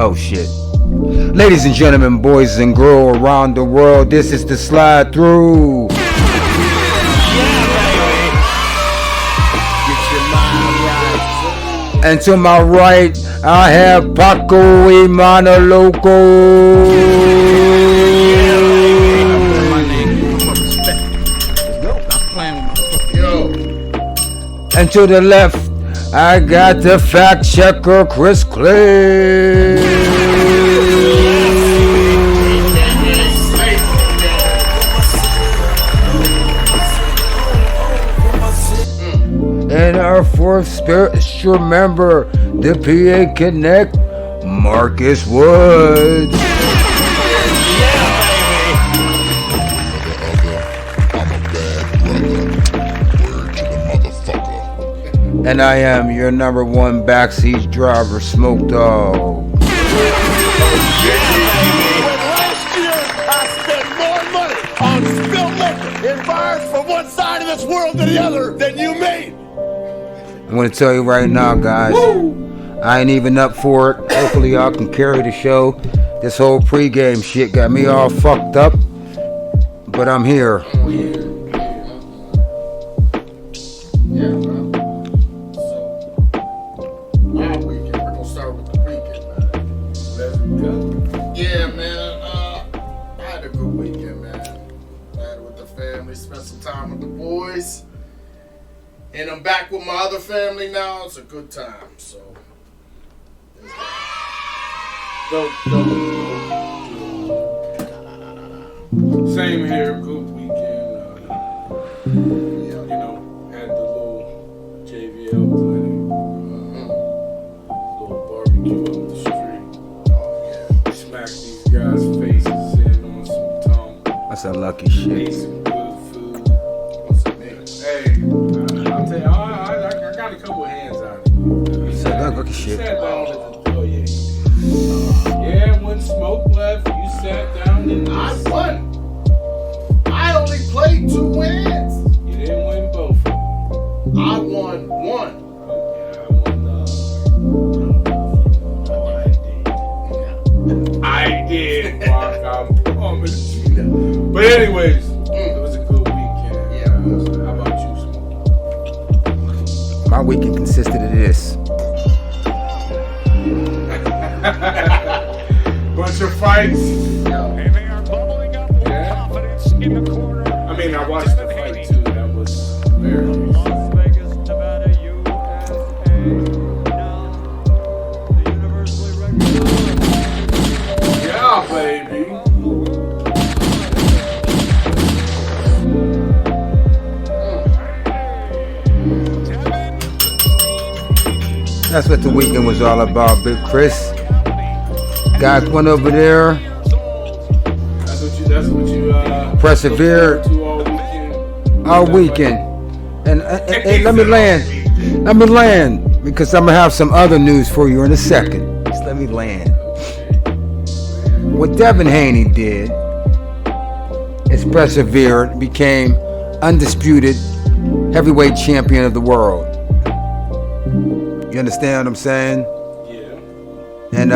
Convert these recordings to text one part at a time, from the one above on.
Oh shit. Ladies and gentlemen, boys and girls around the world, this is the slide through. And to my right, I have PACO y Mano Loco. And to the left, I got the fact checker, KRIS KLAY. And our fourth spiritual member, the PA Connect, Marcus Woods. And I am your number one backseat driver, Smoke Dog. When last year I spent more money on spilled liquor in bars from one side of this world to the other than you made. I'm gonna tell you right now, guys. I ain't even up for it. Hopefully y'all can carry the show. This whole pregame shit got me all fucked up. But I'm here. And I'm back with my other family now. It's a good time, so. Same here, good weekend. You know, had the little JVL clinic, little barbecue up the street. Oh yeah, smacked these guys' faces in on some tongue. That's a lucky shit. Ate some good food. Hey, I'll tell you, I got a couple hands on it. That's a lucky shit. Yeah, when Smoke left, you sat down and I won. I only played 2 wins. You didn't win both. I won 1. I did, Mark. I promise you. But anyways, it was a good weekend. Yeah, it was. How about you, Smoke? My weekend consisted of this. Bunch of fights. And they are bubbling up with confidence in the corner. I mean, I watched the fight too. That was very nice. Las Vegas, Nevada, USA. Now, the universally recognized. Yeah, baby. That's what the weekend was all about, Big Chris. Got one over there. That's what you persevered to all weekend. All weekend. And let me land. Let me land. Because I'm going to have some other news for you in a second. Just let me land. What Devin Haney did is persevered, became undisputed heavyweight champion of the world. You understand what I'm saying? Yeah. And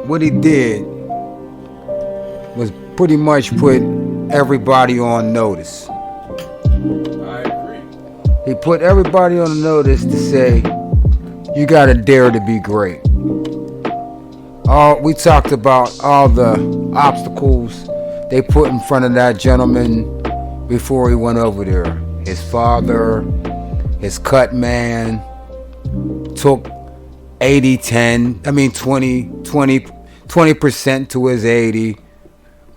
what he did was pretty much put everybody on notice. I agree. He put everybody on notice to say, you gotta dare to be great. We talked about all the obstacles they put in front of that gentleman before he went over there. His father, his cut man, took 80-10, 20% to his 80,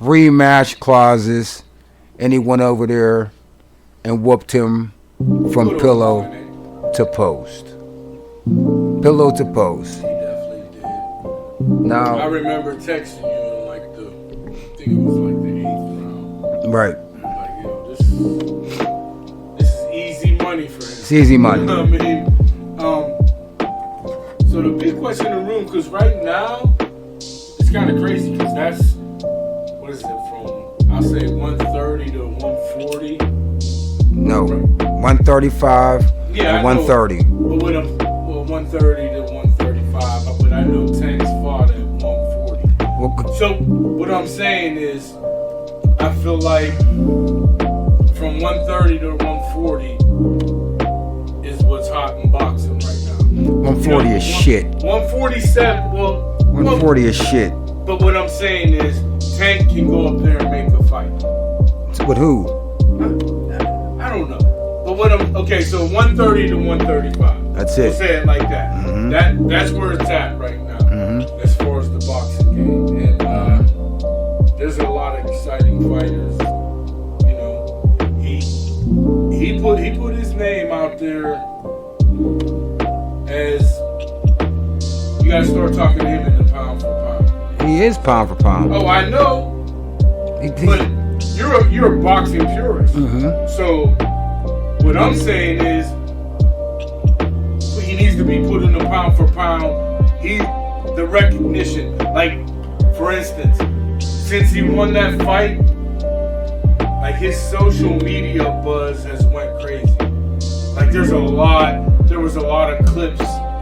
rematch clauses, and he went over there and whooped him from pillow to post. Pillow to post. He definitely did. Now, I remember texting you in I think it was like the 8th round. right. Like, yo, this is easy money for him. It's easy money. I mean, so the big question in the room, because right now, it's kind of crazy, because that's, what is it, from, I'll say 130 to 140? No, 135 Yeah, and 130. But with 130 to 135. 135, but I know Tank's fought at 140. Well, So what I'm saying is, I feel like from 130 to 140 is what's hot in boxing right now. 140 is shit. 147, well, 140 is shit. but what I'm saying is, Tank can go up there and make a fight. With who? I don't know. But what I'm okay, so 130 to 135. That's We'll it. say it like that. That's where it's at right now, as far as the boxing game. And there's a lot of exciting fighters. You know, he put his name out there as you gotta start talking to him in the pound for pound. He is pound for pound. Oh, I know, He- but you're a boxing purist. So what I'm saying is he needs to be put in the pound for pound. The recognition, like for instance, since he won that fight, like his social media buzz has went crazy. Like there was a lot of clips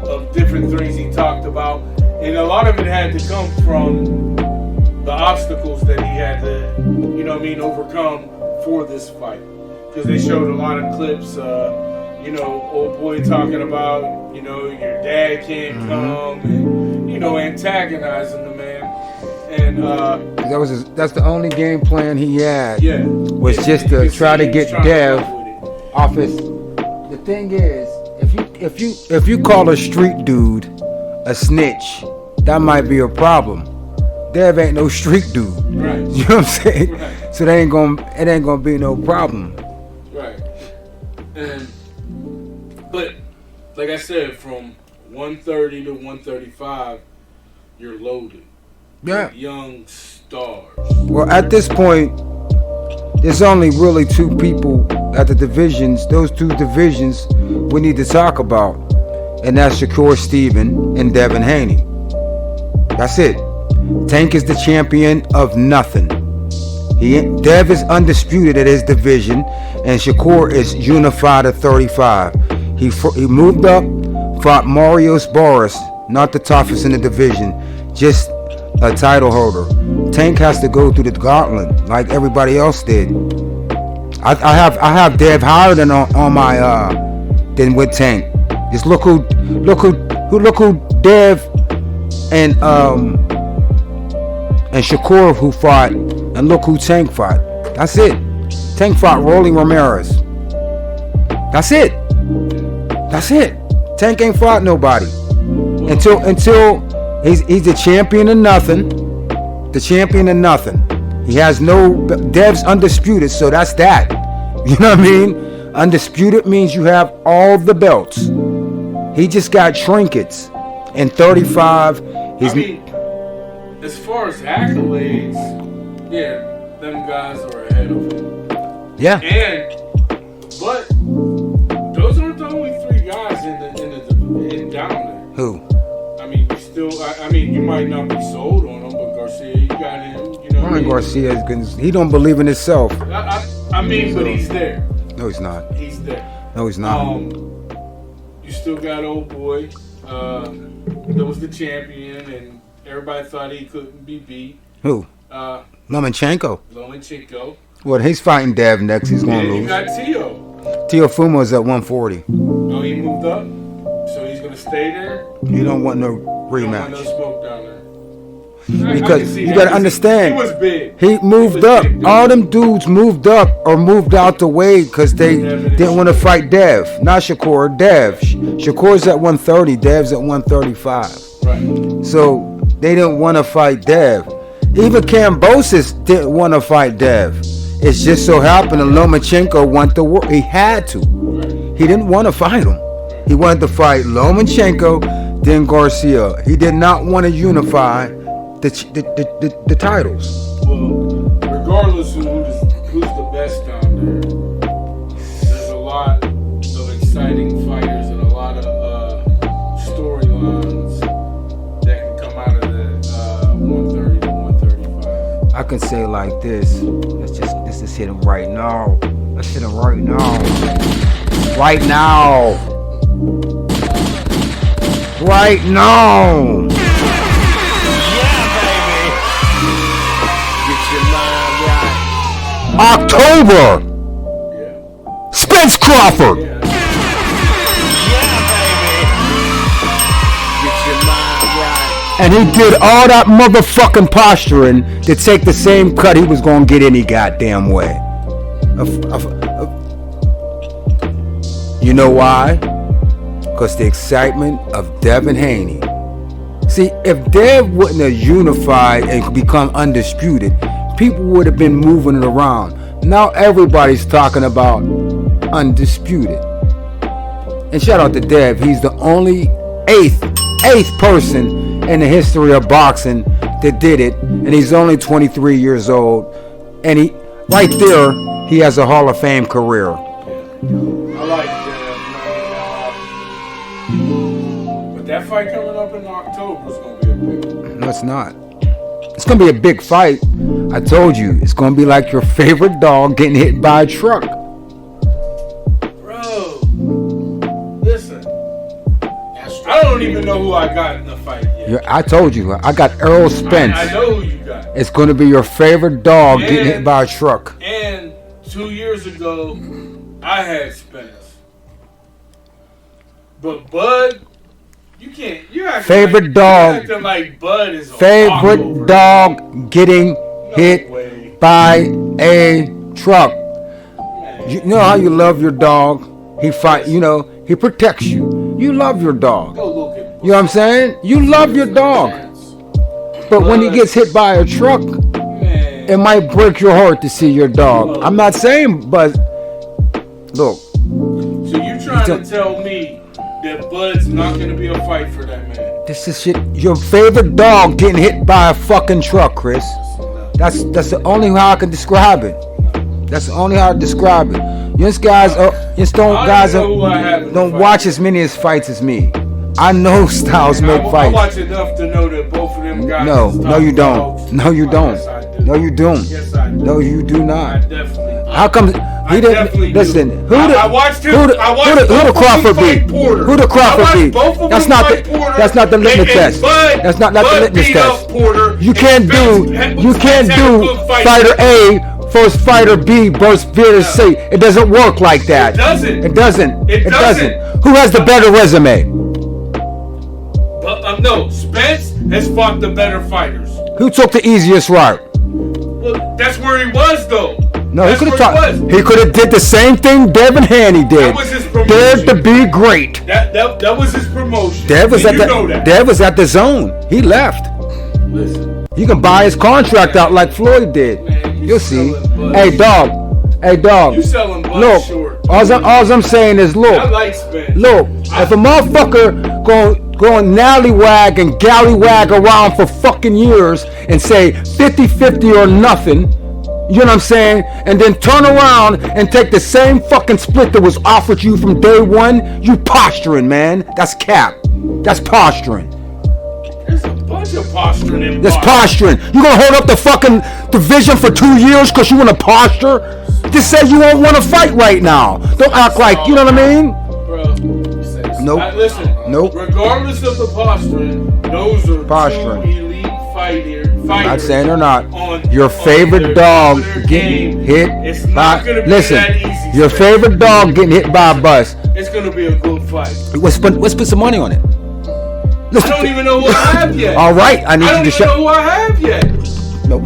of different things he talked about, and a lot of it had to come from the obstacles that he had to, overcome for this fight. Because they showed a lot of clips, old boy talking about, your dad can't come, and, antagonizing the man. And that's the only game plan he had. yeah, Was just to try to get Dev off his. The thing is, if you call a street dude a snitch, that might be a problem. Dev ain't no street dude. Right. You know what I'm saying? Right. So it ain't gonna be no problem. Right. But like I said, from 130 to 135, you're loaded. Yeah. With young stars. Well, at this point, there's only really two people at the divisions. Those two divisions we need to talk about, and that's Shakur Stevenson and Devin Haney. That's it. Tank is the champion of nothing. Dev is undisputed at his division, and Shakur is unified at 35. He moved up, fought Marios Boris, not the toughest in the division, just a title holder. Tank has to go through the gauntlet like everybody else did. I have Dev higher than on my than with Tank. Just look who Dev and Shakur who fought, and look who Tank fought. That's it. Tank fought Rolly Ramirez. That's it. Tank ain't fought nobody until he's the champion of nothing. The champion of nothing. He has no. Dev's undisputed, so that's that. You know what I mean? Undisputed means you have all the belts. He just got trinkets. And 35, as far as accolades, yeah, them guys are ahead of him. Yeah. But those aren't the only three guys in down there. Who? You might not be sold on him, but Garcia, you got him. Ryan Garcia he don't believe in himself. But he's there. No, he's not. He's there. No, he's not. You still got old boy. That was the champion, and everybody thought he couldn't be beat. Who? Lomachenko. Well, he's fighting Dev next. He's going to lose. You got Tio. Teofumo's at 140. Oh, he moved up, so he's gonna stay there. He don't want no Don't want no rematch. smoke down there. Because you gotta understand, He was big. he moved up. All them dudes moved up or moved out the way because they didn't want to fight Dev. Not Shakur, Dev. Shakur's at 130, Dev's at 135. Right. So they didn't want to fight Dev. Even Kambosos didn't want to fight Dev. It's just so happened that Lomachenko wanted to work. He had to. He didn't want to fight him. He wanted to fight Lomachenko, then Garcia. He did not want to unify the titles. Well, regardless of who's the best down there, there's a lot of exciting fighters and a lot of storylines that can come out of the 130 to 135. I can say it like this. Let's just hit him right now. Let's hit him right now. Right now. right now. Yeah, baby. Get your mind right. October. Yeah. Spence Crawford. Yeah. Yeah, baby. Get your mind right. And he did all that motherfucking posturing to take the same cut he was gonna get any goddamn way. You know why? Because the excitement of Dev and Haney. See, if Dev wouldn't have unified and become undisputed, people would have been moving it around. Now everybody's talking about undisputed. And shout out to Dev. He's the only eighth person in the history of boxing that did it. And he's only 23 years old. And he, right there, he has a Hall of Fame career. I like that. But that fight coming up in October is going to be a big one. No, it's not. It's going to be a big fight. I told you, it's going to be like your favorite dog getting hit by a truck. Bro, listen. I don't even know who I got in the fight yet. I told you, I got Errol Spence. I know who you got. It's going to be your favorite dog getting hit by a truck. And 2 years ago, I had Spence. But Bud, you can't. You're acting Favorite like, dog. You're acting like Bud is a Favorite walkover. dog getting hit way. by a truck. Man. You know how you love your dog? He fight. You know he protects you. You love your dog. Go look at You know what I'm saying? You love your dog. But when he gets hit by a truck, Man. it might break your heart to see your dog. I'm not saying, but look. So you trying to tell me that Bud's not going to be a fight for that man? This is shit. Your favorite dog getting hit by a fucking truck, Chris. That's the only how I can describe it. That's the only how I describe it. You guys don't watch as many as fights as me. I know Styles make I fights. watch enough to know that both of them guys. No, is no, you top don't. dogs. No, you don't. Yes, I do. No, you don't. Yes, I do. No, you do I not. definitely. How come he didn't definitely listen? do. Who the I watched him. who the I watched who the both of Crawford them fight beat? Porter. Who the Crawford I watched beat? both of That's them not fight the Porter, that's not the litmus and test. Bud- That's not the Bud litmus beat test. up Porter, You and can't Spence do fighter A versus fighter B versus fighter C. It doesn't work like that. It doesn't. It doesn't. It It doesn't. doesn't. Who has the better resume? But no, Spence has fought the better fighters. Who took the easiest route? Well, that's where he was though. No, he That's could have where taught. was. He could have did the same thing Devin Haney did. That was his promotion. Dared to be great. That was his promotion. Dev was And at you know the that. Dev was at the zone. He left. Listen, You can buy his contract out like Floyd did. Man, you You'll see. selling Bud. Hey dog. Hey dog. you selling Bud Look. short. All I'm saying is I look. like Spence. Look. If a motherfucker going nallywag and gallywag around for fucking years and say 50-50 or nothing, you know what I'm saying? And then turn around and take the same fucking split that was offered you from day one, you posturing, man. That's cap. That's posturing. There's a bunch of posturing in That's boxing. posturing. You gonna hold up the fucking division for 2 years because you wanna posture? Just say you won't wanna fight right now. Don't act like, you know what I mean? Bro. Nope. Listen. Nope. Regardless of the posturing, those are Posturing. two elite fighters. Not saying they're not. on- Your on favorite their- dog on their getting game. hit It's by. not gonna be Listen, that easy. your Spence. favorite dog getting hit by a bus. It's gonna be a good fight. Let's put some money on it. I don't even know who I have yet. All right, I need I you don't to even know shut. who I have yet. Nope.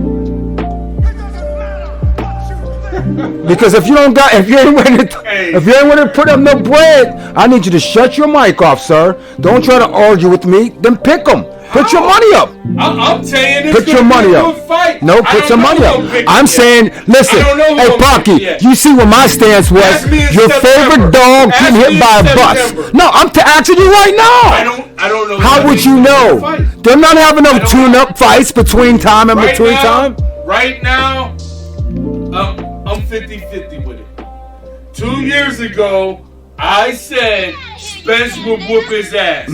Because if you ain't ready to put up no bread, I need you to shut your mic off, sir. Don't try to argue with me. Then pick them. Put your money up. I'm saying it's Put your gonna money be a up. good fight. No, I put don't some know money who up. I'm picking I'm yet. saying, listen, I don't know who hey I'm picking Pocky, yet. you see what my stance was? Ask me in Your September. favorite dog Ask getting me hit in by a bus. September. No, I'm asking you right now. I don't know. How would you know? They're not having no tune-up fights between time and between time. Right now, I'm 50-50 with it. 2 years ago, I said Spence would whoop his ass.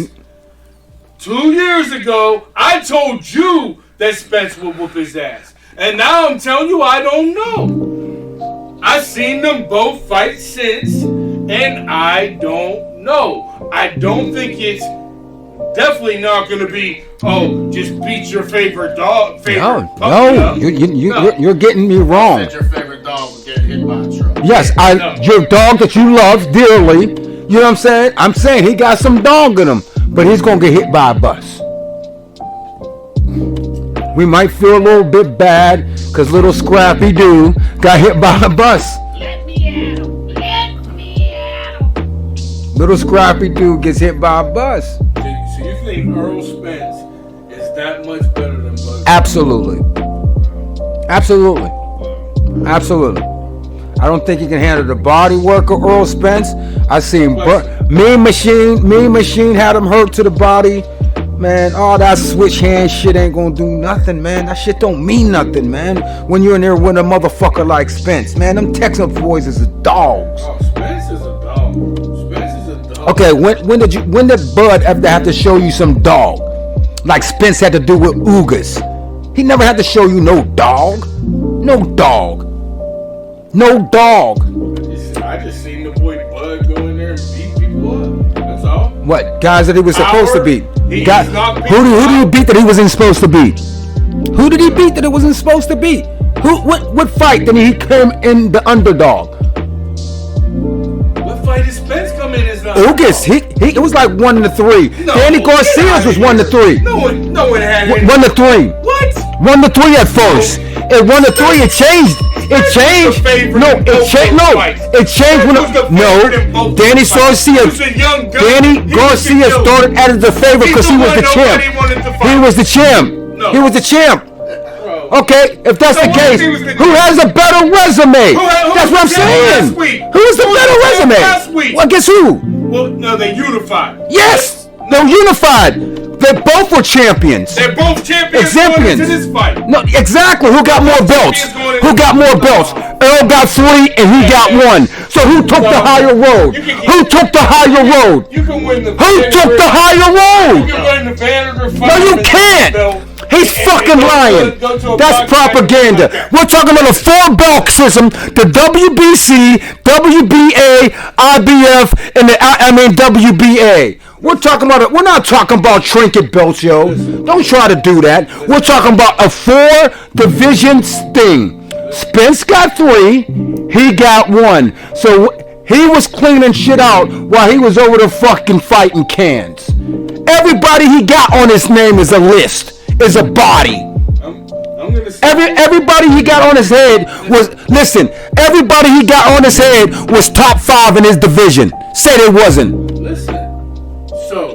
2 years ago, I told you that Spence would whoop his ass. And now I'm telling you I don't know. I've seen them both fight since, and I don't know. I don't think it's definitely not going to be, just beat your favorite dog. You're getting me wrong. That your favorite dog would get hit by a truck. Yes, your dog that you love dearly. You know what I'm saying? I'm saying he got some dog in him, but he's gonna get hit by a bus. We might feel a little bit bad because little Scrappy Doo got hit by a bus. Let me at him. Let me at him. Little Scrappy Doo gets hit by a bus. So you think Earl Spence is that much better than Bud? Absolutely. I don't think he can handle the body work of Earl Spence. I seen Mean Machine had him hurt to the body. Man, all that switch hand shit ain't gonna do nothing, man. That shit don't mean nothing, man. When you're in there with a motherfucker like Spence, man, them Texas boys is dogs. Oh, Spence is a dog. Okay, when did Bud ever have to show you some dog? Like Spence had to do with Ugas. He never had to show you no dog. No dog. I just seen the boy Bud go in there and beat people up. That's all. What guys that he was supposed to beat? Who did he beat that he wasn't supposed to beat? Who did he beat that it wasn't supposed to beat? What fight did he come in the underdog? What fight did Spence come in as the Ugas, it was like 1-3. Danny Garcia's was 1-3. No one had it. 1-3. What? 1-3 at first. At 1-3, it changed. It changed. It changed when Danny Garcia. Danny Garcia started as the favorite because he was the champ. He was the champ. He was the champ. Okay, if that's the case, who has a better resume? That's what I'm saying. Who has the better resume? Well, guess who? Well, no, they unified. Yes, they're unified. They both were champions. They're both champions going into this fight. No, exactly. Who got more belts? Earl got 3 and he got 1. So who took the higher road? Who took the higher road? You can win the. Who took the higher road? You can win the Vanderbilt fight. No, you can't. He's fucking lying. That's propaganda. We're talking about a 4-belt system: the WBC, WBA, IBF, and the WBA. We're talking about it. We're not talking about trinket belts, yo. Don't try to do that. We're talking about a 4 divisions thing. Spence got 3. He got 1. So he was cleaning shit out while he was over there fucking fighting cans. Everybody he got on his name is a list. Is a body. Everybody he got on his head was everybody he got on his head was top 5 in his division. Say they wasn't. Listen. So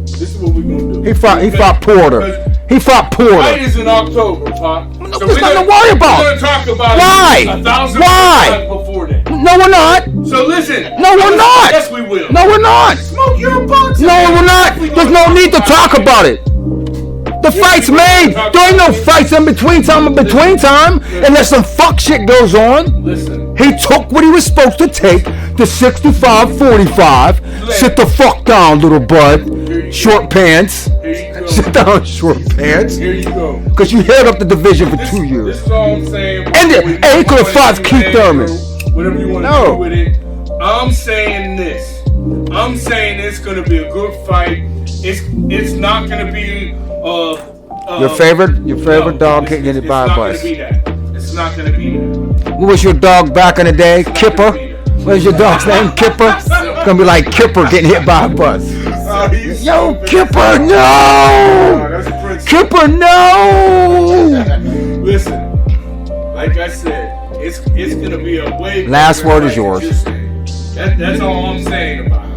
this is what we're gonna do. He fought Porter. He fought Porter. Fight is in October, Pop. No, there's nothing to worry about. We're gonna talk about Why? 1,000 Why? before that. No, we're not. So listen. No, we're not. Yes, we will. No, we're not. Smoke your box. No, we're not. There's no need to talk about it. The fight's made. There ain't no fights in between time unless some fuck shit goes on. Listen. He took what he was supposed to take, the 65-45. Sit the fuck down, little bud. Short pants. Sit down, short pants. Here you go. Because you held up the division for 2 years. This is all I'm saying. And he could have fought Keith Thurman. Whatever you want to do with it. I'm saying this. I'm saying it's going to be a good fight. It's not going to be your favorite dog can't get it by a bus. It's not going to be that. What was your dog back in the day? Kipper? What was your dog's name? Kipper? It's gonna be like Kipper getting hit by a bus. Yo, Kipper, no! Kipper, no! Listen, like I said, it's gonna be a way. Last word is yours. That's all I'm saying about it.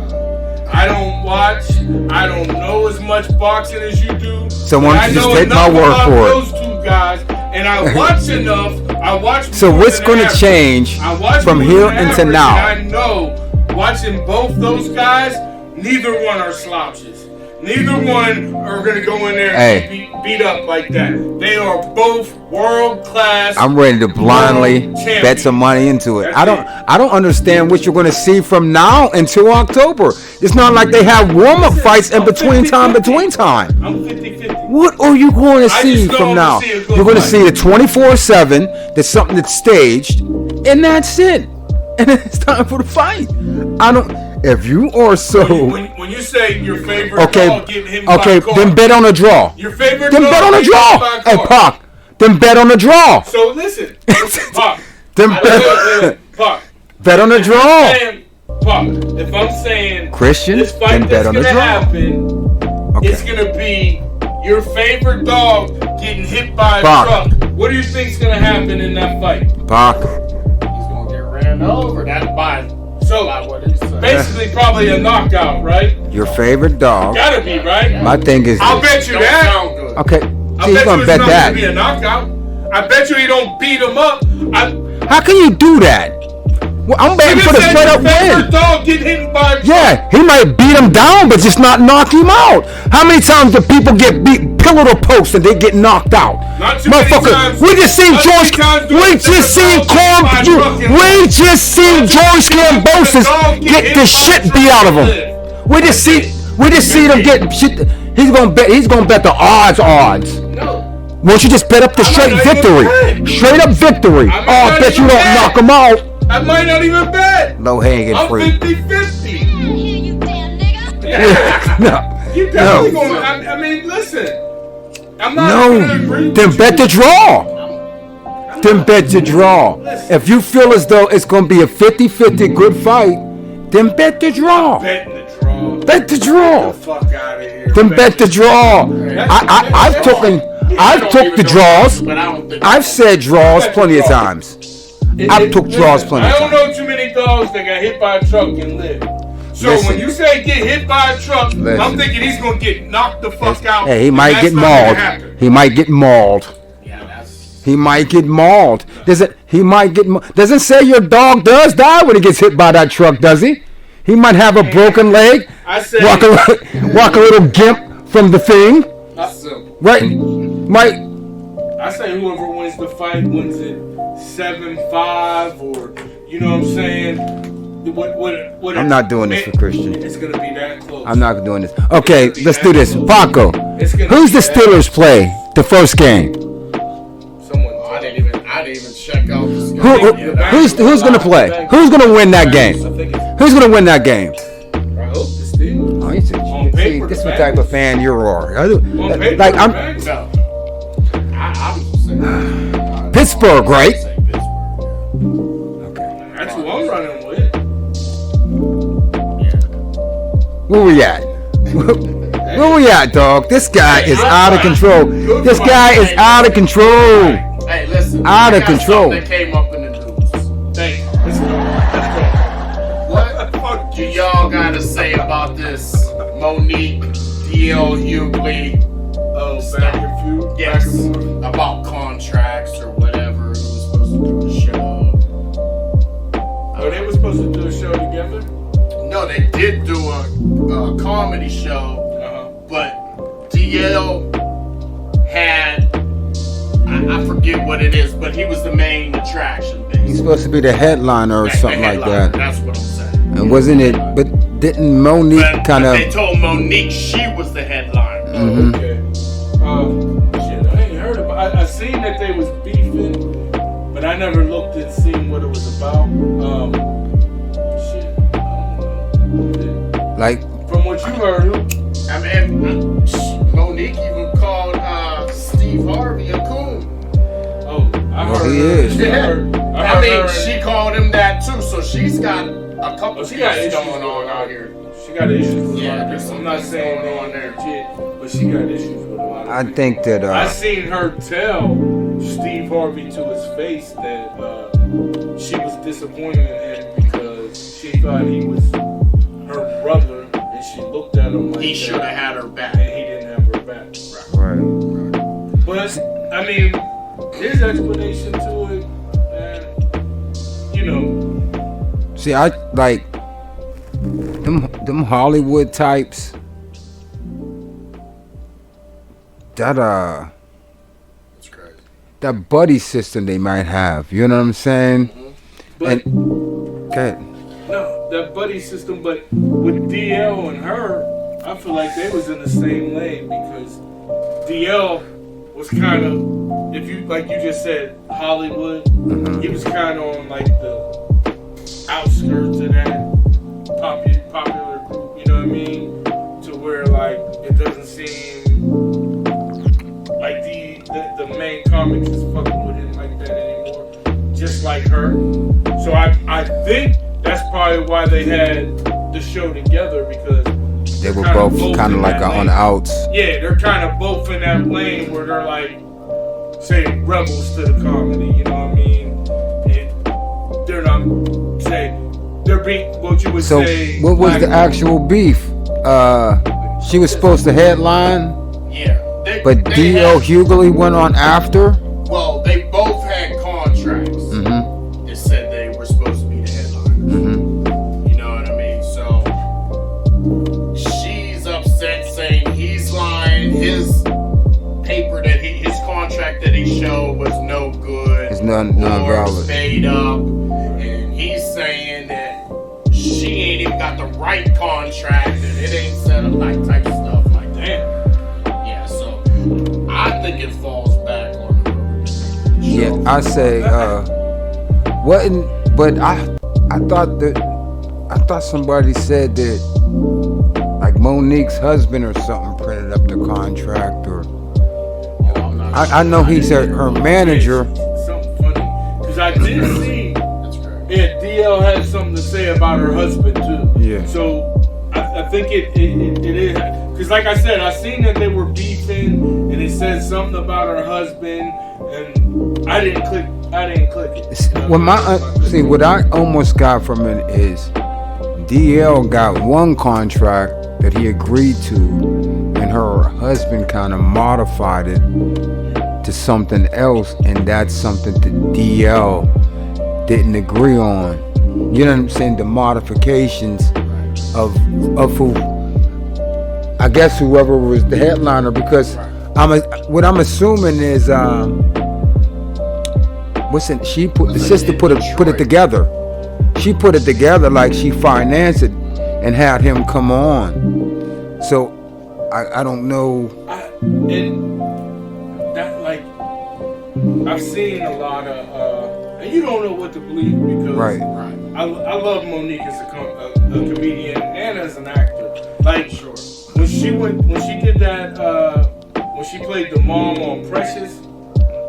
I don't watch. I don't know as much boxing as you do. So why don't you just take my word for it? Those 2 guys, and I watch enough. I watch. So what's going to change from here into now? I know, watching both those guys, neither one are slouches. Neither one are going to go in there and beat up like that. They are both world class. I'm ready to blindly bet some money into it. I don't understand what you're going to see from now until October. It's not like they have warm-up fights in between time. I'm 50-50. What are you going to see from now? You're going to see a 24/7. That's something that's staged, and that's it. And it's time for the fight. If you are so when you say your favorite Okay, dog getting hit by a okay, car. then bet on a draw. Your favorite Then dog bet on a getting draw. hit by a Hey, car. Pac, then bet on a draw. So listen, Pac. Then Wait, Pac. bet on a draw. Pac, if I'm saying Christian, this fight then that's bet on a gonna draw. happen, it's Okay. gonna be your favorite dog getting hit by a Pac. truck. What do you think's gonna happen in that fight? Pac. He's gonna get ran over. That's by So what he said. basically, probably a knockout, right? Your favorite dog. Gotta be, right? My thing is I'll this. bet you Don't that. sound good. Okay, I see, bet he's you gonna it's bet not that. gonna be a knockout. I bet you he don't beat him up. How can you do that? Well, I'm betting for the straight up favorite win. dog get hit by a truck. Yeah, he might beat him down, but just not knock him out. How many times do people get beat pillow to post and they get knocked out? Not too many Motherfucker, times. we just seen Not too George. many times do We a just favorite seen dog get hit by a truck and We just seen Not too George many times do a Cambosis dog get hit the by shit a beat truck out of and him. live. We just see them get shit. He's gonna bet the odds. No. Won't you just bet up the straight not even victory? bet. Straight up victory. I'm Oh, I not bet you even don't bet. knock him out. I might not even bet. Low hanging I'm fruit. 50-50. You damn nigga. No. You definitely No. gonna. I mean, listen. I'm not gonna agree No. with Then you. bet the draw. Then bet the draw. Listen. If you feel as though it's gonna be a 50-50 good fight, then bet the draw. Betting the draw. Bet the draw. Get the fuck out of here. Then bet the draw. I've took the draws. But I don't think I've said draws plenty of times. I've took draws plenty of I don't times. know too many dogs that got hit by a truck and live. So Listen. when you say get hit by a truck, Listen. I'm thinking he's gonna get knocked the fuck out. Hey, he and might that's get not gonna mauled. happen. He might get mauled. Yeah, that's. He might get mauled. He might get. Doesn't say your dog does die when he gets hit by that truck, does he? He might have a broken leg. I said, Walk a little gimp from the thing. That's simple. Right? Might. I say whoever wins the fight wins it 7-5, or you know what I'm saying. What I'm not doing this for Christian. It's gonna be that close. I'm not doing this. Okay, let's do this. Paco, It's gonna who's be the that Steelers play the first game? Someone. I didn't even check out this Who's gonna play? Who's gonna win that game? I think it's. Who's gonna win that game? I hope the Steelers. Oh, you see, On paper, this is the what type of fan you are. On paper, Like I'm right? No. I'm just saying. Pittsburgh, right? Say Pittsburgh. That's who I'm running with. Where we at? Where we at, dog? This guy is out of control. This guy is out of control. Hey, listen. Out of I got control. something that came up in the news. Hey, let's go. What Fuck do y'all gotta say about this Monique D.L. Hughley? Back and feud. Yes, Back and forth. about contracts or whatever. Who was supposed to do a show? Oh, they were supposed to do a show together. No, they did do a comedy show, but DL had I forget what it is, but he was the main attraction. He's Basically. supposed to be the headliner or The something like headliner, that. That's what I'm saying. And wasn't it? But didn't Monique But kind of? they told Monique she was the headliner. Mhm. Okay. Shit, I ain't heard about. I seen that they was beefing, but I never looked and seen what it was about. Shit, I don't know. Like, From what you heard, who? I mean, Monique even called Steve Harvey a coon. Oh, I Well, heard. he her. is. I mean, she called him that too, so she's got a couple Oh, she got things issues going on out here. She got issues with Yeah, a lot of there's people. I'm some not things saying going they on there. legit, but she got issues with a lot of I people. think that I seen her tell Steve Harvey to his face that she was disappointed in him because she thought he was her brother, and she looked at him like He that, should have had her back. and he didn't have her back. right. But I mean, there's explanation to it, and you know, See, I like them Hollywood types. It's crazy. That buddy system they might have. You know what I'm saying? but Okay. no, that buddy system. But with DL and her, I feel like they was in the same lane because DL was kind of, if you like you just said, Hollywood. He was kind of on like the outskirts of that popular group. You know what I mean? comics is fucking with him like that anymore. Just like her. So I think that's probably why they had the show together, because They were both kind of like on the outs. Yeah, they're kind of both in that lane where they're like, say, rebels to the comedy, you know what I mean? And they're not, say, they're being, what you would say. So what was the actual beef? She was supposed to headline, Yeah. but D.L. Hughley went on after. Well, they both had contracts that said they were supposed to be the headliners. You know what I mean? So she's upset, saying he's lying. His paper that his contract that he showed was no good. It's non-valid. Made up, and he's saying that she ain't even got the right contract, and it ain't set up like type of stuff like that. Yeah, so I think it falls back on the Yeah, I say, but I thought somebody said that, like Monique's husband or something printed up the contract, or I know he's her manager. Something funny. Because I did see, That's correct. yeah, DL had something to say about her husband too. Yeah. So I think it is, because like I said, I seen that they were beefing, and it said something about her husband, and I didn't click it. Well, what I almost got from it is DL got one contract that he agreed to, and her husband kind of modified it to something else, and that's something that DL didn't agree on. You know what I'm saying? The modifications of who, I guess whoever was the headliner, because what I'm assuming is the sister put it together. She put it together, like she financed it and had him come on. So I don't know. And that, like, I've seen a lot of, and you don't know what to believe, because Right. I love Monique as a comedian and as an actor. Like, when she did that, when she played the mom on Precious.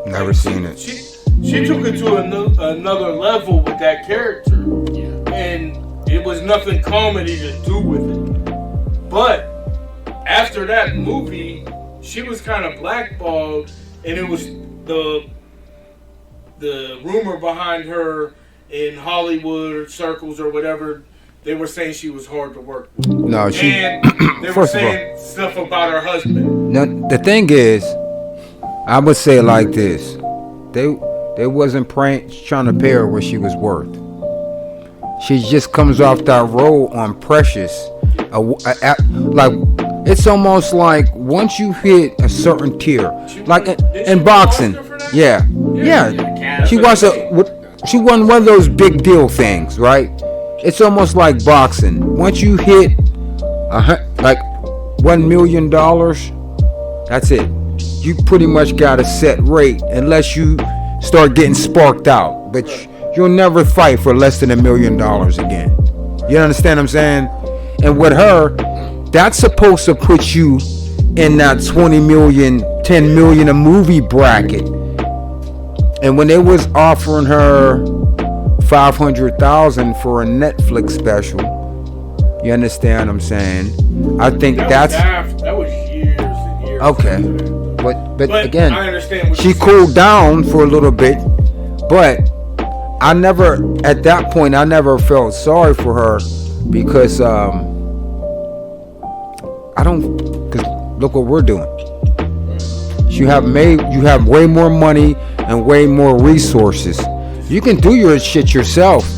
Never seen it. She took it to another level with that character, and it was nothing comedy to do with it. But after that movie, she was kind of blackballed, and it was the rumor behind her in Hollywood circles or whatever. They were saying she was hard to work with. No, and they were first of all, saying stuff about her husband. now, the thing is, I would say it like this: they wasn't trying to pay her what she was worth. She just comes off that role on Precious, like it's almost like once you hit a certain tier, like in boxing, yeah. She won one of those big deal things, right? It's almost like boxing. Once you hit like $1 million, that's it. You pretty much got a set rate unless you start getting sparked out. But you'll never fight for less than $1 million again. You understand what I'm saying? And with her, that's supposed to put you in that 20 million, 10 million a movie bracket. And when they was offering her $500,000 for a Netflix special, you understand what I'm saying? I think that was years and years. Okay, but again, I understand what she you're cooled down for a little bit, but I never, at that point, I never felt sorry for her, because because look what we're doing. You have way more money and way more resources. You can do your shit yourself.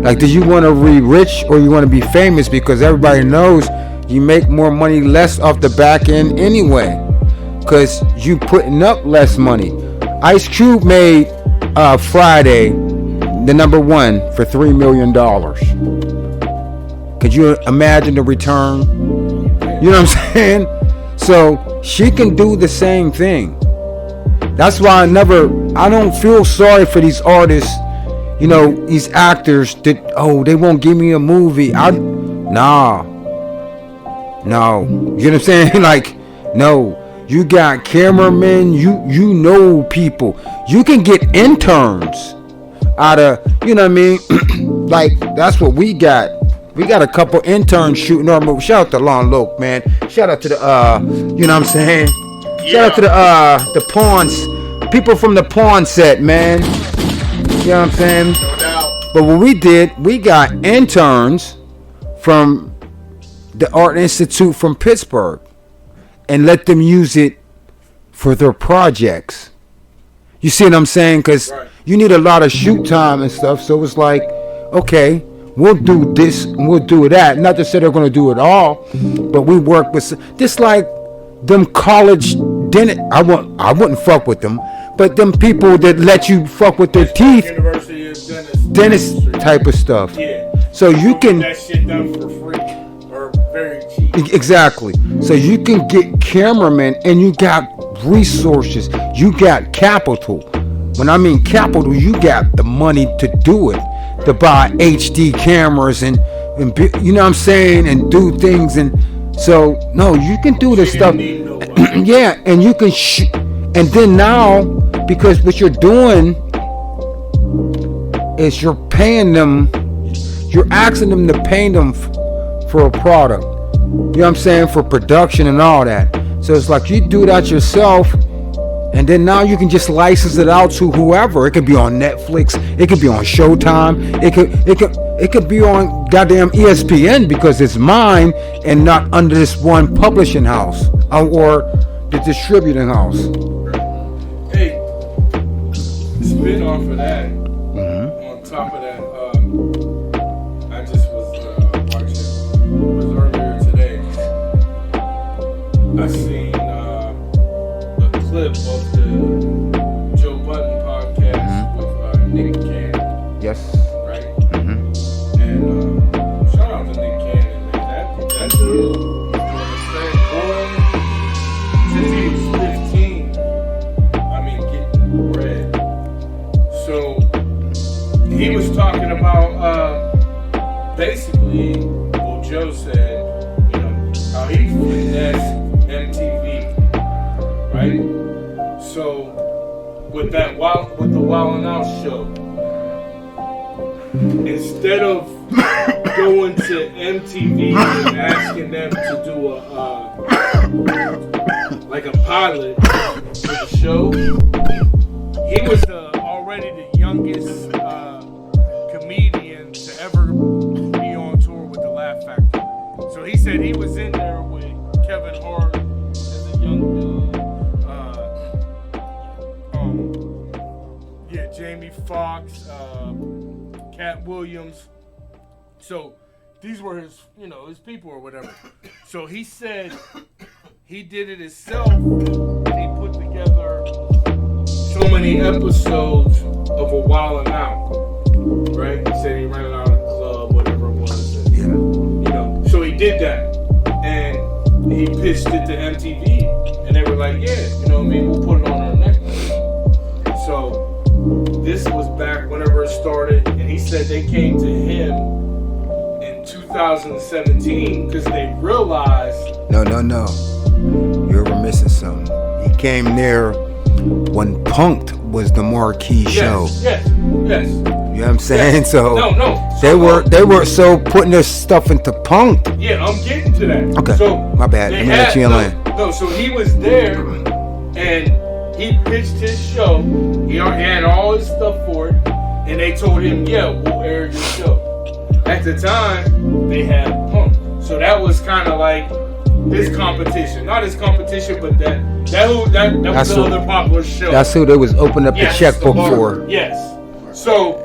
Like, do you want to be rich or you want to be famous? Because everybody knows you make more money less off the back end anyway, because you putting up less money. Ice Cube made Friday the #1 for $3 million. Could you imagine the return? You know what I'm saying? So she can do the same thing. That's why I don't feel sorry for these artists, you know, these actors that, they won't give me a movie. No. You know what I'm saying? Like, no. You got cameramen. You know people. You can get interns out of, you know what I mean? Like, that's what we got. We got a couple interns shooting our movie. Shout out to Lon Loke, man. Shout out to the you know what I'm saying? Shout out to the pawns, people from the pawn set, man. You know what I'm saying? No doubt. But what we did, we got interns from the Art Institute from Pittsburgh and let them use it for their projects. You see what I'm saying? Because you need a lot of shoot time and stuff. So it's like, okay, we'll do this and we'll do that. Not to say they're going to do it all, but we work with just like them college dentist. I wouldn't fuck with them, but them people that let you fuck with their teeth, University of dentist type of stuff. Yeah. So you can That shit done for free or very cheap. exactly. So you can get cameramen and you got resources. You got capital. When I mean capital, you got the money to do it, to buy HD cameras and you know what I'm saying, and do things. And so no, you can do this stuff. Yeah, and you can and then now, because what you're doing is you're paying them, you're asking them to pay them for a product. You know what I'm saying, for production and all that. So it's like you do that yourself, and then now you can just license it out to whoever. It could be on Netflix, it could be on Showtime, it could be on goddamn ESPN because it's mine and not under this one publishing house or the distributing house. Hey, spin off of that. On top of that, I just was watching. It was earlier today. I seen a clip of the Joe Budden podcast with Nick Cannon. Yes. Right. And shout out to Nick Cannon. Man. That dude since he was 15. I mean, getting bread. So he was talking about basically what Joe said, you know, how he finessed MTV, right? So with the Wild 'N Out show, instead of going to MTV and asking them to do like a pilot for the show, he was already the youngest comedian to ever be on tour with the Laugh Factory. So he said he was in there with Kevin Hart as a young dude. Jamie Foxx, Cat Williams. So these were his, you know, his people or whatever. So he said he did it himself. He put together so many episodes of A Wild 'N Out, right? He said he rented out a club, whatever it was. And, Yeah. you know, so he did that, and he pitched it to MTV, and they were like, "Yeah, you know what I mean? We'll put it on our Netflix." So this was back whenever it started, and he said they came to him in 2017 because they realized. No. You're missing something. He came there when Punk'd was the marquee show. Yes. You know what I'm saying? Yes. So No. they were so putting their stuff into Punk'd. Yeah, I'm getting to that. Okay. So My bad. Let me let you in line. No, so he was there, and he pitched his show. He had all his stuff for it, and they told him, "Yeah, we'll air your show." At the time, they had Punk, so that was kind of like his competition. Not his competition, but that was the other popular show. That's who they was opening up the checkbook for. Yes. So,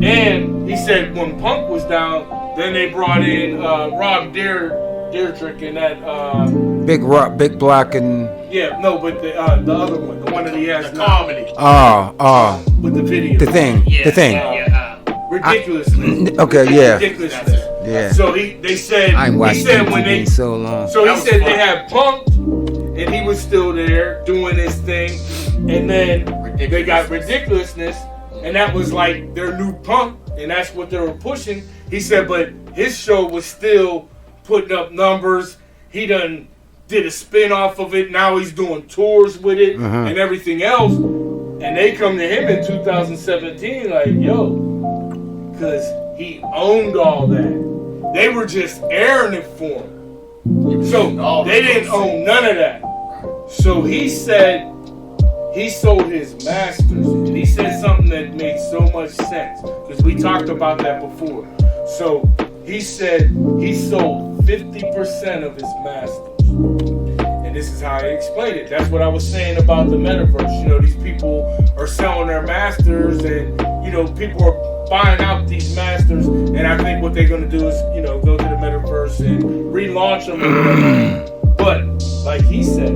and he said when Punk was down, then they brought in Rob Dyrdek and that Big Rock, Big Black, and but the other one, the one that he has now. Comedy. With the video. the thing. Ridiculousness. Okay, yeah. Ridiculousness. Yeah. So they said I ain't watched when TV in so long. So he That was said fun. they had Punk, and he was still there doing his thing, and then they got Ridiculousness, and that was like their new Punk, and that's what they were pushing. He said, but his show was still putting up numbers. He done did a spin-off of it. Now he's doing tours with it and everything else. And they come to him in 2017 like, yo, because he owned all that. They were just airing it for him. So they didn't own none of that. So he said he sold his masters. And he said something that made so much sense. Because we talked about that before. So he said he sold 50% of his masters. And this is how he explained it. That's what I was saying about the metaverse. You know, these people are selling their masters and, you know, people are buying out these masters. And I think what they're going to do is, you know, go to the metaverse and relaunch them or whatever. But, like he said,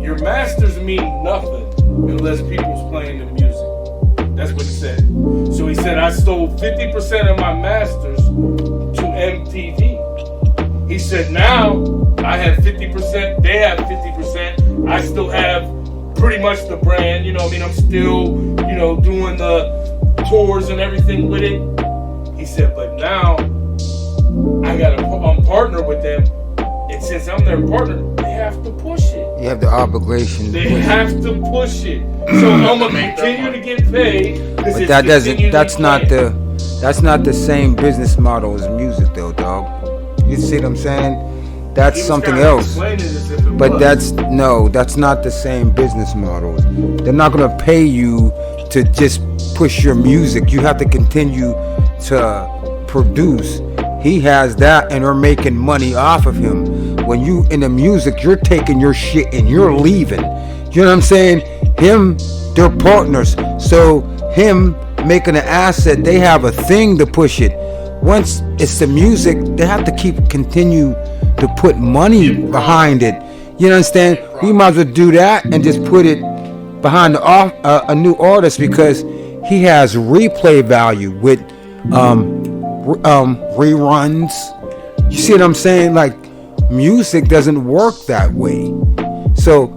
your masters mean nothing unless people's playing the music. That's what he said. So he said, I sold 50% of my masters to MTV. He said, now I have 50%, they have 50%. I still have pretty much the brand, you know what I mean? I'm still, you know, doing the tours and everything with it. He said, but now I'm partnered with them. And since I'm their partner, they have to push it. You have the obligation. They have to push it. So I'm gonna continue to get paid. But that doesn't. That's not the same business model as music, though, dog. You see what I'm saying? That's something else. But that's not the same business model. They're not gonna pay you to just push your music. You have to continue to produce. He has that, and they're making money off of him. When you in the music, you're taking your shit and you're leaving. You know what I'm saying? They're partners. So him making an asset, they have a thing to push it. Once it's the music, they have to continue to put money behind it. You understand? We might as well do that and just put it behind a new artist, because he has replay value with reruns. You see what I'm saying? Like, music doesn't work that way. So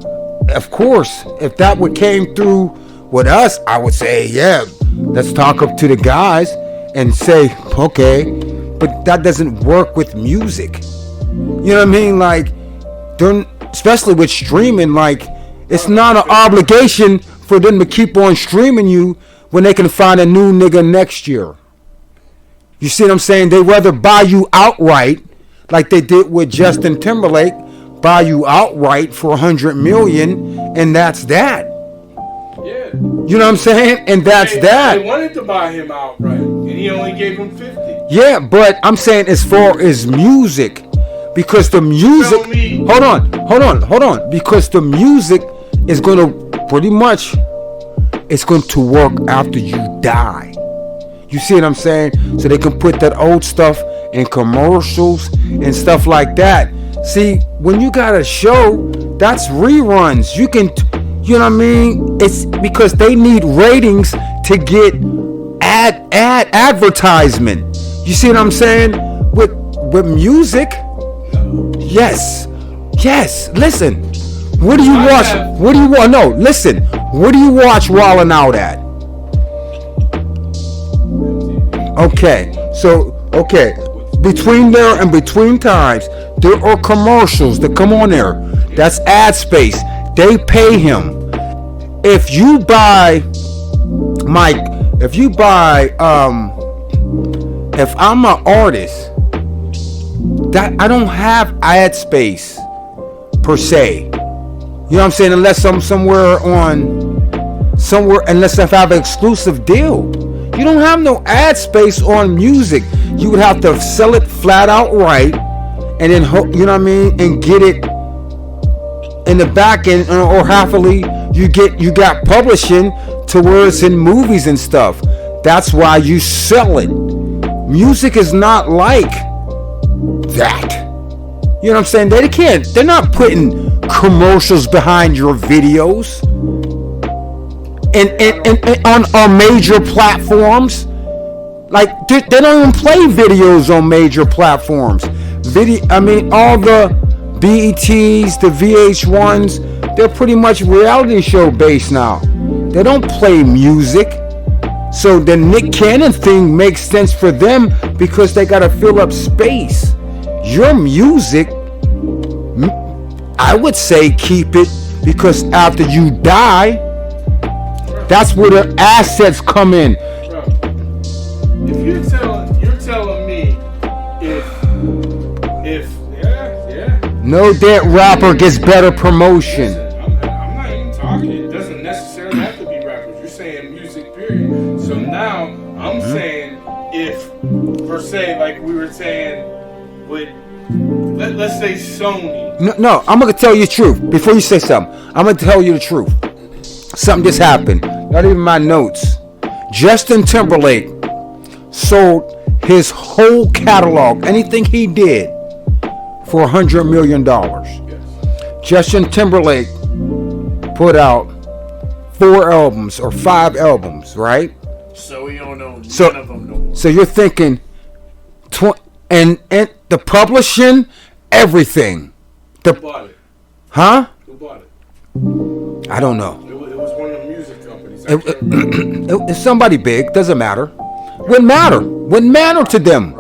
of course, if that came through with us, I would say, yeah, let's talk up to the guys and say, okay, but that doesn't work with music. You know what I mean? Like, especially with streaming, like, it's not an obligation for them to keep on streaming you when they can find a new nigga next year. You see what I'm saying? They rather buy you outright, like they did with Justin Timberlake, buy you outright for $100 million, and that's that. Yeah. You know what I'm saying? And that's that. They wanted to buy him outright, and he only gave him 50. Yeah, but I'm saying as far as music, because the music. Hold on. Because the music is going to pretty much, it's going to work after you die. You see what I'm saying? So they can put that old stuff in commercials and stuff like that. See, when you got a show, that's reruns. You can, you know what I mean? It's because they need ratings to get advertisement. You see what I'm saying? With music, yes. Listen, what do you watch? What do you want? No, listen. What do you watch Wildin' Out at? Okay, between there and between times, there are commercials that come on there. That's ad space. They pay him. If you buy, Mike, if I'm an artist, that I don't have ad space per se. You know what I'm saying? Unless I'm somewhere, unless I have an exclusive deal. You don't have no ad space on music. You would have to sell it flat out right, and then, you know what I mean, and get it in the back end, or happily you got publishing to where it's in movies and stuff. That's why you sell it. Music is not like that. You know what I'm saying? They're not putting commercials behind your videos. And on major platforms, like they don't even play videos on major platforms. All the BETs, the VH1s, they're pretty much reality show based now. They don't play music. So the Nick Cannon thing makes sense for them because they gotta fill up space. Your music, I would say keep it, because after you die, that's where the assets come in. Bro, if you're telling me if No dead rapper gets better promotion. Listen, I'm not even talking. It doesn't necessarily have to be rappers. You're saying music, period. So now I'm saying if, per se, like we were saying, with let's say Sony. No, I'm gonna tell you the truth. Before you say something, I'm gonna tell you the truth. Something just happened. Not even my notes. Justin Timberlake sold his whole catalog, anything he did, for $100 million. Justin Timberlake put out 4 albums or 5 albums, right? So we don't know So- none of them no more. So you're thinking, and the publishing, everything. Who bought it? Huh? Who bought it? I don't know. It was one of the music companies. I can't remember. It's somebody big. Doesn't matter. Wouldn't matter. Wouldn't matter to them.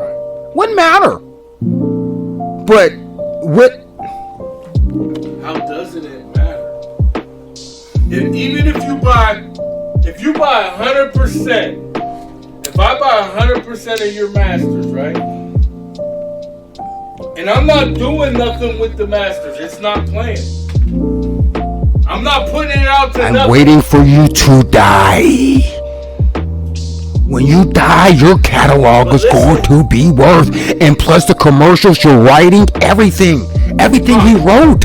Wouldn't matter. But what? How doesn't it matter? Even if you buy 100%, if I buy 100% of your masters, right? And I'm not doing nothing with the masters. It's not playing. I'm not putting it out to I'm nothing. waiting for you to die. When you die, your catalog is going to be worth, and plus the commercials you're writing, everything he wrote.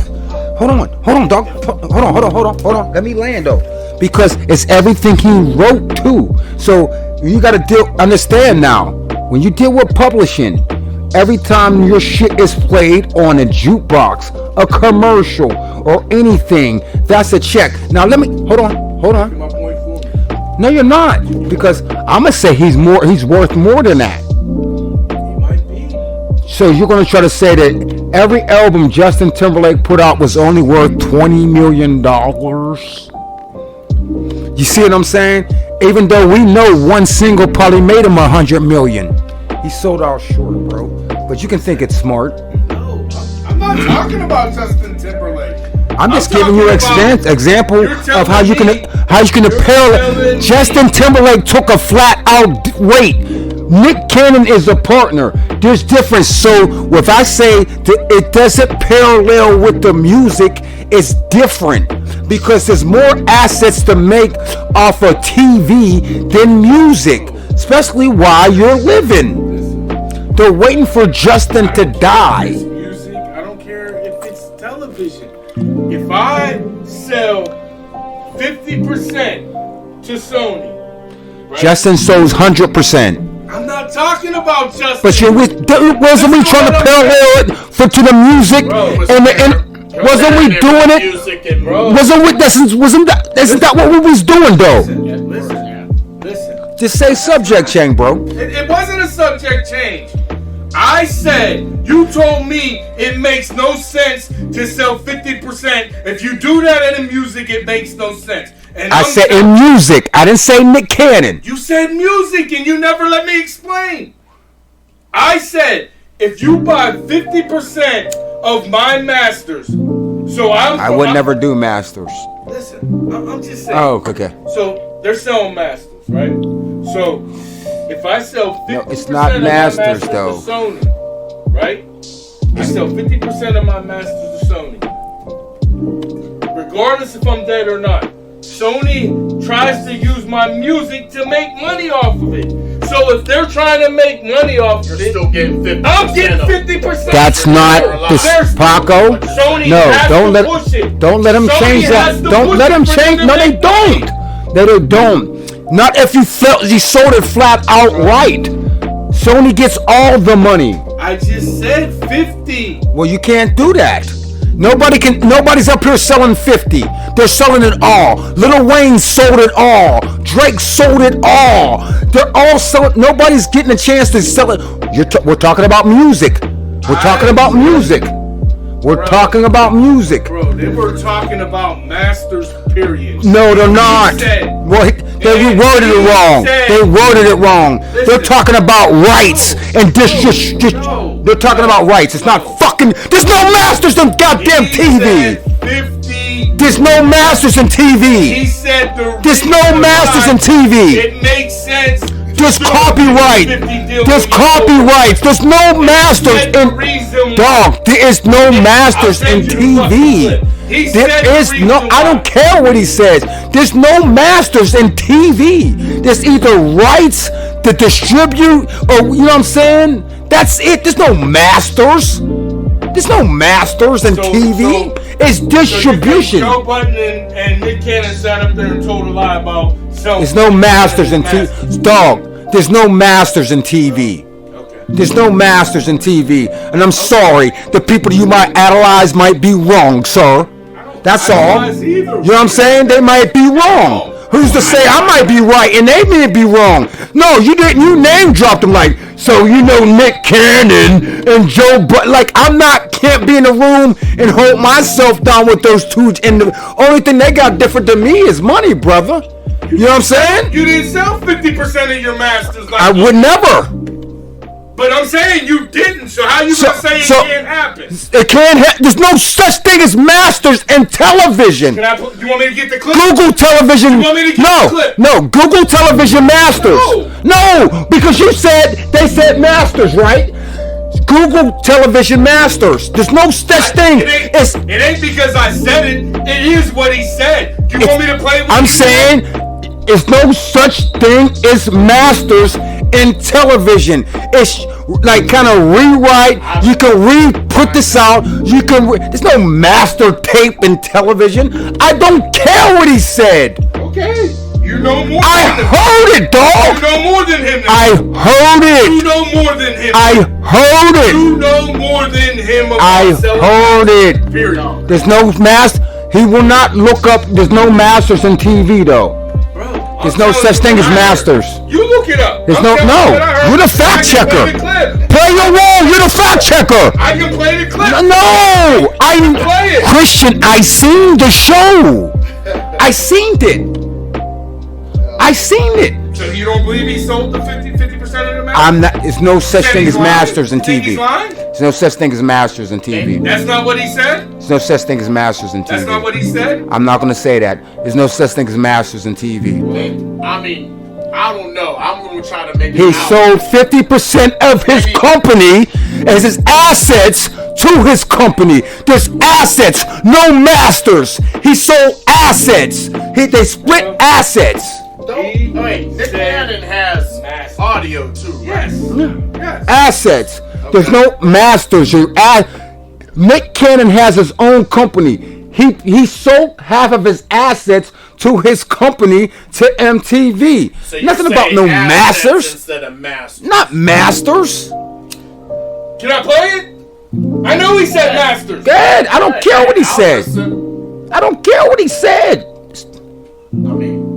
Hold on, dog. Hold on. Let me land though, because it's everything he wrote too. So you got to understand now. When you deal with publishing, every time your shit is played on a jukebox, a commercial, or anything, that's a check. Now let me hold on. My point for me. No, you're not, because I'm gonna say he's worth more than that. He might be. So you're gonna try to say that every album Justin Timberlake put out was only worth $20 million? You see what I'm saying? Even though we know one single probably made him $100 million, he sold out short, bro. But you can think it's smart. No, I'm not talking about Justin Timberlake. I'm just giving you an example of how you can parallel. Justin Timberlake took a flat out rate. Nick Cannon is a partner. There's difference. So if I say that it doesn't parallel with the music, it's different, because there's more assets to make off of TV than music, especially while you're living. They're waiting for Justin to die. It's music. I don't care if it's television. If I sell 50% to Sony, right? Justin sold 100%. I'm not talking about Justin. But wasn't we trying to parallel it to the music? Bro, And wasn't we doing it? Music and Isn't that what we was doing though? Listen. Just say subject change, bro. It wasn't a subject change. I said, you told me it makes no sense to sell 50%. If you do that in the music, it makes no sense. And I said in music. I didn't say Nick Cannon. You said music and you never let me explain. I said, if you buy 50% of my masters, so I would never do masters. Listen, I'm just saying. Oh, okay. So they're selling masters, right? So if I sell 50% No, it's not of masters, my masters though. to Sony, right? I sell 50% of my masters to Sony. Regardless if I'm dead or not. Sony tries to use my music to make money off of it. So if they're trying to make money off of it, still getting 50%. I'm getting 50%. That's not this Paco. Sony No, has don't to let push it. don't let them Sony change has that. to Don't push let it them for change. them No, to they make money. don't. They don't. Not if you sold it flat outright. Sony gets all the money. I just said 50. Well, you can't do that. Nobody's up here selling 50. They're selling it all. Lil Wayne sold it all. Drake sold it all. They're all selling. Nobody's getting a chance to sell it. We're talking about music. We're talking about music. We're talking about music. Bro, they were talking about masters, period. No, they're not. Said, Well, They worded it wrong. They worded it wrong. They're talking about rights and they're talking about rights. It's not fucking. There's no masters in goddamn TV. There's no masters in TV. He said there's no masters in TV. It makes sense. There's copyright. There's copyrights. There's no masters in. Dog, there is no masters in TV. There is no. I don't care what he says. There's no masters in TV. There's either rights to distribute, or you know what I'm saying. That's it. There's no masters. There's no masters in TV. It's distribution. Joe Budden and Nick Cannon sat up there and told a lie about self. There's no masters in TV. Dog, there's no masters in TV. There's no masters in TV. And I'm sorry, the people you might analyze might be wrong, sir. That's all. You know what I'm saying? They might be wrong. Who's to say I might be right and they may be wrong? No, you didn't. You name dropped them like, so you know Nick Cannon and Joe Budden. Like, can't be in the room and hold myself down with those two. And the only thing they got different than me is money, brother. You know what I'm saying? You didn't sell 50% of your masters. Like I would never. But I'm saying you didn't, so how you gonna say it can't happen? It can't happen. There's no such thing as masters in television. You want me to get the clip? Google television. You want me to get the clip? No, Google television masters. No, because they said masters, right? Google television masters. There's no such thing. It ain't because I said it. It is what he said. You want me to play with I'm saying there's no such thing as masters in television. It's like kind of rewrite. You can put this out. You can. There's no master tape in television. I don't care what he said. Okay. You know more I than him. heard it, dog. You know more than him. I heard it. You know more than him. I heard it. You know more than him. I heard it. Period. There's no master. He will not look up. There's no masters in TV though. Bro, there's no such thing as masters. You look it up. There's no. You're the fact checker. Play your role. You're the fact checker. I can play the clip. No, play it. Christian, I seen the show. I seen it. I seen it. So you don't believe he sold the 50% of the masters? I'm not. There's no such thing as masters in TV. Lying? There's no such thing as masters in TV. That's not what he said? There's no such thing as masters in TV. That's not what he said? I'm not going to say that. There's no such thing as masters in TV. I mean, I don't know. I'm going to try to make it He sold 50% of his company as his assets to his company. There's assets, no masters. He sold assets. They split assets. Nick Cannon has audio too, right? Yes. Assets. There's no masters. Nick Cannon has his own company. He sold half of his assets to his company to MTV. So nothing about no masters. Instead of masters. Not masters. Can I play it? I know he said masters. Good. I don't care what he said. I don't care what he said. I mean,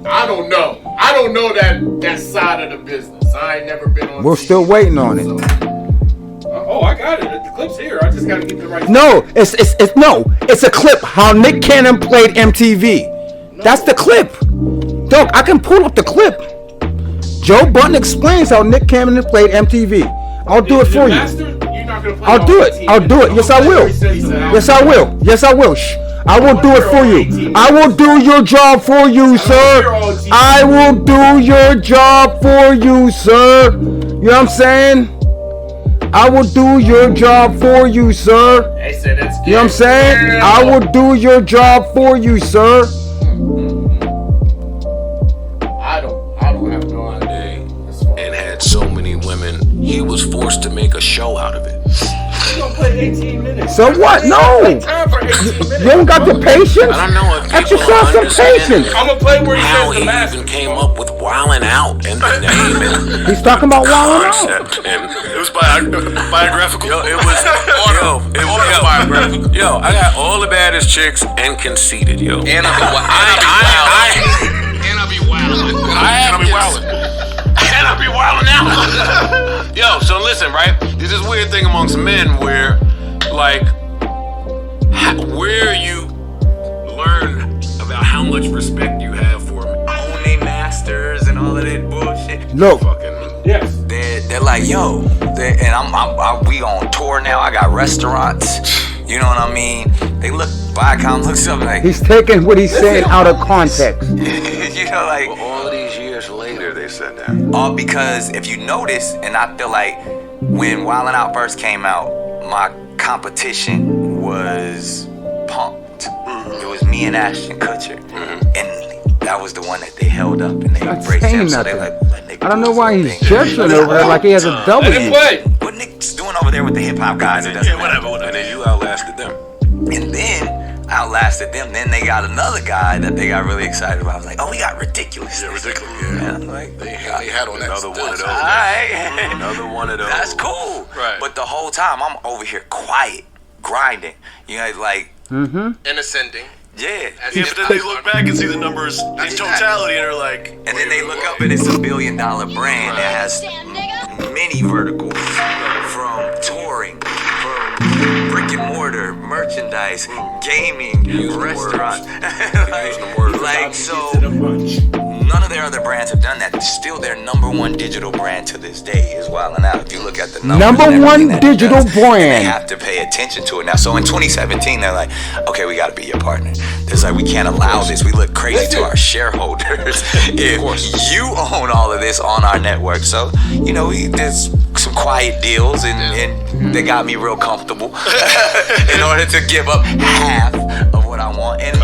I don't know. I don't know that side of the business. I ain't never been on. We're TV, still waiting on it. I got it. The clip's here. I just gotta get the right. No, it's a clip how Nick Cannon played MTV. That's the clip. Dog, I can pull up the clip. Joe Budden explains how Nick Cannon played MTV. I'll do it for you. I'll do it. I'll do it. Yes, I will. Yes, I will. Yes, I will. Shh. I will do it for you. I will do your job for you, sir. I will do your job for you, sir. You know what I'm saying? I will do your job for you, sir. You know what I'm saying? I will do your job for you, sir. I don't have no idea. And had so many women, he was forced to make a show out of it. You're gonna play 18 minutes. So what? No. You don't got the patience? I don't know if people Exercise some patience. I'm gonna play where he how says he the master. even came up with Wildin' Out and the name and He's talking about Wildin' Out. concept. And it was biographical. Yo, it was autobiographical. Yo, I got all the baddest chicks and conceited, yo. And I'll be wildin'. And I'll be wildin' out. Yo, so listen, right? There's this weird thing amongst men where, like, where you learn about how much respect you have for Look. Yes. They're like, yo, and we on tour now. I got restaurants. You know what I mean? They look, Viacom looks up like He's taking what he's saying out of context. you know, like All these years later, they said that. all because if you notice, and I feel like when Wildin' Out first came out, my competition was Punk'd. It was me and Ashton Kutcher, and that was the one that they held up and they Not embraced saying him. So nothing. they like, let Nick I don't do know his why own he's thing. gesturing over there like he has a Let W. him play. What Nick's doing over there with the hip hop guys? It doesn't matter. And then you outlasted them. And then outlasted them. Then they got another guy that they got really excited about. I was like, oh, we got Ridiculous. Yeah, Ridiculous. And Yeah. I'm like, They had on another one of those. all right. Another one of those. That's cool. Right. But the whole time I'm over here quiet, grinding. You know, like, And ascending. yeah. As Yeah, if but then they look back and see the numbers in totality, and they're like, And then they look up and it's $1 billion brand that has many verticals, from touring, from brick and mortar, merchandise, gaming, restaurants. like so, none of their other brands have done that. Still, their number one digital brand to this day is Wildin' Out. If you look at the numbers, Number and everything one that it digital does, brand. they have to pay attention to it now. So in 2017, they're like, okay, we got to be your partner. It's like, we can't allow this. We look crazy to our shareholders if you own all of this on our network. So, you know, there's some quiet deals, and they got me real comfortable in order to give up half of what I want. And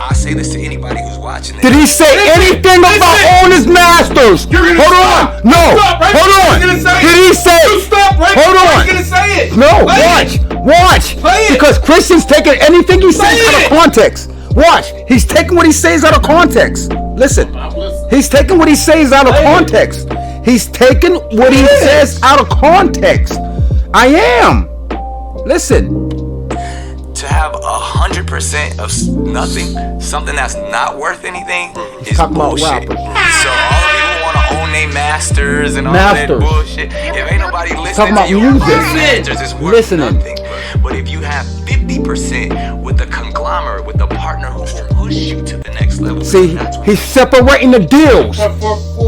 I say this to anybody who's watching this. Did he say anything about all his masters? Hold on. No. Hold on. Did he say? Hold on. You're gonna say it. No. Play Watch. Play it. Because Christian's taking anything he says Play out of it. context. Watch. He's taking what he says out of context. Listen. He's taking what he says out of context. He's taking what he says out of context. I am. Listen. To have 100% of nothing, something that's not worth anything, is Talk about bullshit. rappers. So all the people want to own their masters and all Masters. that bullshit. If ain't nobody listening Talking about to your music. masters, it's worth Listening. nothing. But if you have 50% with a conglomerate, with a partner who will push you to the next level, See, that's what he's separating the deals.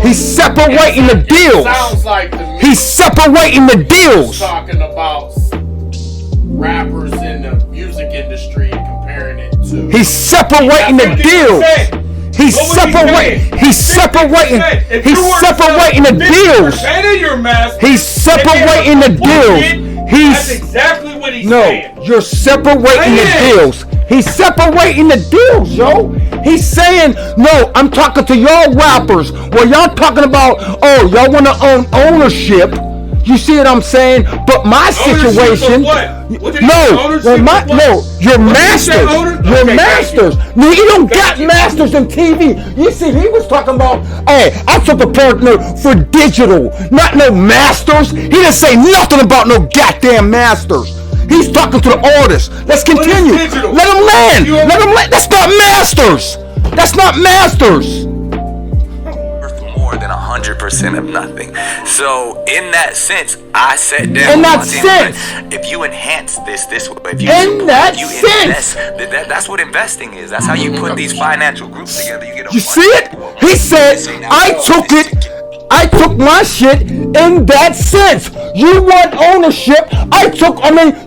He's separating the deals. Sounds like to me He's separating the deals. talking about rappers in the music industry and comparing it to. He's separating the deals. He's separating the deals. He's separating the deals. That's exactly what he's saying. No, you're separating the deals. He's separating the deals, yo. He's saying, no, I'm talking to y'all rappers. Well, y'all talking about, oh, y'all want to own ownership. You see what I'm saying? But my situation, your masters. No, you don't got masters in TV. You see, he was talking about, hey, I took a partner for digital, not no masters. He didn't say nothing about no goddamn masters. He's talking to the artists. Let's continue. Let him land. Let him land. That's not masters. That's not masters. more than 100% of nothing. So in that sense, I sat down. In with that my team, sense. like, if you enhance this way, if you In that if you sense. invest, that's what investing is. That's how you put these financial groups together. You get a You see it? He said, I took my shit in that sense. You want ownership.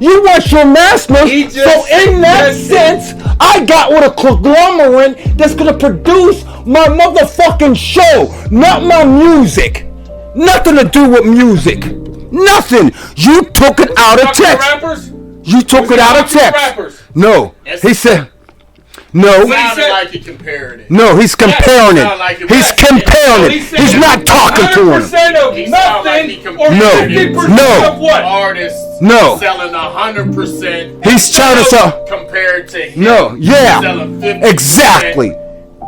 You want your masters. So in that sense, I got with a conglomerate that's gonna produce my motherfucking show, not my music. Nothing to do with music. Nothing. You took it out of text. You took it out of text. No. He said. No. Sounded like he compared it. No, he's comparing it. He's comparing it. He's not talking to him. No. Artists No. selling 100%. He's trying to sell. Compared to him. No, yeah. Selling 50%. Exactly.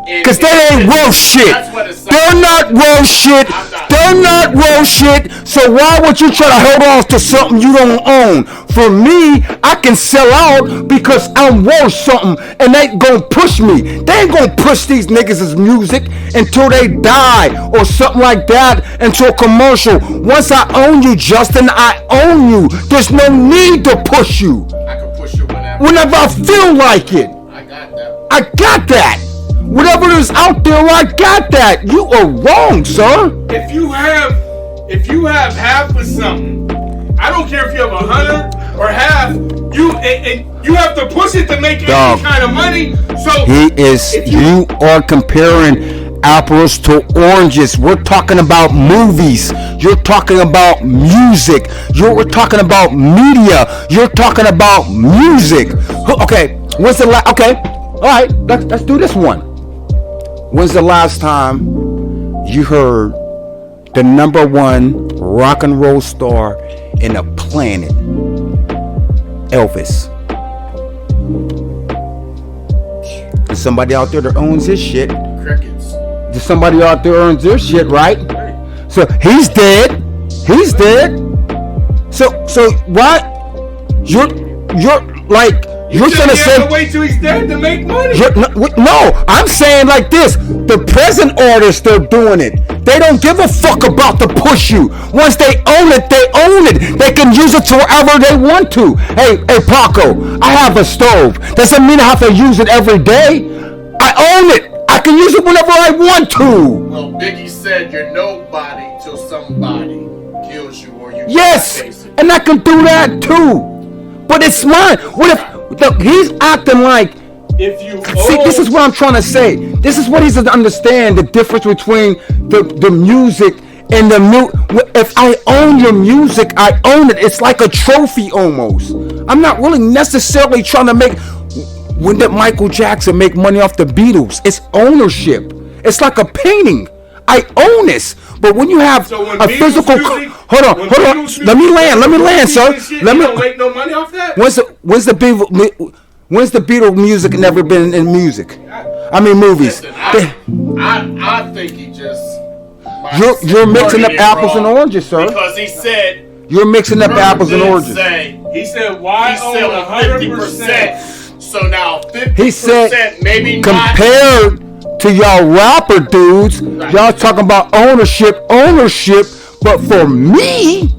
Because they ain't worth shit. They're not worth shit. They're not worth shit. So why would you try to hold on to something you don't own? For me, I can sell out because I'm worth something and they gonna push me. They ain't gonna push these niggas' music until they die or something like that, into a commercial. Once I own you, Justin, I own you. There's no need to push you. I can push you whenever. Whenever I feel like it. I got that. I got that. Whatever is out there, I got that. You are wrong, sir. If you have half of something, I don't care if you have 100 or half. You have to push it to make any kind of money. So you are comparing apples to oranges. We're talking about movies. You're talking about music. We're talking about media. You're talking about music. Okay, when's the last? Okay, all right. Let's do this one. When's the last time you heard the #1 rock and roll star in the planet, Elvis? There's somebody out there that owns his shit. Crickets. There's somebody out there owns their shit, right? So he's dead. He's dead. So what? You're like you're gonna say wait till he's dead to make money. No, I'm saying like this. The present artists, they're doing it. They don't give a fuck about to push you. Once they own it, they own it. They can use it to wherever they want to. Hey, Paco, I have a stove. Doesn't mean I have to use it every day. I own it. I can use it whenever I want to. Well, Biggie said you're nobody till somebody kills you or you. Yes, and I can do that too. But it's mine. What if he's acting like? If you See, this is what I'm trying to say. This is what he's to understand, the difference between the music and the if I own your music, I own it. It's like a trophy almost. I'm not really necessarily trying to make. When did Michael Jackson make money off the Beatles? It's ownership. It's like a painting. I own this. But when you have a physical, hold on. Let me land, sir. Don't make no money off that. When's the Beatles music never been in music? I mean movies. Listen, I think he just. You're mixing up apples and oranges, sir. Because he said. You're mixing up apples and oranges. He said, "Why own 100%?" So now 50%, he said, maybe compared to y'all rapper dudes, y'all talking about ownership. But for me,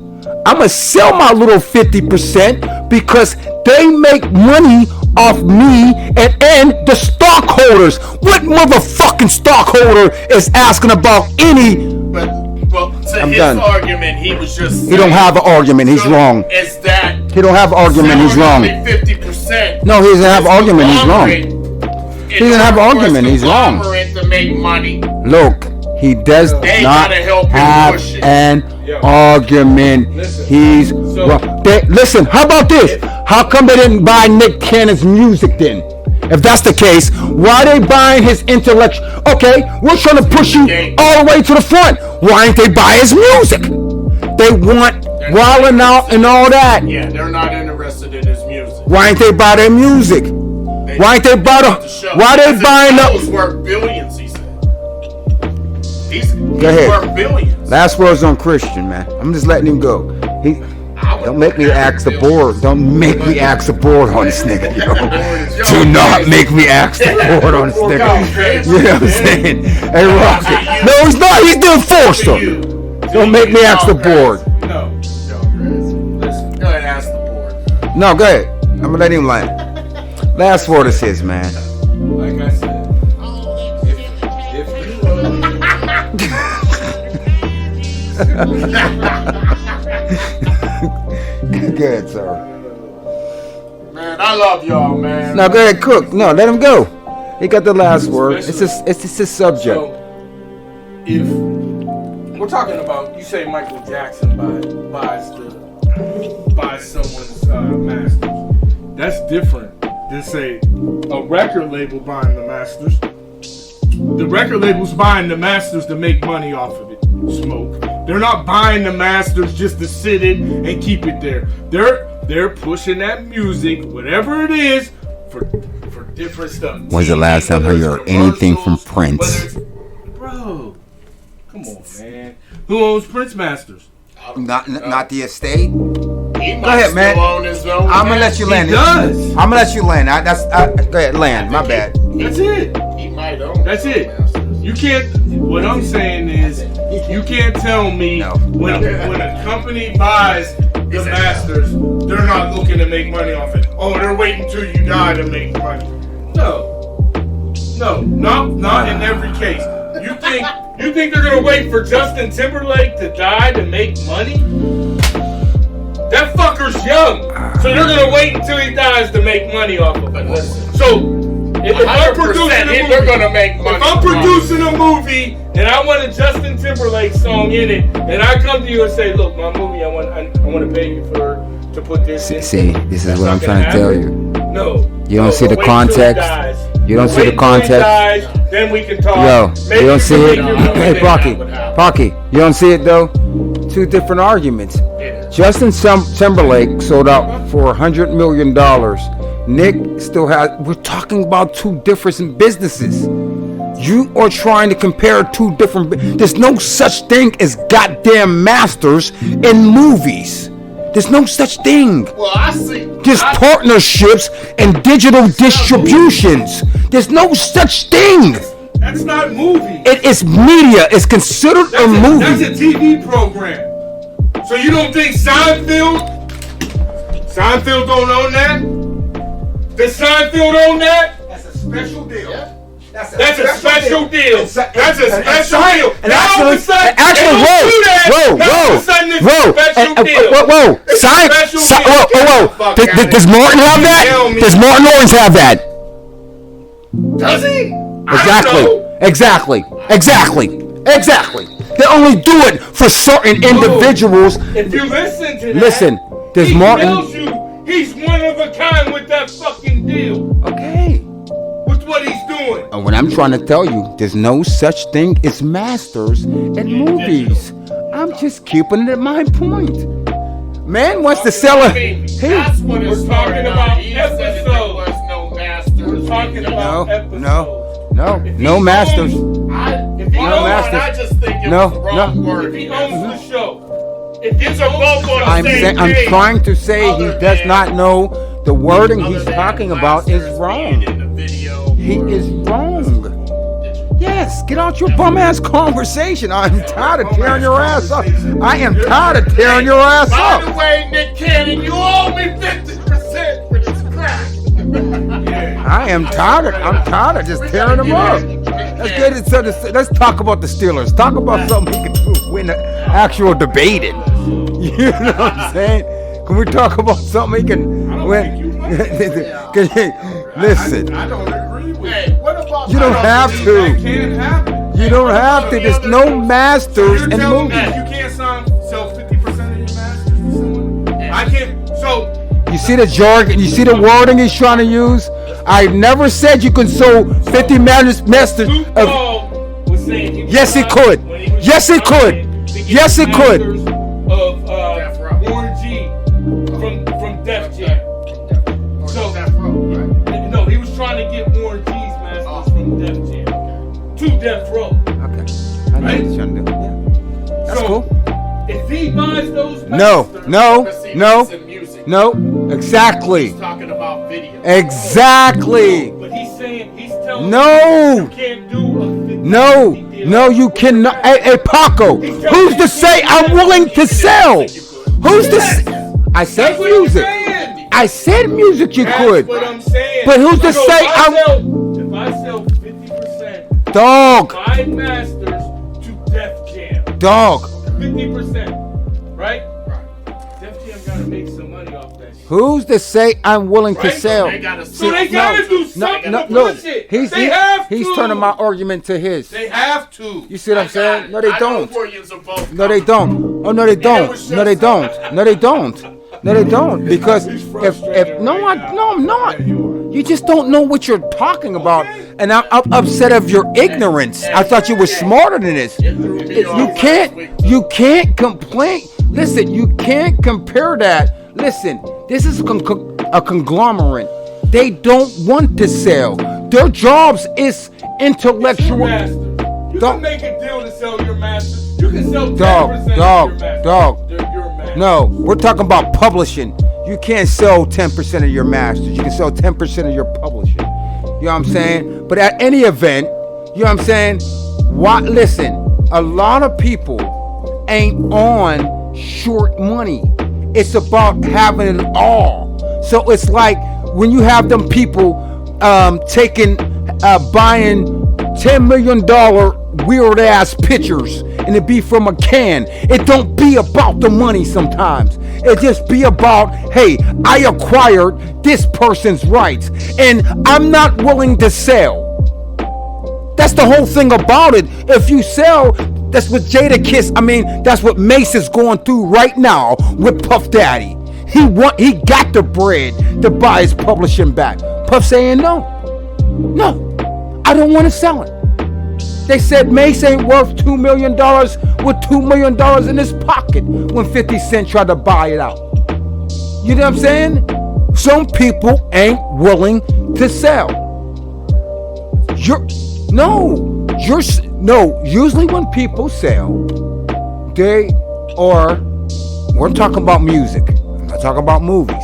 I'ma sell my little 50% because they make money off me and the stockholders. What motherfucking stockholder is asking about any? Well, to his argument, he was just saying, he don't have an argument. He's wrong. Is that he don't have an argument? He's wrong. 50%. No, he doesn't have an argument. He's wrong. He doesn't have an argument. He's wrong. To make money. Look, he does not have an argument. He's wrong. Listen, how about this? How come they didn't buy Nick Cannon's music then? If that's the case, why are they buying his intellectual? Okay, we're trying to push you all the way to the front. Why ain't they buy his music? They want Wildin' Out and all that. Yeah, they're not interested in his music. Why ain't they buy their music? Why ain't they buy the? Why they buying the? He's worth billions, he said. He's Go ahead. worth billions. Last words on Christian, man. I'm just letting him go. Don't make me ask the board. Don't make me ask the board on this nigga, yo. Do not make me ask the board on this nigga. You know what I'm saying? Hey, Rocky. No, he's not. He's doing Forster. Don't make me ask the board. No, listen. Go ahead and ask the board. No, go ahead. I'm gonna let him land. Last word is his, man. Like I said, Good, sir. Man, I love y'all, man. No, go ahead, Cook. No, let him go. He got the last word. It's his subject. So, if we're talking about, you say Michael Jackson buys someone's masters, that's different than say a record label buying the masters. The record label's buying the masters to make money off of it. Smoke. They're not buying the masters just to sit it and keep it there. They're pushing that music, whatever it is, for different stuff. When's the last time you heard anything from Prince? Bro, come on, man. Who owns Prince Masters? Not the estate. He Go ahead, man. I'm gonna let you land. He does. I'm gonna let you land. Go ahead, land. My bad. That's it. He might own. That's it. You can't. What I'm saying is, you can't tell me when a company buys the masters, they're not looking to make money off it. Oh, they're waiting till you die to make money. No. No, not in every case. You think they're gonna wait for Justin Timberlake to die to make money? That fucker's young, so they're gonna wait until he dies to make money off of it. So if I'm producing a movie, they're gonna make money. If I'm producing a movie and I want a Justin Timberlake song in it, and I come to you and say, look, my movie, I want to pay you to put this in. See, this is what I'm trying to tell you. No. You don't see the context. You don't see the context. Then we can talk. Yo, maybe you don't see it. Hey, Pocky, Pocky, you don't see it though. Two different arguments. Justin Timberlake sold out for $100 million. Nick still has. We're talking about two different businesses. You are trying to compare two different. There's no such thing as goddamn masters in movies. There's no such thing. Well, I see. There's partnerships and digital distributions. There's no such thing. That's not movie. It is media. It's considered a movie. That's a TV program. So you don't think Seinfeld don't own that? Does Seinfeld own that? That's a special deal. Yeah. That's a special deal. That's a special deal. And actually, whoa. Does Martin have that? Does Martin Lawrence have that? Does he? Exactly. They only do it for certain individuals. If you listen to that, listen, does Martin? Tells you he's one of a kind with that fucking deal. Okay. With what he's doing. And what I'm trying to tell you, there's no such thing as masters in movies. I'm just keeping it at my point. Man wants to sell a. That's what it's talking about. He said Episodes. there was no masters. We're talking about episodes. No masters. If he owns, I just think it was the wrong word. If he owns the show. If it's a both on the same I'm page, trying to say he does not know the wording he's talking about is wrong. He is wrong. Yes, get out your bum ass conversation. I'm tired of tearing your ass up. I am tired of tearing your ass up. By the way, Nick Cannon, you owe me 50% for this crack. I'm tired of just tearing them up. Let's talk about the Steelers. Talk about something we can do, win the actual debating. You know what I'm saying? Can we talk about something he can win? Listen. I don't agree with Hey, what about You don't have That to. can't happen. You don't have to. There's no masters You're in telling me movies. you can't sell 50% of your masters to someone? I can't. So You see the jargon? You see the wording he's trying to use? I never said you can sell 50 masters Snoop of. Dogg was saying he was Yes, it trying- could. when he was Yes, it trying could. to get Yes, it could. masters Of Warren G from Def Jam. So no, he was trying to get Warren G's masters from Def Jam to Death Row. Okay. I know what he's trying to do. Yeah. That's So, cool. If he buys those No. Exactly. He's talking about video. Exactly. But he's telling No. you can't do a 50 No, you cannot. Hey, Paco, who's to say I'm willing to sell? Who's to say? I said That's what you're music. saying. I said music you That's could. what I'm saying. But who's to So say if I sell 50% Dog. 5 masters to Def Jam. Dog. 50%. Right? Def Jam gotta make some money off that shit. Who's to say I'm willing to Right? sell? They gotta So they gotta do something to push it. He's turning my argument to his. They have to. You see what I'm saying? No, they don't. No, they don't. Oh, no, they don't. No, they don't. No, they don't. No, they don't. Because if I'm not. You just don't know what you're talking about, and I'm upset of your ignorance. I thought you were smarter than this. You can't complain. Listen, you can't compare that. Listen, this is a conglomerate. They don't want to sell. Their jobs is intellectual. You can make a deal to sell your masters. You can sell 10% Dog. of your masters. They're your masters. No, we're talking about publishing. You can't sell 10% of your masters. You can sell 10% of your publishing. You know what I'm saying? But at any event, you know what I'm saying? Listen, a lot of people ain't on short money. It's about having it all. So it's like when you have them people taking buying $10 million weird ass pictures and it be from a can. It don't be about the money sometimes. It just be about, hey, I acquired this person's rights and I'm not willing to sell. That's the whole thing about it. If you sell, that's what that's what Mace is going through right now with Puff Daddy. He got the bread to buy his publishing back. Puff saying no, I don't want to sell it. They said Mace ain't worth $2 million with $2 million in his pocket when 50 Cent tried to buy it out. You know what I'm saying? Some people ain't willing to sell. Usually when people sell, we're talking about music. I'm not talking about movies.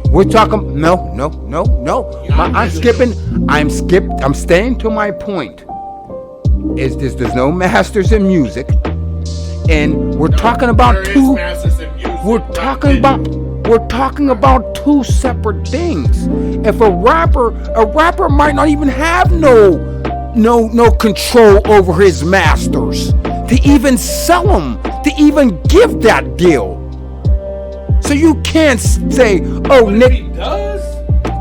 We're talking, no. I'm staying to my point. There's no masters in music. And we're talking about we're talking about two separate things. If a rapper might not even have no control over his masters to even sell them, to even give that deal. So you can't say, oh, Nick. If he does,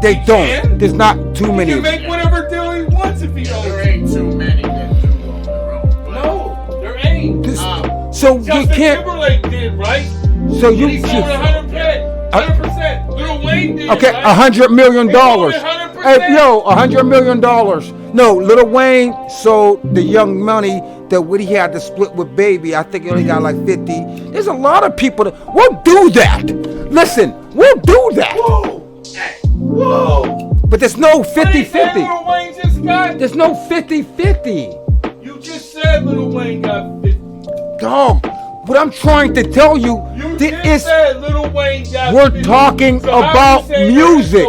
they don't. There's not too many. He can make whatever deal he wants if he don't. There ain't too many that do on their own. No, there ain't. So Justin you can't. Timberlake did, right? So you he sold 100%. Lil Wayne did. Okay, right? $100 million. He sold 100%. Hey, yo, $100 million. No, Lil Wayne sold the Young Money that Woody had to split with Baby. I think he only got like 50. There's a lot of people that will do that. Listen, we'll do that. Whoa. But there's no 50-50. Lil Wayne just got? There's no 50-50. You just said Lil Wayne got 50. Dog, what I'm trying to tell you, said Lil Wayne got we're 50. talking So about music.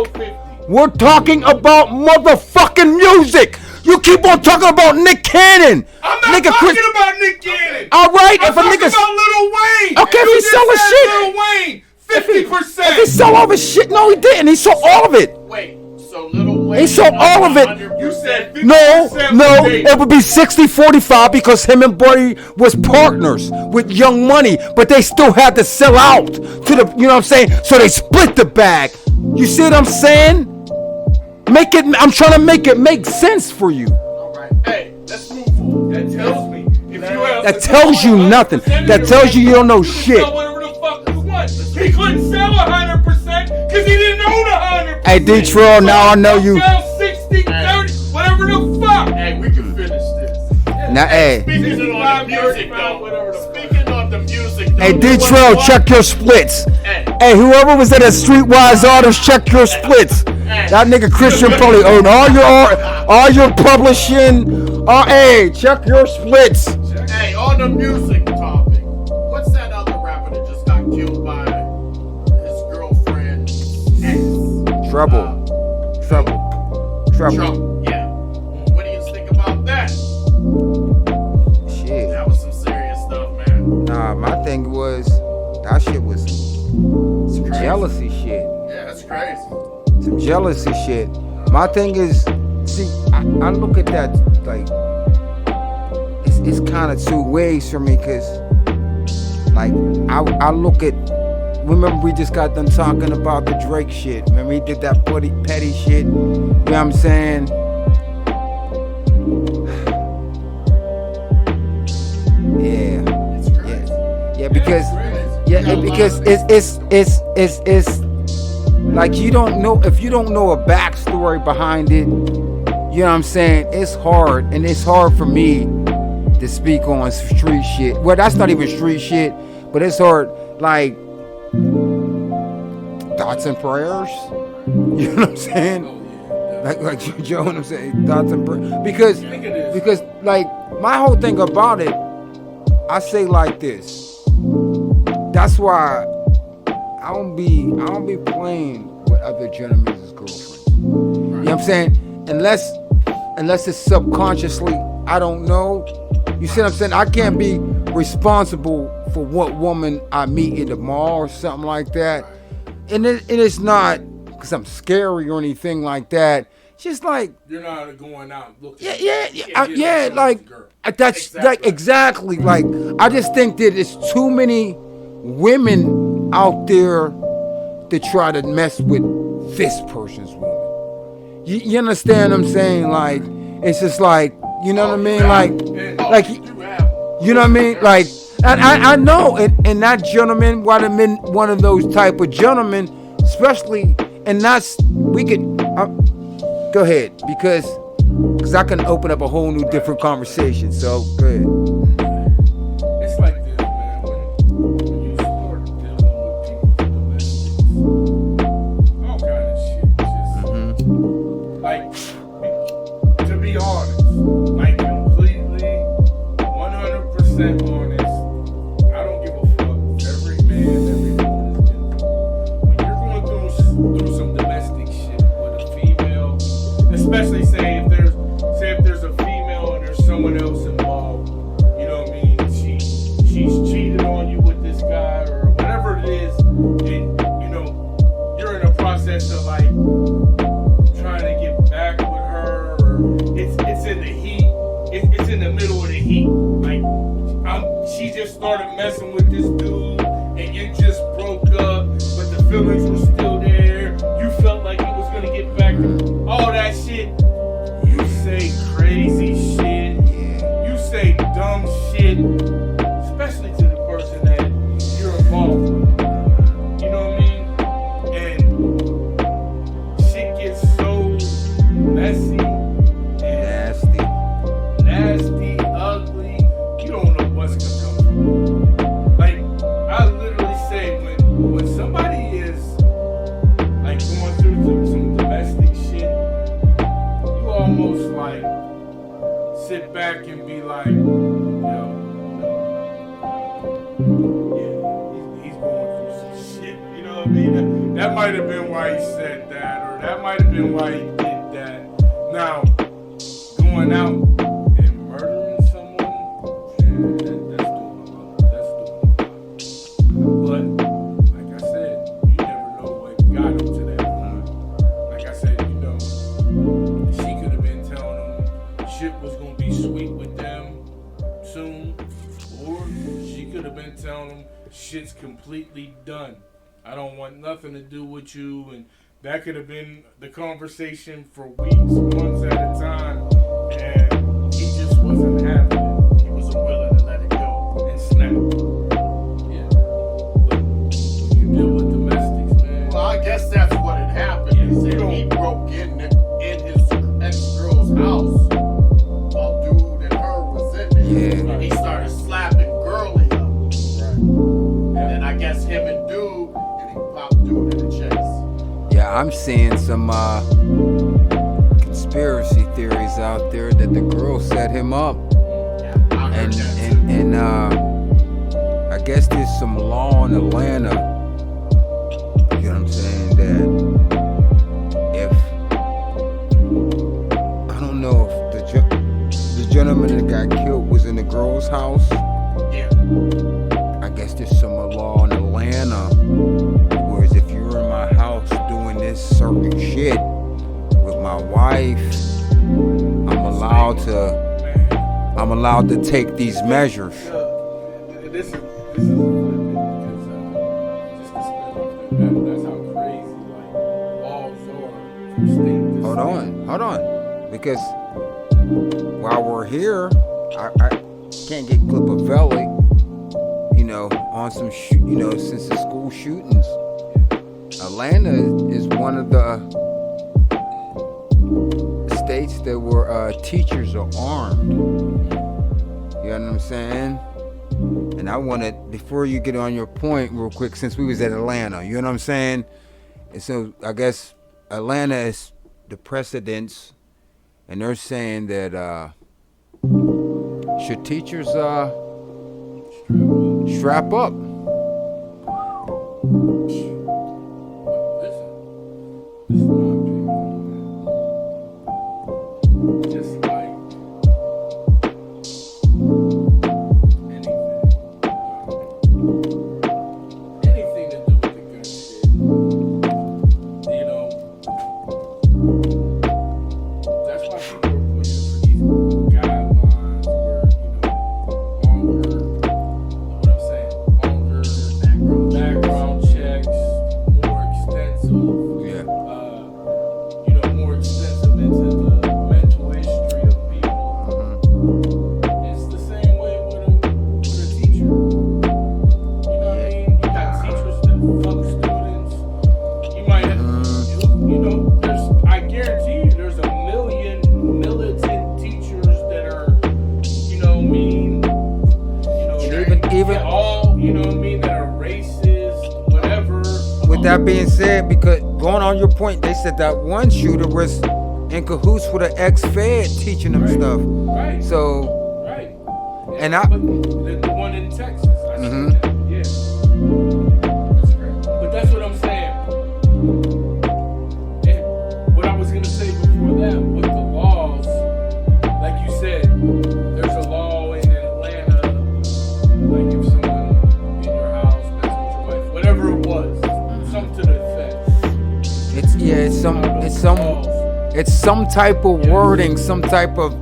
We're talking about motherfucking music. You keep on talking about Nick Cannon. I'm not talking about Nick Cannon. All right, I'm talking about Lil Wayne. Okay, if he sell his shit. Lil Wayne, 50%. If he sell all of his shit, no, he didn't. He sold all of it. Wait, so Lil Wayne. He sold all of it. You said 50%. No, it would be 60-45 because him and Buddy was partners with Young Money, but they still had to sell out to the, you know what I'm saying? So they split the bag. You see what I'm saying? I'm trying to make it make sense for you. All right. Hey, let's move forward. That tells me. That tells you nothing. That tells you don't know shit. Whatever the fuck you want. He couldn't sell 100% because he didn't own 100%. Hey, D-Trill, now I know you. Sell 60, 30, whatever the fuck. Hey, we can finish this. Now, hey. Speaking on the music, though. Hey, D-Trill, check your splits. Hey, whoever was at a Streetwise Artist, check your splits. That nigga Christian probably owned all your publishing. Hey, check your splits. Hey, on the music topic, what's that other rapper that just got killed by his girlfriend? Trouble. Yeah. What do you think about that? Shit. That was some serious stuff, man. Nah, my thing was that shit was some jealousy shit. Yeah, that's crazy. Some jealousy shit. My thing is, see, I look at that like it's kind of two ways for me, cause like I look at. Remember we just got done talking about the Drake shit. Remember he did that petty shit. You know what I'm saying? Because it's like you don't know, if you don't know a backstory behind it, you know what I'm saying? It's hard, and it's hard for me to speak on street shit. Well, that's not even street shit, but it's hard, like thoughts and prayers. You know what I'm saying? Like Joe, what I'm saying, thoughts and prayers. Because like my whole thing about it, I say like this. That's why I don't be playing with other gentlemen's girlfriends. You know what I'm saying? Unless it's subconsciously, I don't know. You see what I'm saying? I can't be responsible for what woman I meet in the mall or something like that. And it's not because I'm scary or anything like that. just like, You're not going out looking. like that's like exactly like I just think that it's too many women out there to try to mess with this person's woman. You understand what I'm saying? Like it's just like, you know what I mean? Like you know what I mean? Like I know, and that gentleman would have been one of those type of gentlemen, especially, and that's we could go ahead because I can open up a whole new different conversation. So go ahead. It's like this, man. When you start dealing with people, all kind of shit, just like to be honest, like completely, 100% honest. I don't give a fuck. Every man, every woman has been through. When you're going through some domestic shit with a female, especially say if there's a female and there's someone else involved, you know what I mean? She's cheated on you with this guy or whatever it is, and you know you're in a process of like trying to get back with her, or it's in the heat. It's in the middle of the heat. Like she just started messing with this dude, and you just broke up, but the feelings were still there. You felt like it was gonna get back. All that shit. You say crazy shit. You say dumb shit, especially to the person that you're involved with. You know what I mean? And shit gets so messy, nasty, ugly. You don't know what's gonna come from. Like I literally say, when somebody is like going through some domestic shit, you almost like sit back and be like, he's going through some shit. You know what I mean? That might have been why he said that, or that might have been why he did that. Now, going out and murdering someone, that's doing a lot. But like I said, you never know what got him to that point. Like I said, you know, she could have been telling him shit was gonna be sweet with them soon, or she could have been telling him shit's completely done. I don't want nothing to do with you, and that could have been the conversation for weeks, months at a time, and he just wasn't having it. He wasn't willing to let it go and snap. Yeah. But when you deal with domestics, man. Well, I guess that's what had happened. He broke in his ex-girl's house while dude and her was in there. Yeah. And he started slapping Girly up. Right. And then I guess him and dude, and he popped dude in the chest. Yeah, I'm seeing some conspiracy theories out there that the girl set him up, and I guess there's some law in Atlanta. You know what I'm saying? That if I don't know if the gentleman that got killed was in the girl's house. Yeah. I guess there's some law in Atlanta. Whereas if you're in my house doing this certain shit with my wife, I'm allowed to take these measures. This is because just to spin off that, that's how crazy like laws are from state to state. Hold on, because while we're here, I can't get Clipavelli, on some since the school shootings. Atlanta is one of the states that where teachers are armed. You know what I'm saying? And I wanted, before you get on your point real quick, since we was at Atlanta, you know what I'm saying? And so I guess Atlanta is the precedence, and they're saying that should teachers strap up? Listen, this is my opinion. Just like anything to do with the gun shit, that being said, because going on your point, they said that one shooter was in cahoots with an ex-fed teaching them stuff. Right. So, Right. and but the one in Texas. I seen that. Yeah. But that's what I'm saying. And what I was gonna say before that, with the laws, like you said, there's a law in Atlanta, like if someone in your house messed with your wife, whatever it was, something to the effect. it's some type of wording, some type of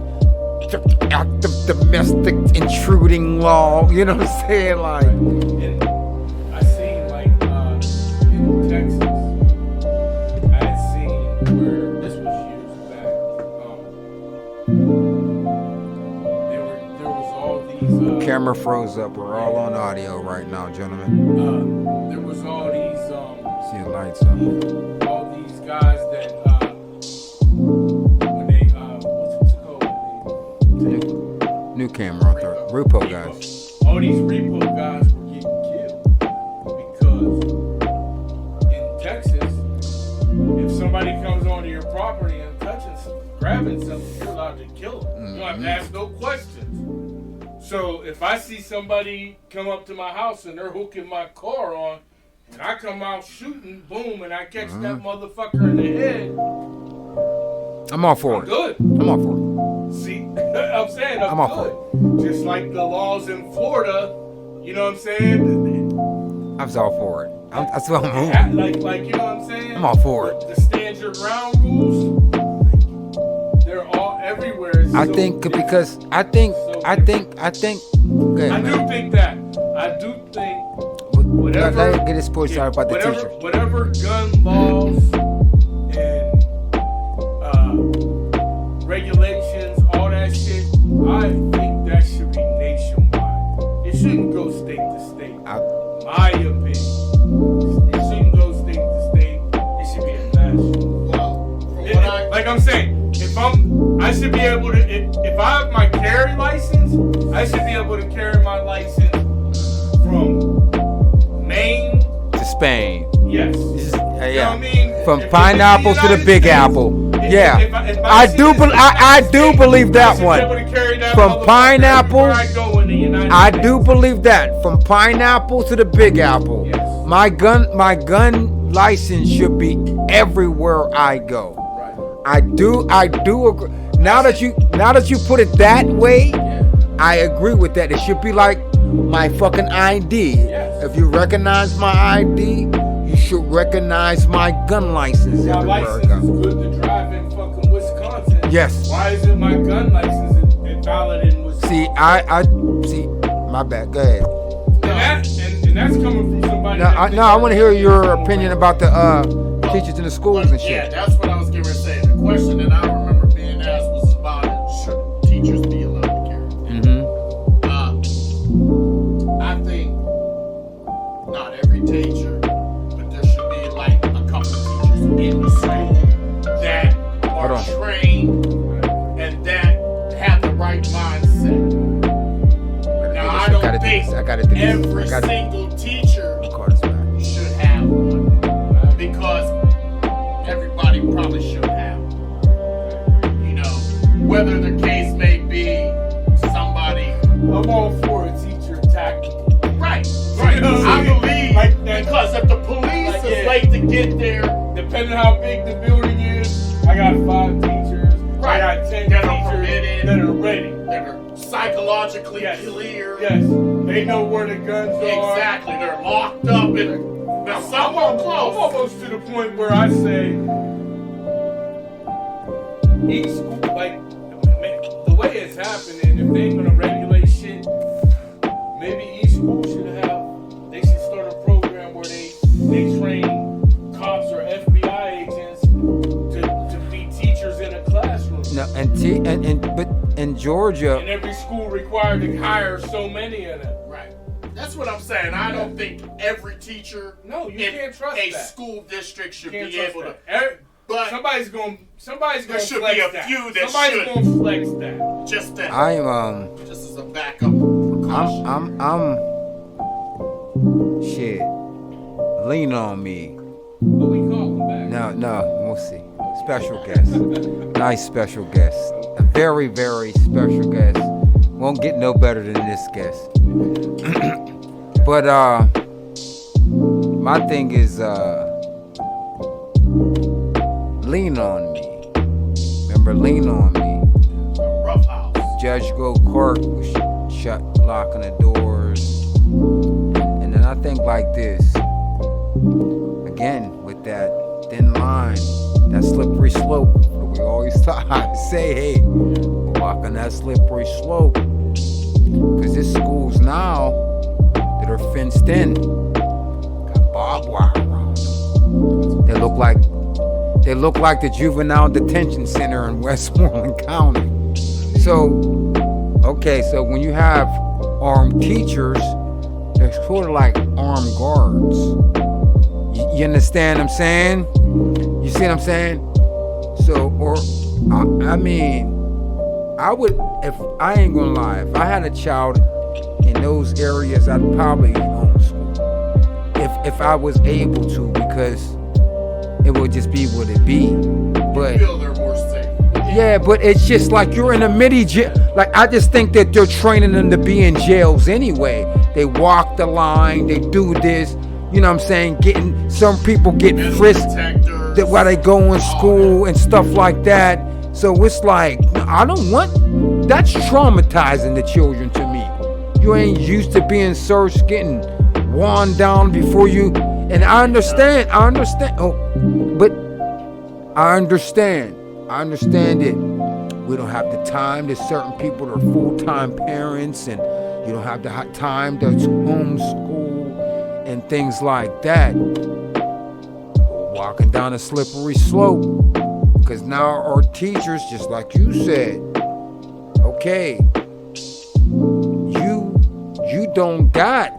act of domestic intruding law. You know what I'm saying? Like, And I seen like in Texas, I had seen where this was years back. There was all these camera froze up. We're all on audio right now, gentlemen. there was all these See the lights up. all these guys that when they what's it called? New camera on there. Repo guys. All these repo guys were getting killed because in Texas, if somebody comes onto your property and touching grabbing something, you're allowed to kill them. You don't have to ask no questions. So if I see somebody come up to my house and they're hooking my car on, and I come out shooting, boom, and I catch that motherfucker in the head, I'm all for I'm it. good. I'm all for it. See, I'm saying I'm all good. Just like the laws in Florida, you know what I'm saying? I was all for it. That's what I'm moving. Like you know what I'm saying? I'm all for it. The stand your ground rules, they're all everywhere. It's I so think different. because I think. I Okay, do man. think that. I do think whatever. Let me get this push out about the teacher. Whatever gun laws and regulations, all that shit, I think that should be nationwide. It shouldn't go state to state. My opinion. It shouldn't go state to state. It should be a national. Like I'm saying, I should be able to, if I have my carry license, I should be able to carry my license from Maine To Spain. Yes. You know what I Yeah. mean? From If pineapple it's to the United Big States, Apple. Yeah. if my I shit do. is I United do States, believe I that should be one. able to carry that From motherfucker pineapple, everywhere I go in the United I States. do believe that. From pineapple to the Big Apple. Yes. My gun license should be everywhere I go. Right. I do agree. Now that you put it that way, I agree with that. It should be like my fucking ID. Yes. If you recognize my ID, you should recognize my gun license My everywhere I license go. is good to drive in fucking Wisconsin. Yes. Why isn't my gun license invalid in Wisconsin? See, I see. My bad. Go ahead. And that's coming from somebody. No, I want to hear your opinion about the teachers in the schools and Yeah, shit. that's what I was getting ready to say. The question that I remember being asked was about should teachers be allowed to carry? I think not every teacher, but there should be like a couple of teachers in the school that Hold are on. trained and that have the right mindset. Now I don't think every single teacher should have one because everybody probably should have one. You know, whether the case may be somebody. I'm all for a teacher tactical. Right. You know what I I mean? believe Like that. because if the police is late to get there, Depending how big the building is, I got 5 teachers. Right. I got 10 That are teachers permitted. that are ready. that are psychologically Yes. clear. Yes. They know where the guns are. Exactly. They're locked up and now I'm someone close. almost to the point where I say each school, like the way it's happening, if they ain't gonna regulate shit, maybe each school they should start a program where they train cops or FBI agents to be teachers in a classroom. No, but in Georgia, And every school required to hire so many of them. Right. That's what I'm saying. I don't think every teacher No, you in can't trust a that. school district should Can't be trust able to. that. But somebody's gonna there should flex be a that. few that Somebody's should. gonna flex that. just that. just as a backup precaution. shit. Lean on me. No, we'll see. Special guest. Nice special guest. A very, very special guest. Won't get no better than this guest. But my thing is lean on me. Remember, lean on me. Rough house. Judge Go Court was shut, locking the doors. And then I think like this. Again, with that thin line, that slippery slope. We always say, hey, walking that slippery slope. Because there's schools now that are fenced in. Got barbed wire around them. They look like the juvenile detention center in Westmoreland County. So, okay, so when you have armed teachers, they're sort of like armed guards. You understand what I'm saying? You see what I'm saying? So, or, I mean, I would, if I ain't gonna lie, if I had a child in those areas, I'd probably homeschool. If I was able to, because it would just be what it be. But You feel they're more safe. yeah, but it's just like you're in a mini jail. Like, I just think that they're training them to be in jails anyway. They walk the line, they do this, you know what I'm saying? Some people get frisked that while they go in school and stuff like that. So it's like, I don't want, that's traumatizing the children to me. You ain't used to being searched, getting worn down before you. And I understand, but I understand it. We don't have the time. There's certain people that are full-time parents, and you don't have the time to homeschool and things like that. Walking down a slippery slope, because now our teachers, just like you said, okay, you don't got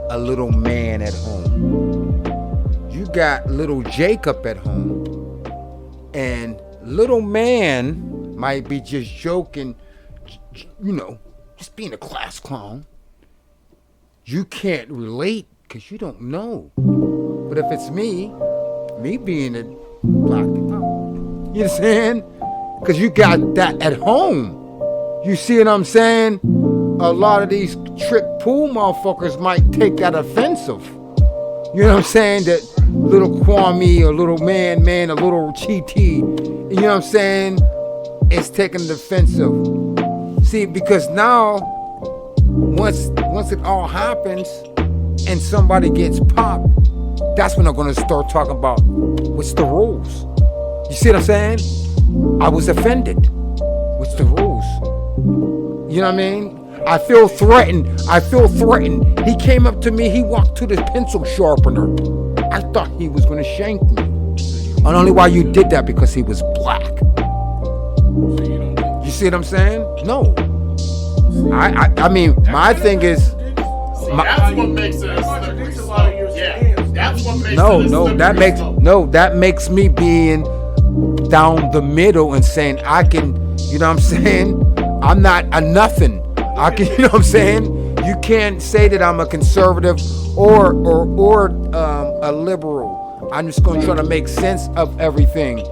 a little man at home. You got little Jacob at home. And little man might be just joking, you know, just being a class clown. You can't relate because you don't know. But if it's me being a black, you understand? Because you got that at home. You see what I'm saying? A lot of these trick pool motherfuckers might take that offensive. You know what I'm saying? That little Kwame or little man, a little TT, you know what I'm saying? It's taking the offensive. See, because now, once it all happens and somebody gets popped, that's when they're gonna start talking about what's the rules. You see what I'm saying? I was offended. What's the rules? You know what I mean? I feel threatened. He came up to me, he walked to the pencil sharpener. I thought he was gonna shank me. And only why you did that because he was black. You see what I'm saying? No. I mean, my thing is, That's what makes it a slippery slope. Yeah, that's what makes it a slippery slope. that makes me being down the middle and saying I can, you know what I'm saying? I'm not a nothing. I can, you know what I'm saying? You can't say that I'm a conservative or a liberal. I'm just going to try to make sense of everything.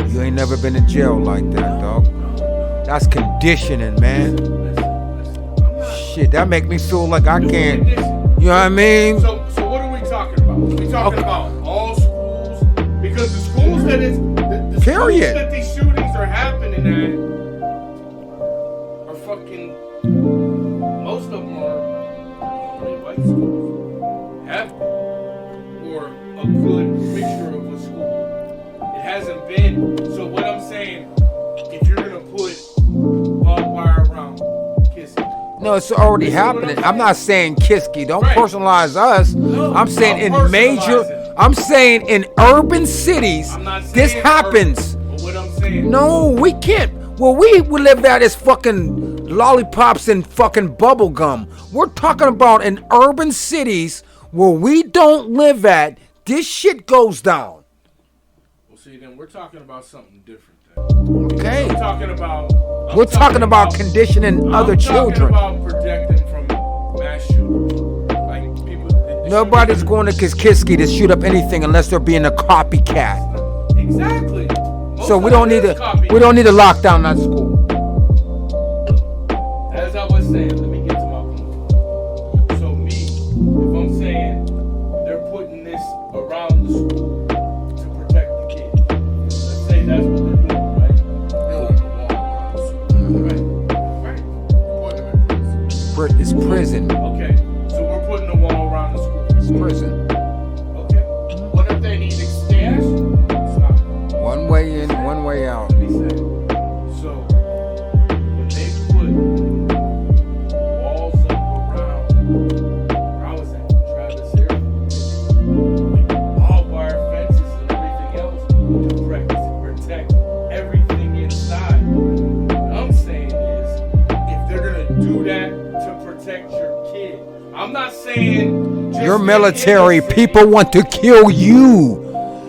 You ain't never been in jail like that, dog. That's conditioning, man. Shit, that make me feel like I can't. You know what I mean? So what are we talking about? We talking about all schools? Because the schools that the schools that these shootings are happening at are fucking. Most of them are really white schools. Have to. Or a good mixture of a school. It hasn't been. So what I'm saying, if you're gonna put barbed wire around Kissimmee. No, it's already happening. I'm not saying Kiski. Don't personalize us. No, I'm saying I'm saying in urban cities, this happens. Urban, but what I'm saying. No, we can't. Well, we live out as fucking lollipops and fucking bubble gum. We're talking about in urban cities where we don't live at. This shit goes down. Well, see, then we're talking about something different. Then. Okay. I'm talking about. We're talking about conditioning other children. I'm talking about protecting from mass shootings. Like people. Nobody's going to Kiskiski to shoot up anything unless they're being a copycat. Exactly. So we don't need to lock down that school. As I was saying, let me get to my point. So me, if I'm saying they're putting this around the school to protect the kids, let's say that's what they're doing, right? Building a wall around the school, right? Putting them in prison. It's prison. Okay, so we're putting a wall around the school. It's prison. Okay. What if they need extension? Stop. One way in, one way out. Let me say. So when they put walls up around where I was at, Travis here, with barbed wire fences and everything else to protect everything inside. What I'm saying is, if they're gonna do that to protect your kid, I'm not saying just You're the military. innocent. People want to kill you.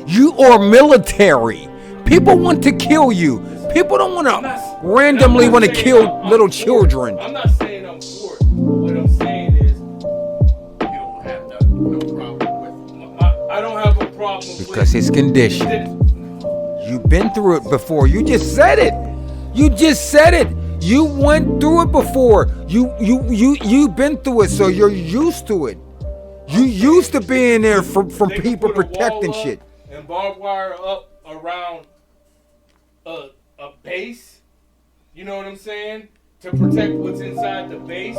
You are military. People want to kill you. People don't want to randomly want to kill little children. I'm not saying I'm for it. What I'm saying is, You don't have no problem with I don't have a problem Because with it's conditioned. You've been through it before. You just said it. You just said it. You went through it before. You've been through it, so you're used to it. You used to being there from they people could put a protecting wall up shit. and barbed wire up around a base. You know what I'm saying? To protect what's inside the base,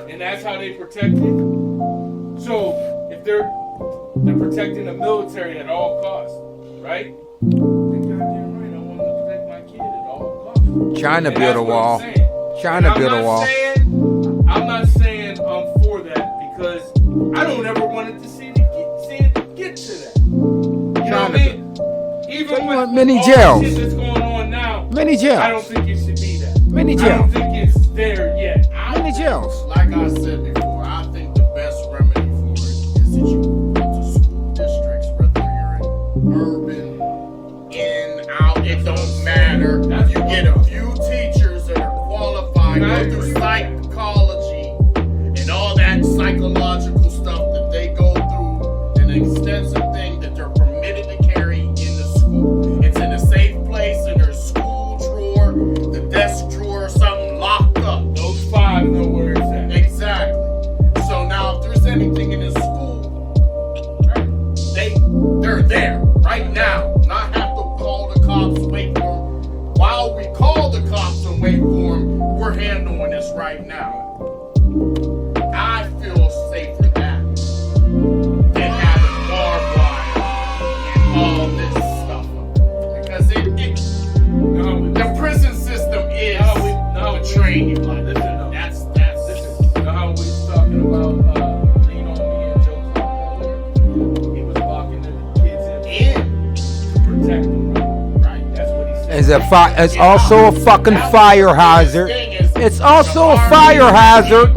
and that's how they protect it. So if they're protecting the military at all costs, right? Then goddamn right, I want to protect my kid at all costs. China And built that's a what wall. I'm saying. China And built a wall. I'm not saying I'm for that because I don't ever want it to see it get to that. You know what I mean? Even So you with want mini all jails. the shit that's going on now, Many jails. I don't think it should be that. Many I jails. don't think it's there yet. Many jails. Like I said before, I think the best remedy for it is that you go to school districts, whether you're in urban, in, out, it don't matter. You get a few teachers that are qualified, go through psychology and all that psychological stuff that they go through, an extensive thing that they're permitted to carry in the school. It's in a safe place in their school drawer, the desk drawer, or something locked up. Those 5 know where it's at. Exactly. So now, if there's anything in the school, right, they're there right now. Not have to call the cops, wait for them. While we call the cops and wait for them, we're handling this right now. I feel safer that than having barbed wire and all this stuff. Because the prison system is to train you like that. That's You know how we was talking about Lean on Me and Joe Clark earlier? He was locking the kids in to protect them, right? That's what he said. It's also a fucking fire hazard. It's also a fire hazard.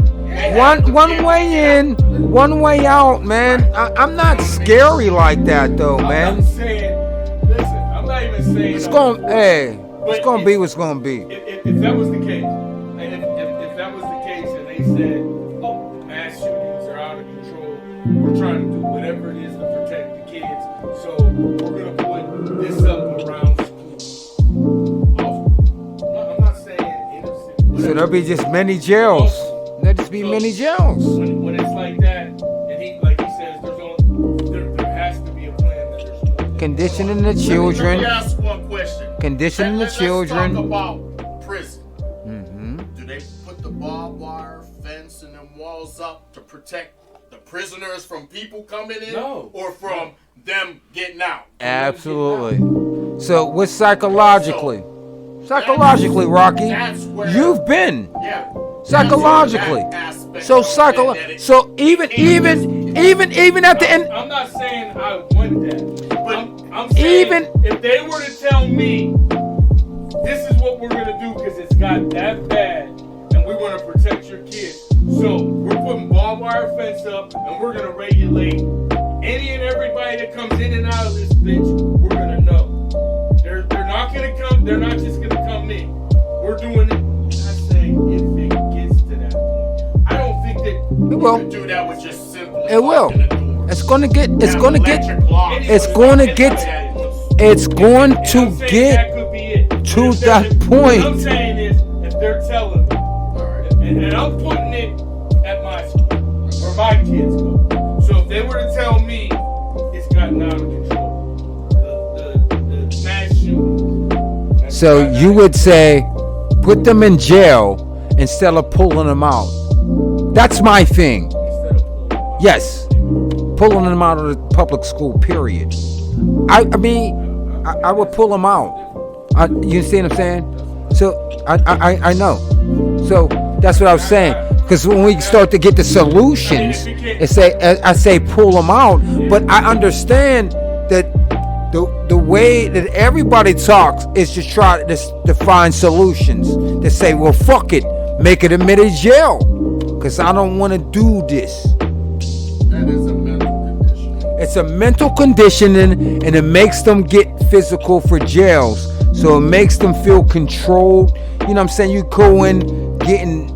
One way in, one way out, man. I'm not scary like that though, man. I'm saying, listen, I'm not even saying. It's gonna be what's gonna be. If that was the case, and if that was the case, and they said, "Look, the mass shootings are out of control. We're trying to do whatever it is to protect the kids, so we're gonna put this up around school." I'm not saying innocent. So there'll be just many jails. There'll just be many jails. When it's like that, and he says, there has to be a plan that there's more. Conditioning the Let me children. ask one question. Conditioning the children. Let's talk about prison. Mm-hmm. Do they put the barbed wire fence and them walls up to protect the prisoners from people coming in? No. Or from them getting out? Absolutely. So what's psychologically? Psychologically, Rocky, That's where you've been Yeah. psychologically. That aspect So of it, that it- So even at the end, I'm not saying I want that. But I'm saying even- if they were to tell me this is what we're gonna do because it's got that bad and we want to protect your kids, so we're barbed wire fence up, and we're gonna regulate any and everybody that comes in and out of this bitch. We're gonna know. They're not gonna come. They're not just gonna come in. We're doing it. I say if it gets to that point, I don't think that It will. You do that with just simply It will. locking the door. It's gonna get. It's Have gonna get. electric locks. It's going to get. It's going And to I'm saying get that could be it. to If that they're- point. What I'm saying is, if they're telling me, and I'm putting it at my school, where my kids go. So if they were to tell me it's gotten out of control, the mass shootings. So you would say, put them in jail instead of pulling them out. That's my thing. Yes, pulling them out of the public school. Period. I mean, I would pull them out. You see what I'm saying? So I know. So that's what I was saying. Because when we start to get the solutions, I say pull them out. But I understand that the way that everybody talks is to try to find solutions. To say, well, fuck it, make it admitted jail. Because I don't want to do this. That is a mental condition. It's a mental conditioning, and it makes them get physical for jails. So it makes them feel controlled. You know what I'm saying? You go in getting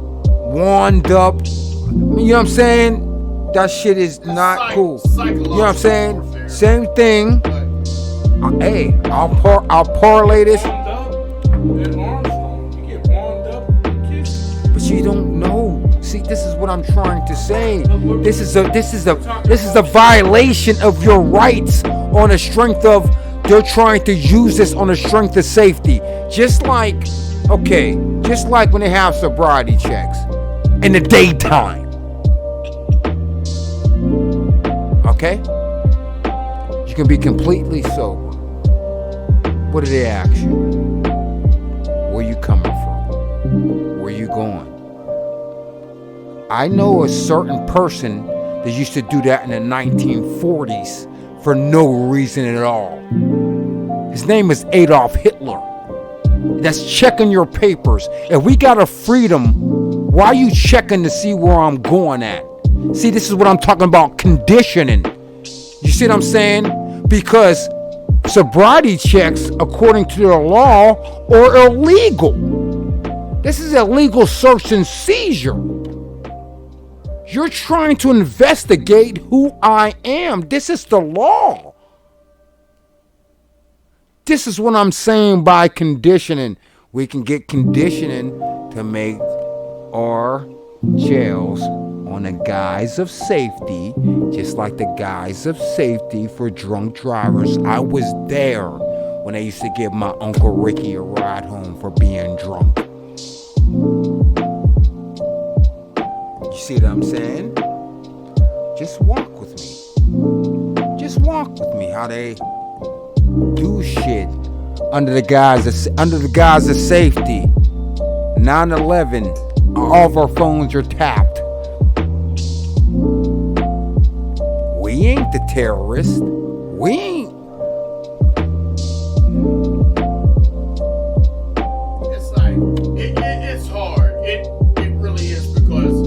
wound up. You know what I'm saying? That shit is not cool. You know what I'm saying? Same thing. Hey, I'll parlay this. Warmed up at Armstrong. You get warmed up and kissed. But you don't know. See, this is what I'm trying to say. This is a violation of your rights on the strength of they're trying to use this on the strength of safety. Just like when they have sobriety checks in the daytime. Okay? You can be completely sober. What do they ask you? Where you coming from? Where you going? I know a certain person that used to do that in the 1940s for no reason at all. His name is Adolf Hitler. That's checking your papers. If we got a freedom, why are you checking to see where I'm going at? See, this is what I'm talking about, conditioning. You see what I'm saying? Because sobriety checks, according to the law, are illegal. This is illegal search and seizure. You're trying to investigate who I am. This is the law. This is what I'm saying by conditioning. We can get conditioning to make our jails on the guise of safety, just like the guise of safety for drunk drivers. I was there when they used to give my Uncle Ricky a ride home for being drunk. You see what I'm saying? Just walk with me. Just walk with me how they do shit under the guise of safety. 9/11, all of our phones are tapped. We ain't the terrorists. We ain't. It's like it's hard. It really is, because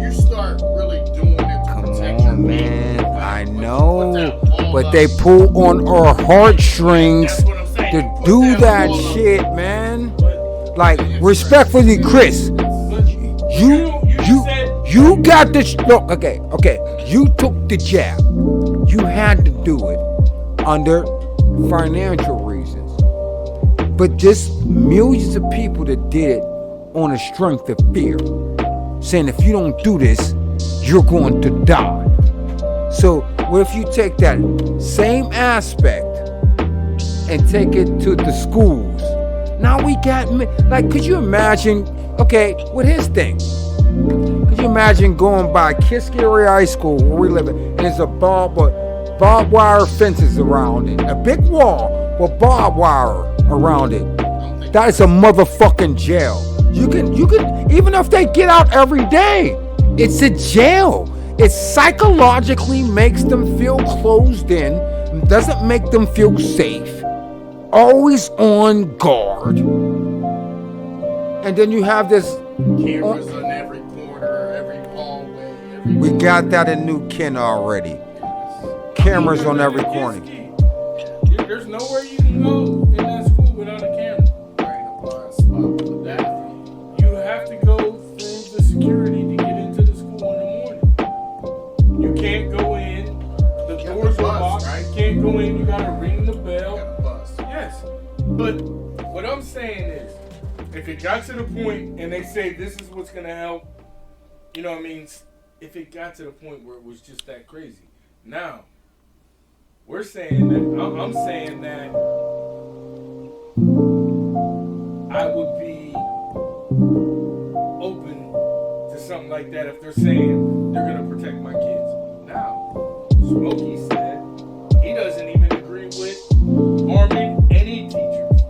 you start really doing it to protect your Man, people. I know, but they pull on our heartstrings to do that shit, man. Like, respectfully, KRIS, you got this. Look, okay. You took the jab. You had to do it under financial reasons. But just millions of people that did it on the strength of fear, saying if you don't do this, you're going to die. So what if you take that same aspect and take it to the schools? Now we got, like, could you imagine, with his thing, could you imagine going by Kiskiri High School where we live, and there's a barbed wire fences around it, a big wall with barbed wire around it. That is a motherfucking jail. You can, even if they get out every day, it's a jail. It psychologically makes them feel closed in, doesn't make them feel safe, always on guard. And then you have this cameras on every corner, every hallway. We got that in New Kent already. Cameras on every corner. There's nowhere you can go in that school without a camera. You have to go through the security to get into the school in the morning. You can't go in. The doors are locked. Right? You can't go in. You gotta ring the bell. Yes, but what I'm saying is, if it got to the point and they say this is what's gonna help, you know what I mean? If it got to the point where it was just that crazy. Now, we're saying that, I'm saying that I would be open to something like that if they're saying they're gonna protect my kids. Now, Smokey said he doesn't even agree with arming any teachers.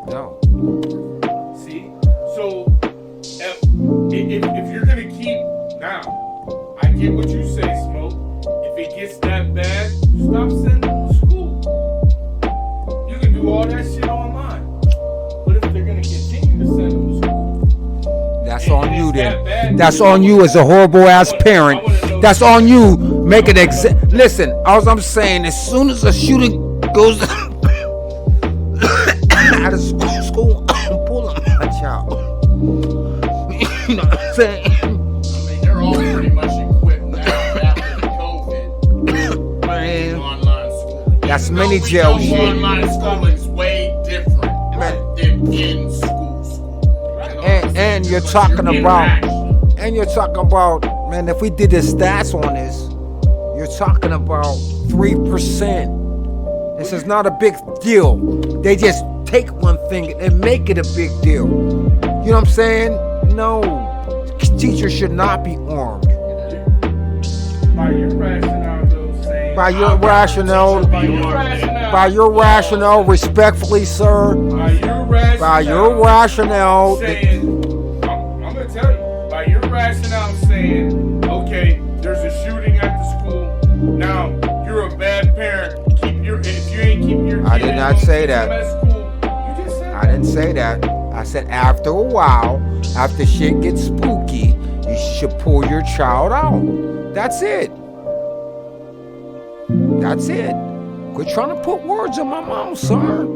No. See? So, if you're going to keep... Now, I get what you say, Smoke. If it gets that bad, stop sending them to school. You can do all that shit online. But if they're going to continue to send them to school... That's on you then. That's on you as a horrible ass parent. That's on you. Make an Listen, all I'm saying, as soon as a shooting goes out of school, I'm pulling my child. You know what I'm saying? I mean, they're all pretty much equipped now after COVID. Man, Online schooling. that's mini jail shit. Online schooling is way different than in school. And you're talking about, man, if we did the stats on this, you're talking about 3%. This is not a big deal. They just take one thing and make it a big deal. You know what I'm saying? No, teachers should not be armed. By your rationale, though, saying... By your rationale, respectfully, sir. By your rationale. Saying, I'm going to tell you, by your rationale saying, okay, there's a shooting at the school. Now, you're a bad parent. If you ain't keeping your kid I did not say that. At school, you just said I didn't say that. I said after a while, after shit gets spooky, you should pull your child out. That's it. That's it. Quit trying to put words in my mouth, sir.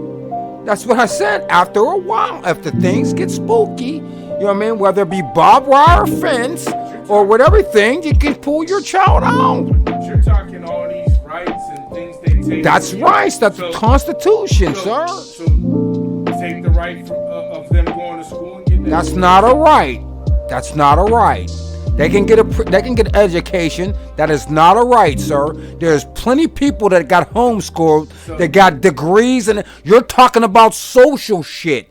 That's what I said. After a while, after things get spooky, you know what I mean? Whether it be barbed wire fence or whatever thing, you can pull your child out. But you're talking all these rights and things they take. That's right. That's the Constitution, sir. So take the right of them going to school and getting. That's not a right. That's not a right. They can get education. That is not a right, sir. There's plenty of people that got homeschooled, that got degrees, and you're talking about social shit.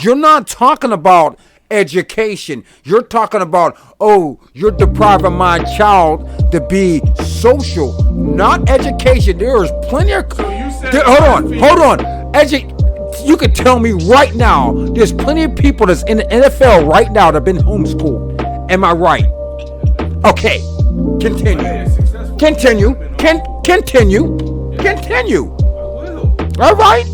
You're not talking about education. You're talking about, oh, you're depriving my child to be social, not education. There is plenty of. So you said hold on. You could tell me right now. There's plenty of people that's in the NFL right now that have been homeschooled. Am I right? Okay, continue. Continue. All right.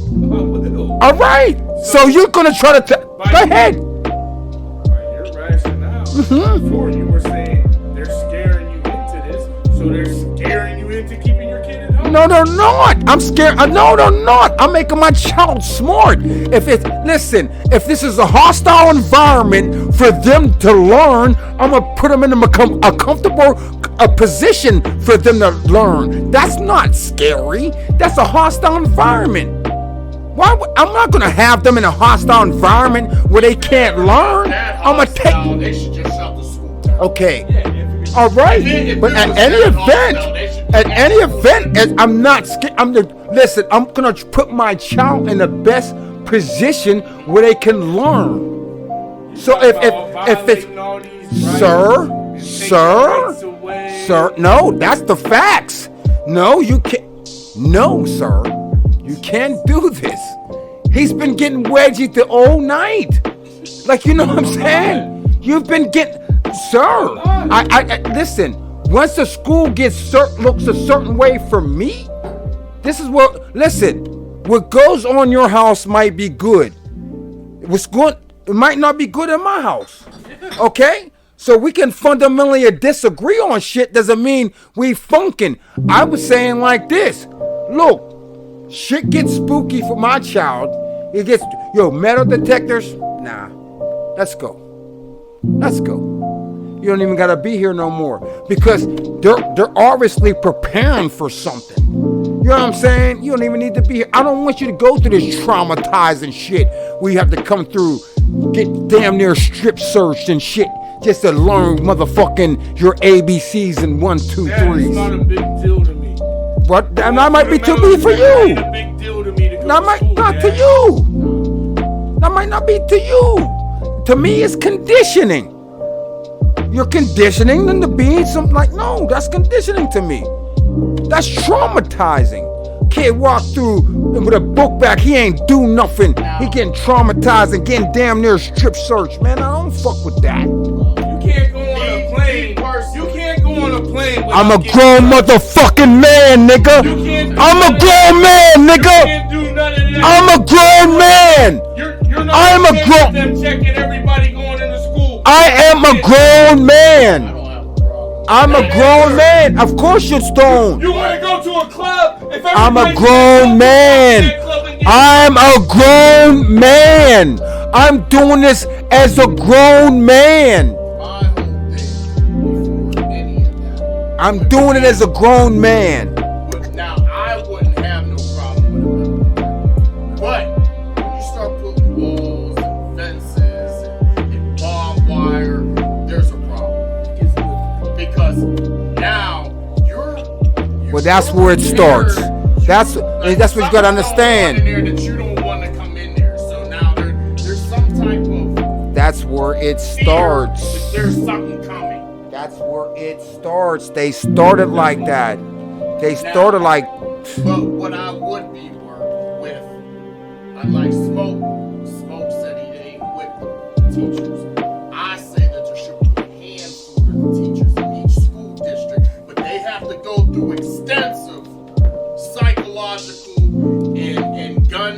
All right. So you're gonna try to go ahead. By your rationale, before you were saying they're scaring you into this, so they're scaring you into keeping your kid at home. No, they're not. I'm scared. No, they're not. I'm making my child smart. If this is a hostile environment for them to learn, I'm gonna put them in a comfortable position for them to learn. That's not scary. That's a hostile environment. I'm not gonna have them in a hostile environment where they can't learn. I'm gonna take. They should just shut the school down. Okay. All right. But at any event, I'm not scared. Listen, I'm gonna put my child in the best position where they can learn. So if it's sir, no, that's the facts. No, you can't. No, sir, you can't do this. He's been getting wedgied the all night. Like, you know what I'm saying? You've been getting, sir. I listen. Once the school looks a certain way for me, this is what. Listen, what goes on your house might be good. It might not be good in my house. Okay, So we can fundamentally disagree on shit doesn't mean we funkin'. I was saying like this. Look, shit gets spooky for my child. It gets, metal detectors? Nah. Let's go. Let's go. You don't even gotta be here no more. Because they're obviously preparing for something. You know what I'm saying? You don't even need to be here. I don't want you to go through this traumatizing shit where you have to come through, get damn near strip searched and shit just to learn motherfucking your ABCs and 1, 2, 3s. That's not a big deal to me. What? That might be too big for you. It's a big deal to me to go That to might school, not Dad. to you. That might not be to you. To me, it's conditioning. You're conditioning them to be something like, no, that's conditioning to me. That's traumatizing. Kid walk through with a book bag, he ain't do nothing. He getting traumatized and getting damn near strip searched. Man, I don't fuck with that. You can't go on a plane. You can't go on a plane. I'm a grown motherfucking man, nigga. I'm a grown man, You nigga. can't do none of that. I'm a grown man. You're not I'm a looking at them checking everybody going into school. I am a grown man. I'm a grown man. Of course you're stoned. You want to go to a club? If I'm a everybody's grown in man. that club and get- I'm a grown man. I'm doing this as a grown man. My whole thing before any of that. I'm doing it as a grown man. But now I wouldn't have no problem with it. But when you start putting walls and fences and barbed wire, there's a problem. Because now you're Well, that's where it starts. That's what you gotta understand. In there that you don't want to come in there. So now there's some type of That's where it fear starts. that there's something coming. That's where it starts. They started like that. They started like. But what I would be worked with, unlike Smoke said he ain't with the teachers. I say that there should be a handful of teachers in each school district, but they have to go through extensive psychological and gun,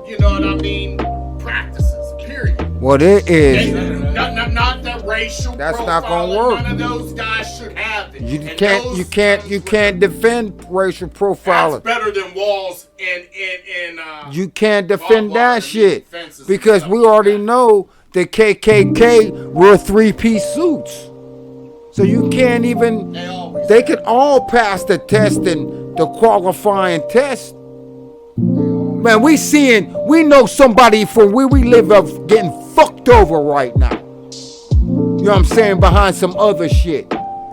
you know what I mean, practices, period. What it is. Not the racial That's not gonna profiling. work. None of those guys should have it. You And can't. those You can't. guys You would- can't defend racial That's profiling. better than walls and You can't defend barbed that wire shit fences and because stuff we like already that. know the KKK wear 3-piece suits. So you can't even. They always They could all pass the test and the qualifying test. Man, we know somebody from where we live of getting fucked over right now. You know what I'm saying? Behind some other shit.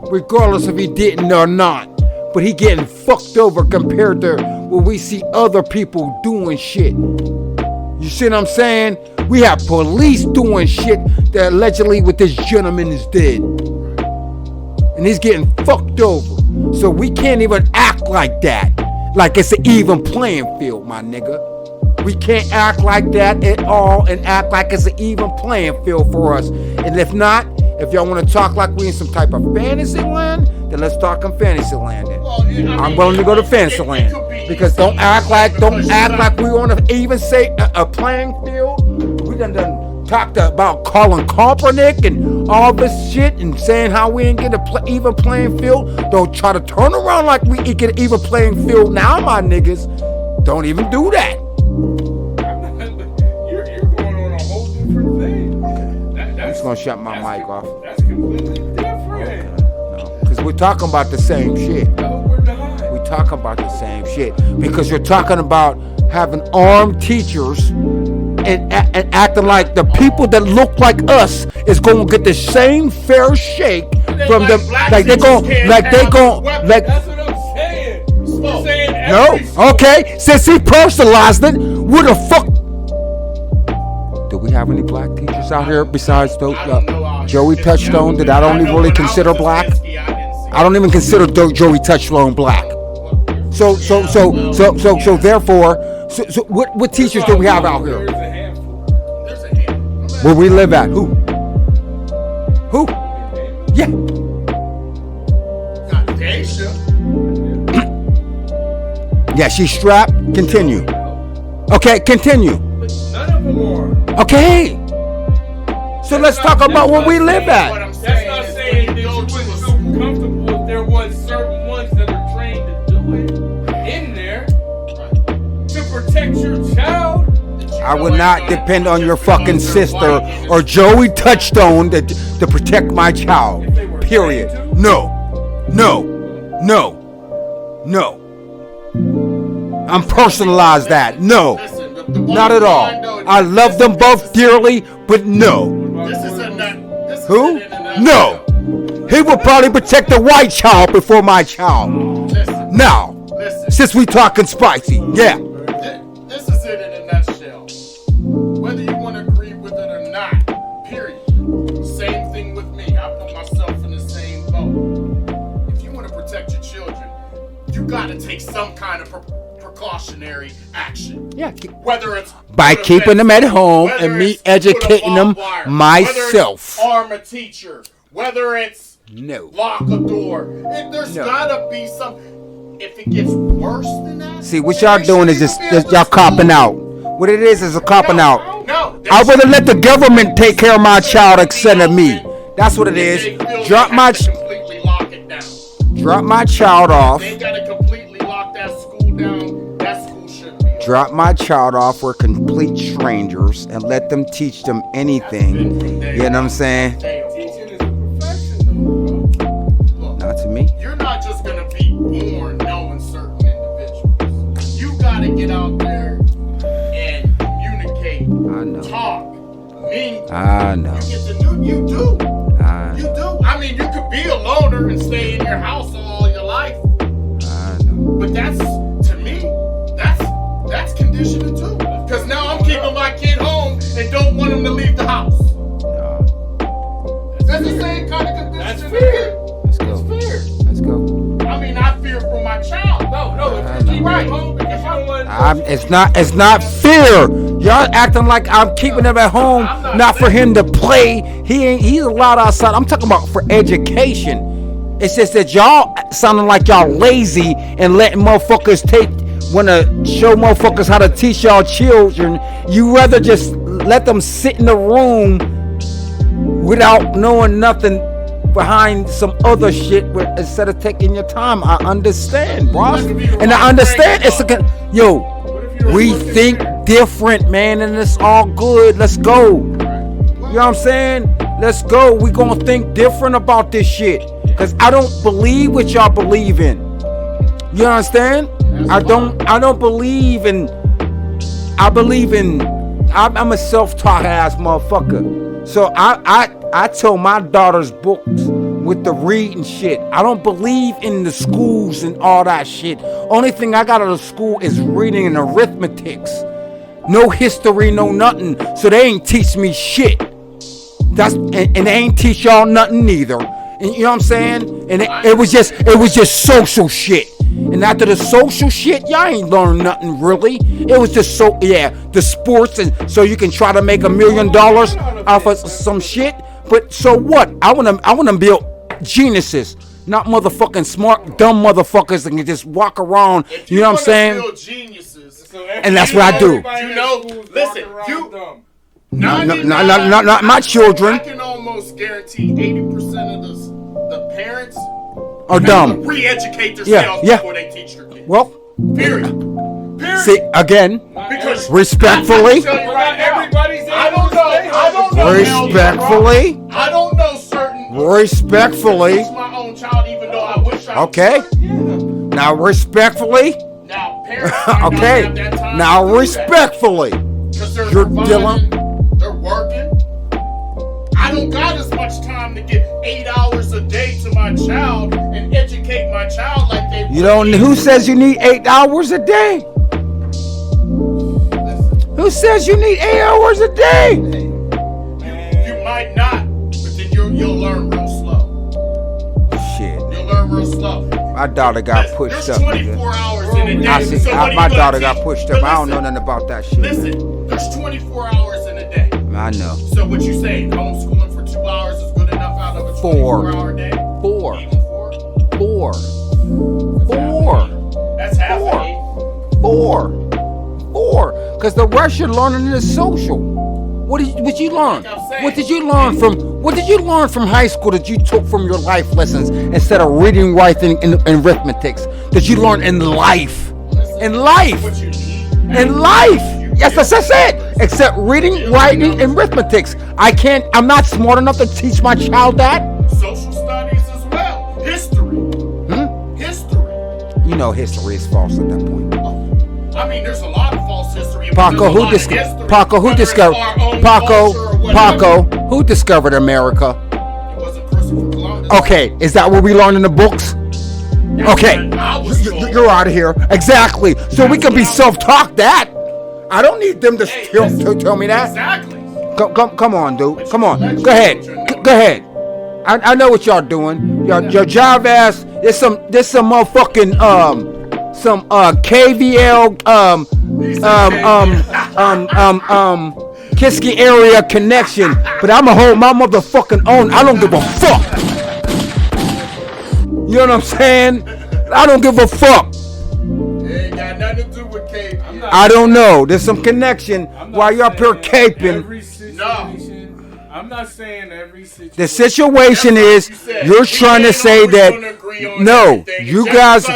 Regardless if he didn't or not. But he getting fucked over compared to what we see other people doing shit. You see what I'm saying? We have police doing shit that allegedly what this gentleman is did. And he's getting fucked over. So we can't even act like that. Like it's an even playing field, my nigga. We can't act like that at all and act like it's an even playing field for us. And if not, if y'all want to talk like we in some type of fantasy land, then let's talk in fantasy land then. Well, I mean, I'm willing to go to fantasy it land. could be Because don't easy act like because we on a even say a playing field. We done talked about Colin Kaepernick and all this shit and saying how we ain't get a even playing field. Don't try to turn around like we get an even playing field now, my niggas. Don't even do that. You're going on a whole different thing. I'm just gonna shut my mic off. That's completely different. Because we're talking about the same shit. No, we're not. We talk about the same shit. Because you're talking about having armed teachers and acting like the people that look like us is going to get the same fair shake from the like they gon' That's what I'm saying. You're saying every school- no, okay. Since he personalized it, what the fuck? Do we have any black teachers out here besides those? Joey Touchstone that I don't even really consider black. I don't even consider Joey Touchstone black. So therefore, what teachers do we have out here? There's a handful. There's a handful. Where we live at? Who? Yeah. Got Daisha. Yeah, she's strapped. Continue. Okay, continue. But none of them are. Okay. So let's talk about where we live What at. I'm That's saying not is saying that when you you wouldn't go feel to a school, comfortable if there was certain ones that are trained to do it in there to protect your child. I would not depend on your fucking sister or Joey Touchstone to protect my child. Period. No. I'm personalized that. No. Listen, the Not at bottom all. line, though, I love them both dearly, but no. This is a nut. This is Who? it in a nutshell. No. He will probably protect the white child before my child. Listen. Now, Listen. since we talking spicy, yeah. This is it in a nutshell. Whether you want to agree with it or not, period. Same thing with me. I put myself in the same boat. If you want to protect your children, you got to take some kind of precautionary action. Yeah. Whether it's By put a keeping fence them at up, home whether and me it's put a educating them barbed wire, myself. whether it's arm a teacher, whether it's No. lock a door. There's No. gotta be some. If it gets worse than that, See, what then y'all they doing is shouldn't just even be y'all able to copping school. out. What it is a copping out. No, I'd rather let the government take care of my child instead of me. That's what it is. Drop my completely lock it down. drop my child off. They gotta completely lock that school down. That school shouldn't be. Drop my child off with complete strangers and let them teach them anything. You know what I'm saying? Teaching is a profession, though, bro. Not to me. You're not just gonna be born knowing certain individuals. You gotta get out there and communicate, I know. talk, mingle. I know. You get to do. You do. I You do. I mean, you could be a loner and stay in your house all your life, know. but that's to me, that's conditioning too. Because now I'm keeping my kid home and don't want him to leave the house. That's the same kind of conditioning. That's fair. Let's go. It's fair. Let's go. I mean, I fear for my child. No, I if you keep know. right home because you don't want It's not fair. Y'all acting like I'm keeping him at home, not for him to play. He's allowed outside. I'm talking about for education. It's just that y'all sounding like y'all lazy and letting motherfuckers wanna show motherfuckers how to teach y'all children. You rather just let them sit in the room without knowing nothing behind some other shit instead of taking your time. I understand, bro. And I understand we think different, man, and it's all good. Let's go. You know what I'm saying? Let's go. We gonna think different about this shit. Cause I don't believe what y'all believe in. You understand? I don't believe in. I'm a self-taught ass motherfucker. So I tell my daughter's books with the reading shit. I don't believe in the schools and all that shit. Only thing I got out of school is reading and arithmetics. No history, no nothing. So they ain't teach me shit. And they ain't teach y'all nothing neither. And you know what I'm saying? And it was just social shit. And after the social shit, y'all ain't learned nothing really. It was just the sports, and so you can try to make $1 million off of some shit. But so what? I wanna build geniuses, not motherfucking smart, dumb motherfuckers that can just walk around. You know what I'm saying? Build geniuses, And that's what I do. You know, listen, Not my children. I can almost guarantee 80% of the parents are dumb. Re-educate themselves before they teach their kids. Well, period. See, again, Because respectfully. I don't know. Respectfully. I don't know certain. Respectfully. Teach my own child, even though I wish I Okay. would. Now, respectfully. Now, parents might not Okay. have that time Now, to do that. respectfully. 'Cause they're You're providing, dealing. They're working. I don't got as much time to give 8 hours a day to my child and educate my child like they. You don't. Who says you need 8 hours a day? Who says you need 8 hours a day? You might not, but then you'll learn real slow. Shit. You'll learn real slow. My daughter got pushed There's up. 24 hours in a day. I see. So what are My you gonna daughter got teach? pushed But up. I don't know listen, nothing about that shit. Listen, there's 24 hours in a day. I know. So what you saying? Homeschooling for 2 hours is good enough out of a 24-hour day? Four. Even four? Four. That's half a day. Four. Because the rest you're learning is social. What did you learn? Like I'm saying. What did you learn from high school that you took from your life lessons instead of reading, writing, and arithmetics that you learned in life? In life. What you need. In life. Yes, that's it. Except reading, writing, and arithmetics. I'm not smart enough to teach my child that. Social studies as well. History. History. You know history is false at that point. I mean, there's a lot of false history. Paco, who discovered America? It wasn't Christopher Columbus. Okay, is that what we learned in the books? Okay, you're out of here. Exactly. So we can be self-taught that. I don't need them to tell me that. Exactly. Come on, dude. Come on. Go ahead. Go ahead. I know what y'all doing. Your job ass. There's some motherfucking some KVL Kiski area connection, but I'ma hold my motherfucking own. I don't give a fuck. You know what I'm saying? I don't give a fuck. It ain't got nothing to do with KVL. I don't know. There's some connection while you're up here caping. I'm not saying every situation. The situation is you're trying to say that no, you guys,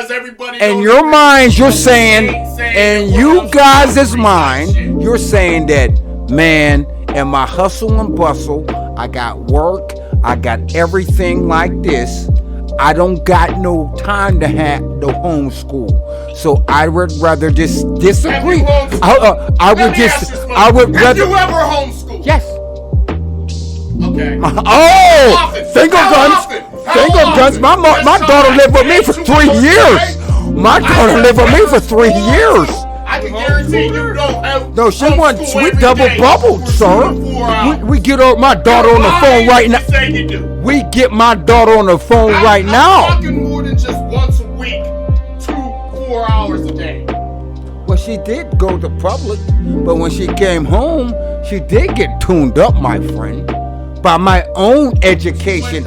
in your minds, you're saying, in you guys' mind, you're saying that, man, in my hustle and bustle, I got work, I got everything like this. I don't got no time to have no homeschool, so I would rather just disagree. I would rather. Have you ever homeschooled? Yes. Okay. Finger guns. My daughter lived with me for 3 years. My daughter lived with me for 3 years. I can guarantee you don't have. No, she wasn't. We double bubbled, sir. We get my daughter on the phone right now. We get my daughter on the phone right now. I'm talking more than just once a week, 4 hours a day. Well, she did go to public, but when she came home, she did get tuned up, my friend, by my own education.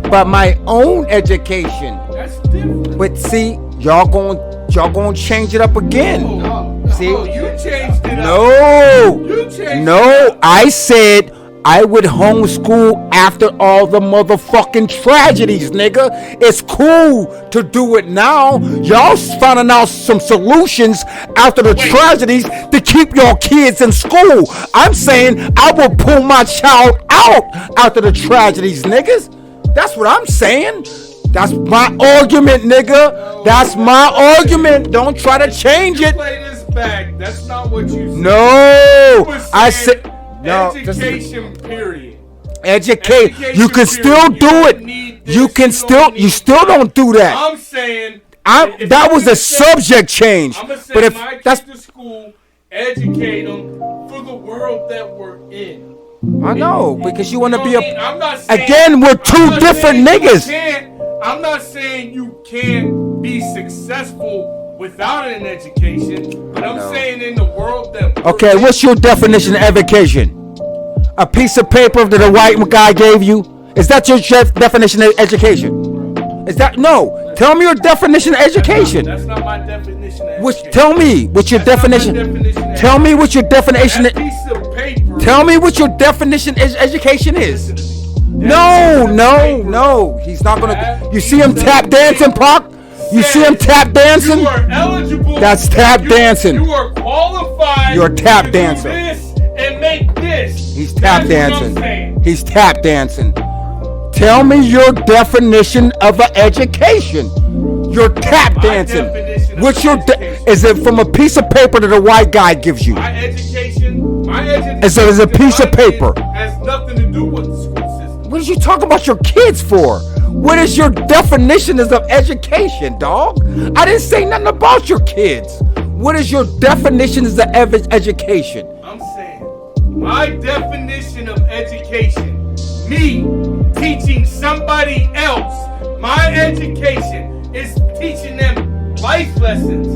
By my own education. That's different. But see, y'all gonna change it up again. See? You changed it No. You changed it No, up. I said I would homeschool after all the motherfucking tragedies, nigga. It's cool to do it now. Y'all finding out some solutions after the tragedies to keep your kids in school. I'm saying I will pull my child out after the tragedies, niggas. That's what I'm saying. That's my argument, nigga. That's my argument. Don't try to change it. Play this back. That's not what you said. No, I said no. Education, period. Educate. You can still do it. You still don't do that. I'm saying. That was a subject change. I'm gonna send But if my that's, kids to school, educate them for the world that we're in. I know because you want to be I'm not saying, again. We're two different niggas. I'm not saying you can't be successful without an education, but I'm saying in the world that. Okay, what's your definition of education? A piece of paper that a white guy gave you? Is that your definition of education? Is that no? Tell me your definition of education. That's not my definition of education. Tell me what's your definition. Tell me what your definition. That piece of paper. Tell me what your definition of education is. No. He's not gonna. You see him tap dancing, Pac? You see him tap dancing? You are eligible. That's tap dancing. You are qualified. You're a tap to dancer. Do this and make this. He's tap That's dancing. What I'm saying. He's tap dancing. Tell me your definition of an education. You're tap dancing. What's your is it from a piece of paper that a white guy gives you? My education Is it a piece of paper? has nothing to do with the school system. What did you talk about your kids for? What is your definition of education, dog? I didn't say nothing about your kids. What is your definition of education? I'm saying my definition of education, me teaching somebody else, my education is teaching them life lessons,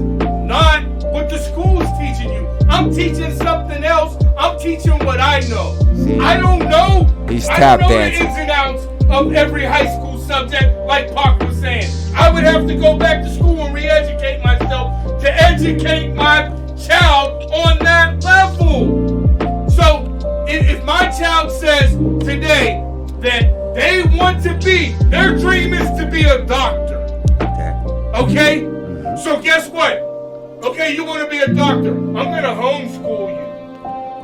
not what the school's teaching you. I'm teaching something else. I'm teaching what I know. I don't know. He's I tap don't know dancing. the ins and outs of every high school subject, like Pac was saying. I would have to go back to school and re-educate myself to educate my child on that level. So that they want to be. Their dream is to be a doctor. Okay? So guess what? Okay, you want to be a doctor. I'm going to homeschool you.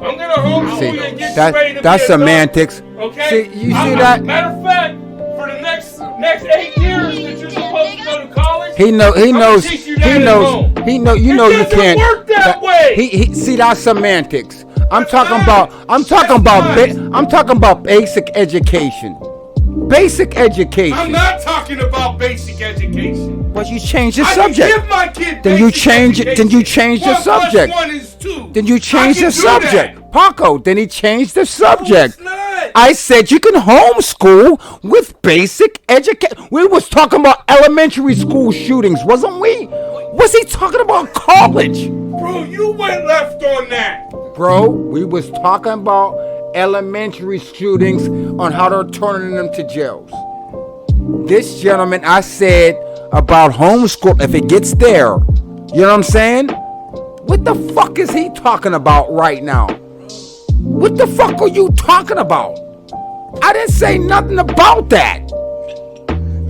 I'm going to homeschool you and get you ready to that's be a semantics. doctor. Okay? See, you see that? Matter of fact, for the next 8 years that you're supposed to go to college, He knows. you know you can't. Work that way. He see that's semantics. I'm talking about basic education. Basic education. I'm not talking about basic education. But you change the I subject. can give my kid Then you basic change it. Then you education. change the 1 + subject. 1 is 2. Then you change I can the do subject. that. Paco, then he changed the subject. No, it's not. I said you can homeschool with basic education. We was talking about elementary school shootings, wasn't we? Was he talking about college? Bro, you went left on that. Bro, we was talking about elementary shootings on how they're turning them to jails. This gentleman, I said about homeschool, if it gets there, you know what I'm saying? What the fuck is he talking about right now? What the fuck are you talking about? I didn't say nothing about that.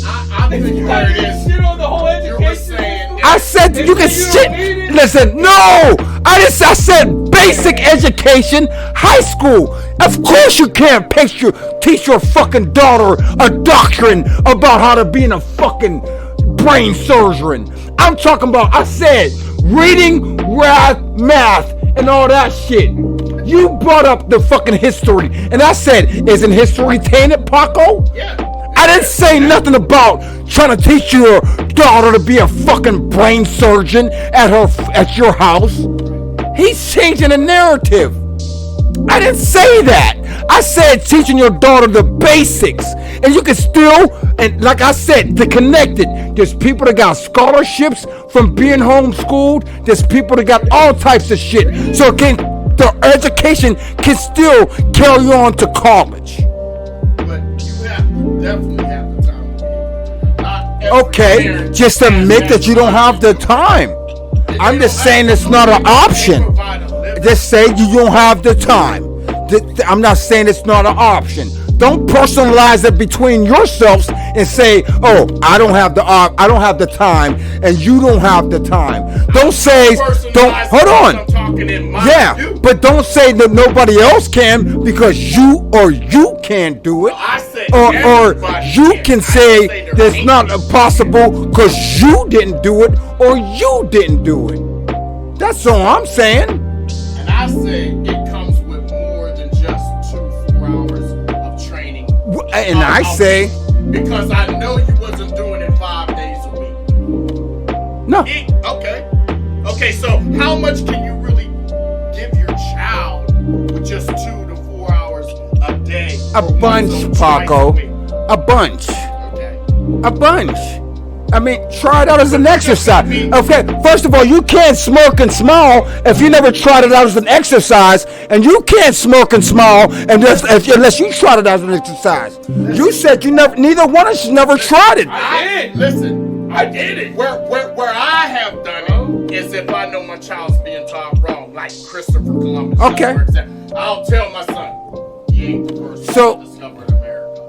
I think you heard this. Shit on the whole You were education. saying I said you can shit. Listen, no. I said basic education, high school. Of course you can't teach your fucking daughter a doctrine about how to be in a fucking brain surgeon. I'm talking about, I said, reading, math, and all that shit. You brought up the fucking history, and I said, isn't history tainted, Paco? Yeah. I didn't say nothing about trying to teach your daughter to be a fucking brain surgeon at your house. He's changing the narrative. I didn't say that. I said teaching your daughter the basics. And you can still, and like I said, to connect it. There's people that got scholarships from being homeschooled. There's people that got all types of shit. So the education can still carry on to college. But you definitely have the time. Okay, just admit that you don't have the time. I'm just saying it's not an option. Just say you don't have the time. I'm not saying it's not an option. Don't personalize it between yourselves and say, "Oh, I don't have the time," and you don't have the time. Don't say, "Don't." Hold on. Yeah, but don't say that nobody else can because you can't do it, or you can say that's not possible because you didn't do it or you didn't do it. That's all I'm saying. And I say it comes with more than just 2-4 hours of training. And I say, because I know you wasn't doing it 5 days a week. No. Okay. So how much can you really give your child with just 2 to 4 hours a day? A bunch, Paco. A bunch. Okay. A bunch. I mean, try it out as an exercise. Okay, first of all, you can't smirk and smile if you never tried it out as an exercise, and you can't smirk and smile unless you tried it as an exercise. You said neither one of us never tried it. I did. Listen, I did it. Where I have done it is if I know my child's being taught wrong, like Christopher Columbus. Okay. For example, I'll tell my son, he ain't the person So- who discovered America.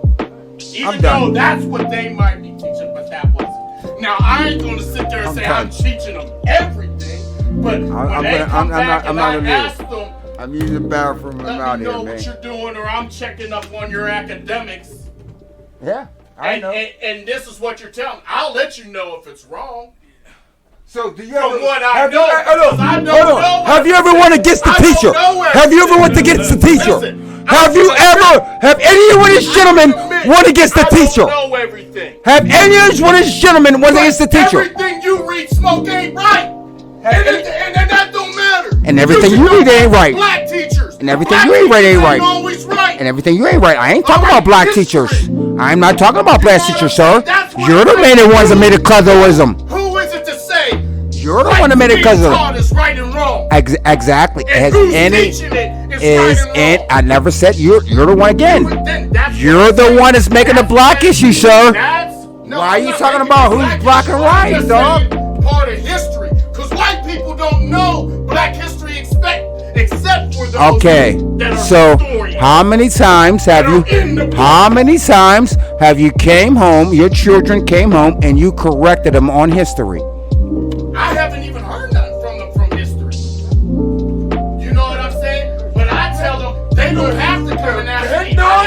Even I'm done. though that's what they might be teaching, but that wasn't. Now I ain't gonna sit there and say I'm teaching them everything, but when they come back and I ask them, I'm using the bathroom. let me know what you're doing, or I'm checking up on your academics. Yeah, I know. And this is what you're telling. I'll let you know if it's wrong. So do you From ever? what I Have know, you, because I don't know Have you ever went against the teacher? Have you ever went against the teacher? Listen, Have any of these gentlemen went against the teacher? I don't know everything. Have any of these gentlemen went against the teacher? Everything you read, Smoke, ain't right. And that don't matter. And everything you read ain't right. Black teachers. And everything you ain't right ain't right. Always right. And everything you ain't right. I ain't talking about black teachers. I'm not talking about black teachers, sir. That's what You're the main ones that made it colorism. Who is it to say? You're the one that made it colorism. Is right and wrong. Exactly. And who's teaching it is right and wrong. I never said you're the one again. That's You're the one that's making the black issue, sir. No, Why are you I'm not talking making about it who's black and I'm white, just dog? saying Part of history, because white people don't know black history except for of those Okay, that are so historians. how many times have That you? are in the book. How many times have you came home? Your children came home and you corrected them on history. I haven't even heard nothing from them from history. You know what I'm saying? But I tell them they don't have to come and ask me. I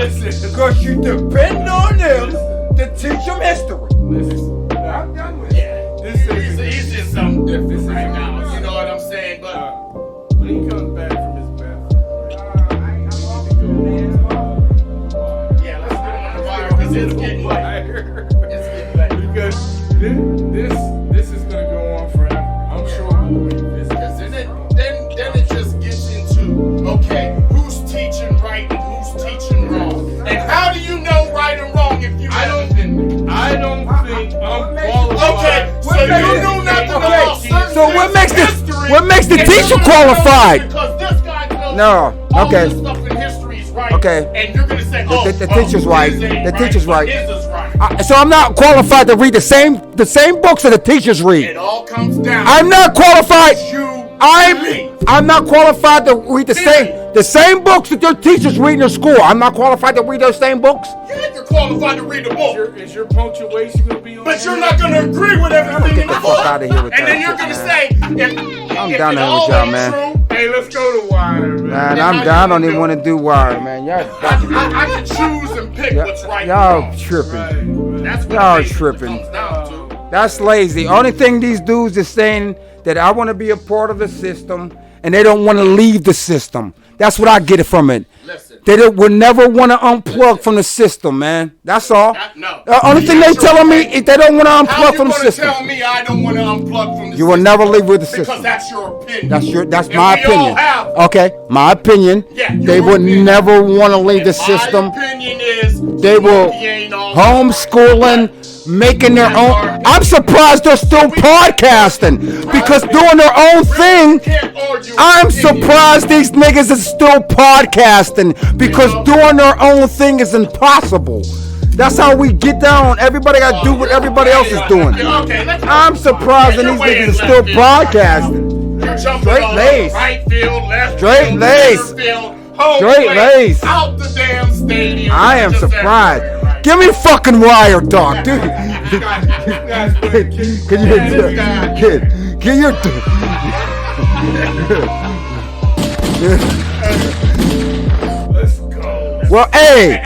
ask them. because you depend on them to teach them history. I'm done with it. Yeah. He's just something different right now. You know what I'm saying? But When he comes back from his bathroom, yeah, let's get him on the wire because it's getting late. It's getting late. because this is gonna go on forever. I'm sure we'll revisit. Because then it just gets into, okay, who's teaching right and who's teaching wrong? And how do you know right and wrong if you haven't been there? I don't think I'm qualified. Okay, so you knew nothing about certain So what makes the history, what makes the and teacher you're gonna qualified? know Because this guy knows No, all okay. this stuff in history is right. Okay. And you're gonna say, oh, the teacher's right. his ain't The teacher's but right. his is right. So I'm not qualified to read the same books that the teachers read. It all comes down. I'm not qualified. You. I'm not qualified to read the same books that your teachers read in their school. I'm not qualified to read those same books. Yeah, you're qualified to read the book. Is your punctuation gonna be on? But you're not gonna agree with everything in the the book. fuck outta here with and that then you're shit, gonna man. say, if I'm if down it there with all y'all, ain't man. true, Hey, let's go to Wire, man. Man, how I'm you down. I don't gonna even do want to do wire, man. I can choose and pick what's right and Y'all wrong. tripping. That's what Y'all it basically tripping. comes down to. That's lazy. Only thing these dudes is saying that I want to be a part of the system, and they don't want to leave the system. That's what I get it from it. Listen. They would never want to unplug from the system, man. That's all. No. The only thing they telling me is they don't want to How unplug you from the gonna system. tell me I don't want to unplug from the You will system? never leave with the Because system. that's your opinion. That's And my we all opinion. have. Okay, my opinion. Yeah, They your would opinion. never want to leave the And system. My opinion is They will he ain't all homeschooling, making their own. I'm surprised they're still podcasting because doing their own thing. I'm surprised these niggas is still podcasting because doing their own thing is impossible. That's how we get down. Everybody got to do what everybody else is doing. I'm surprised that these niggas are still podcasting. You're jumping Straight all lace. over right field, left Straight field, lace. center field, home Straight plate, lace. out the damn stadium. I am Just surprised. everywhere, right? Give me fucking wire talk, dude. Can you Let's go. Well, hey,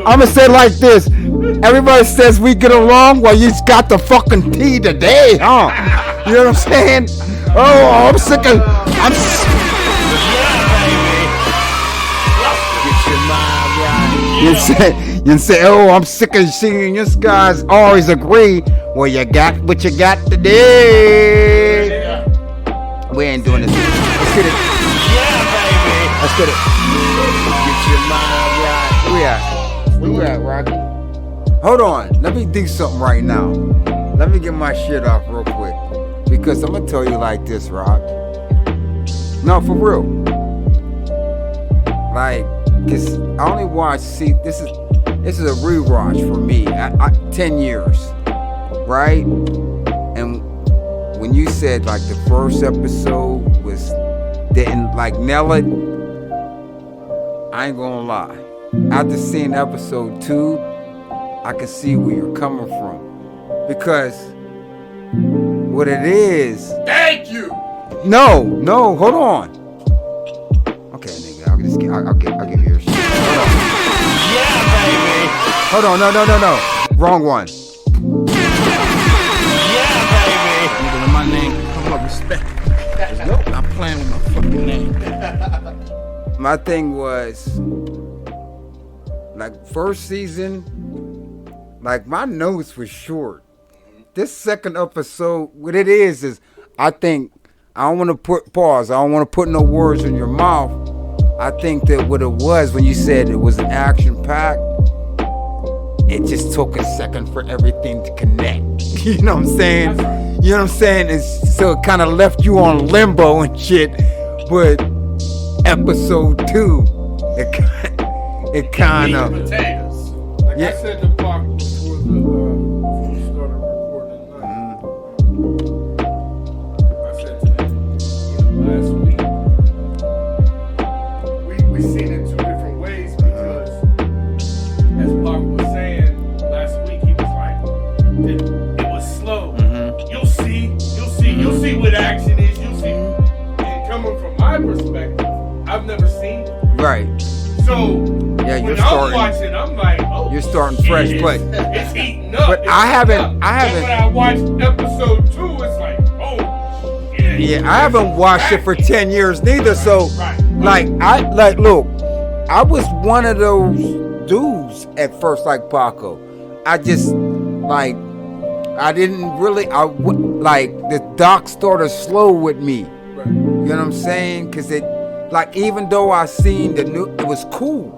I'ma say it like this. Everybody says we get along, well, you just got the fucking tea today, huh? You know what I'm saying? Oh, I'm sick of, You say, oh, I'm sick of seeing you guys always agree. Well, you got what you got today. We ain't doing this. Let's get it. Let's get it. Where we at, Rocky? Hold on. Let me do something right now. Let me get my shit off real quick. Because I'm going to tell you like this, Rock. No, for real. Like, because I only watch, see, this is a rewatch for me. 10 years, right? And when you said like the first episode didn't like nail it, I ain't gonna lie. After seeing episode 2, I can see where you're coming from. Because what it is. Thank you. No, hold on. Okay, nigga, I'll give you your shit. Hold on, no. Wrong one. Nigga, when my name come up, respect. I'm playing with my fucking name. My thing was, like, first season, like, my notes was short. This second episode, what it is I think, I don't want to put pause. I don't want to put no words in your mouth. I think that what it was when you said it was an action pack, it just took a second for everything to connect. You know what I'm saying? You know what I'm saying? So it kind of left you on limbo and shit. But episode 2, it kind of. Like Yeah. I said to Pac before we started recording tonight. I said to him, my perspective, I've never seen it. Right. So Yeah, you're when starting. I'm watching, I'm like, oh, You're starting shit, fresh, it's, but it's heating up. but it's I heating haven't- up. I haven't- And when I watched episode 2, it's like, oh, yeah. yeah, I haven't watched it for 10 years neither. So, Right. look, I was one of those dudes at first, like Paco. I just like, I didn't really, like the doc started slow with me. Right. You know what I'm saying? Cause it, like, even though I seen the new, it was cool,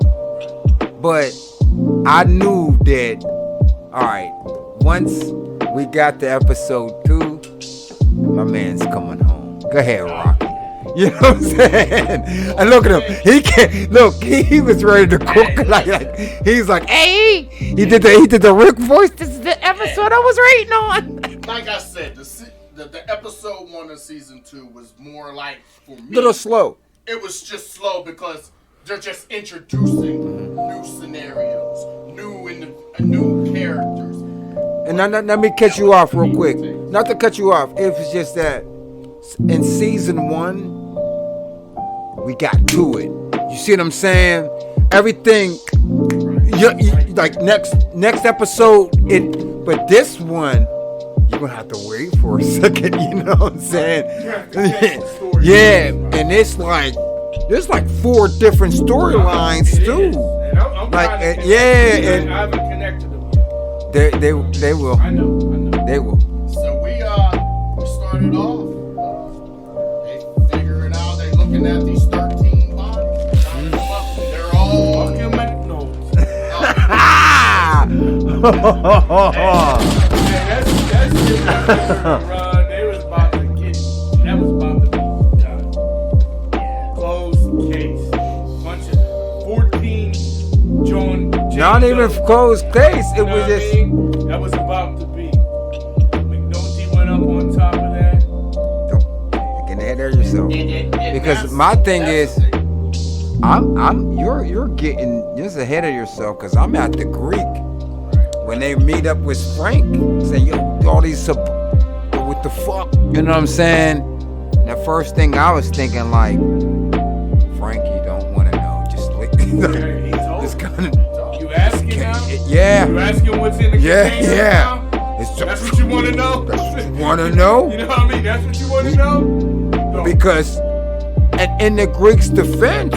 but I knew that. All right, once we got to episode 2, my man's coming home. Go ahead, Rocky. You know what I'm saying? And look at him. He can't look. He was ready to cook. Like he's like, hey. He did the Rick voice. This is the episode I was rating on. Like I said, the episode 1 of season 2 was more like, for me, Little slow. It was just slow because they're just introducing new scenarios, new characters. And let me cut you off real quick. Not to cut you off. It was just that in season 1, we got to it. You see what I'm saying? Everything. Like next episode. But this one, you're gonna have to wait for a second. You know what I'm saying? Yeah, and it's like there's like 4 different storylines too. And I'm Like, trying to yeah, connect, and- I haven't connected them yet. They will. I know. They will. So we started off. They figuring out. They looking at these 13 bodies. They're all. Fucking McNulty. That's it. They was about to get. That was about to be done. Closed case. Bunch of 14 John. Not even closed case. It was just. That was about to be. McNulty went up on top of that. Don't get ahead of yourself. Because my thing is, you're getting just ahead of yourself. Because I'm at the Greek when they meet up with Frank, saying, "Yo, all these what the fuck?" You know what I'm saying? The first thing I was thinking, like, Frank, you don't want to know. Just like, it's kind of. You asking now? Yeah. You asking what's in the container Yeah. now? It's That's what you want to know? That's what you want to know? You know what I mean? That's what you want to know? No. Because, and in the Greeks' defense,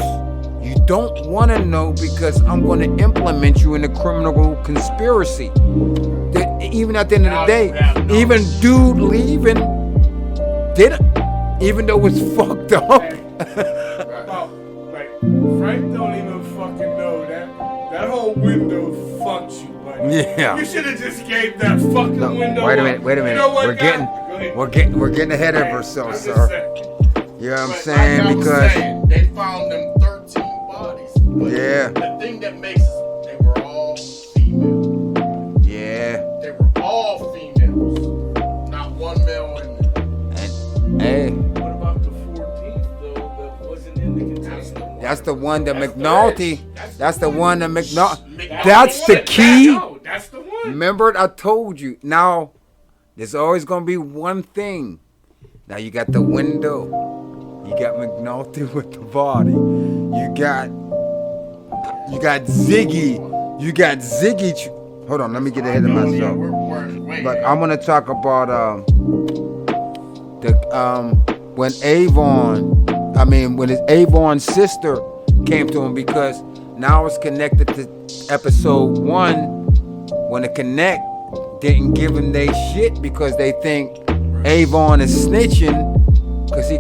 you don't want to know because I'm going to implement you in a criminal conspiracy. That even at the end of the day, even dude leaving didn't, even though it's fucked up. Well, like, Frank don't even fucking know that whole window fucked you, buddy. Yeah. You should have just gave that fucking window. Wait a minute. You know what, We're getting ahead of ourselves, sir. You know what I'm But saying? like I was Because saying, they found them 13 bodies. But Yeah. The thing that makes they were all female. yeah, They were all females. Not one male in there. and hey, What about the 14th, though, that wasn't in the container? that's the one that That's McNulty. the That's the one that McNulty. That's That's the key. No, that's the one. Remember, I told you. Now, there's always gonna be one thing. Now you got the window. You got McNulty with the body. You got Ziggy. You got Ziggy. Hold on, let me get ahead of myself. But I'm gonna talk about when his Avon's sister came to him, because now it's connected to episode 1 when the Connect didn't give him they shit because they think Avon is snitching because he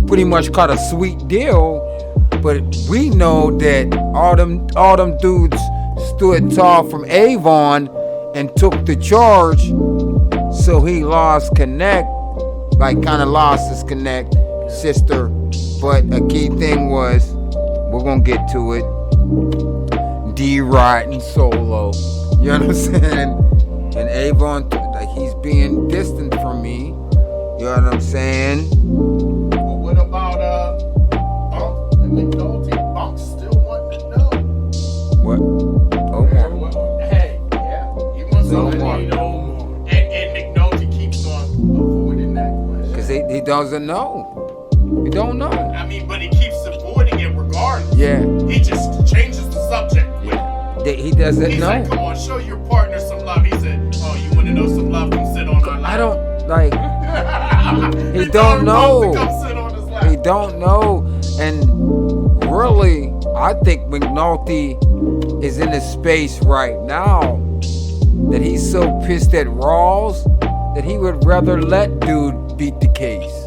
pretty much caught a sweet deal. But we know that all them dudes stood tall from Avon and took the charge, so he lost Connect, like kind of lost his Connect sister. But a key thing was, we're gonna get to it, D-Rod and Solo. You know what I'm saying? And Avon, like, he's being distant from me. You know what I'm saying? But what about Bunk and McNulty? Bunk still wanting to know. What? Omar. Hey, yeah, he wants to Omar. know. And McNulty keeps on avoiding that question. Because he doesn't know. We don't know. I mean, but he keeps avoiding it regardless. Yeah. He just changes the subject. He doesn't He's know. like, come on, show your partner some love. He said, oh, you want to know some love? Come sit on our lap. I don't like. He don't know. He don't know, and really, I think McNulty is in a space right now that he's so pissed at Rawls that he would rather let dude beat the case.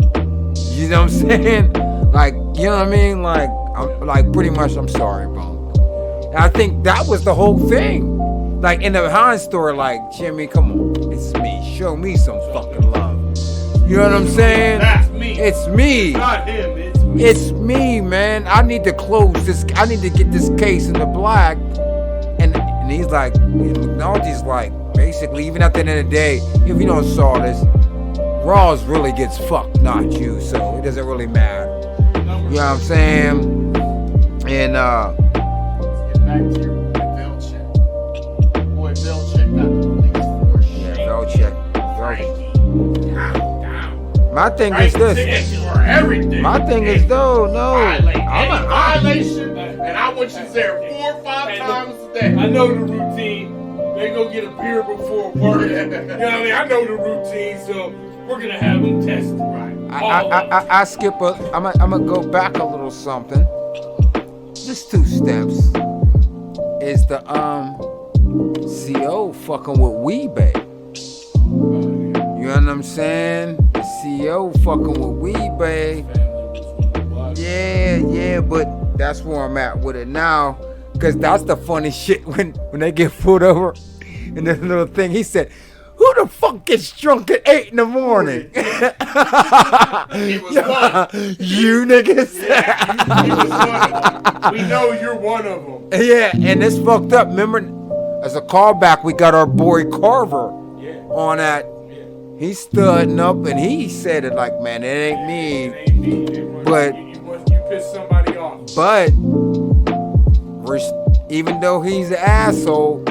You know what I'm saying? Like, you know what I mean? Like, I'm pretty much. I'm sorry, bro. And I think that was the whole thing. Like in the Heinz store, like, Jimmy, come on, it's me. Show me some fucking love. You know what I'm saying? That's me. It's me. It's not him. It's me. It's me, man. I need to close this. I need to get this case in the black. And he's like, McNulty's like, basically, even at the end of the day, if you don't saw this, Rawls really gets fucked, not you. So it doesn't really matter. You know what I'm saying? And Let's get back to your boy Belichick. Boy Belichick got the police force. yeah, Belichick. My thing is this. Everything. My thing is though, no. Violation, and I want you there 4 or 5 times a day. I know the routine. They go get a beer before work. You know what I mean? I know the routine, so we're gonna have them tested. Right. I skip I'm gonna go back a little something. Just 2 steps. Is the CO fucking with Weebay. You know what I'm saying? The CEO fucking with Weebay. Yeah, but that's where I'm at with it now. Cause that's the funny shit when they get pulled over. And this little thing, he said, who the fuck gets drunk at 8 in the morning? He was one. You niggas. He was one of them. We know you're one of them. Yeah, and it's fucked up. Remember, as a callback, we got our boy Carver on that. He's studying up and he said it like, man, it ain't me. But you piss somebody off. But even though he's an asshole,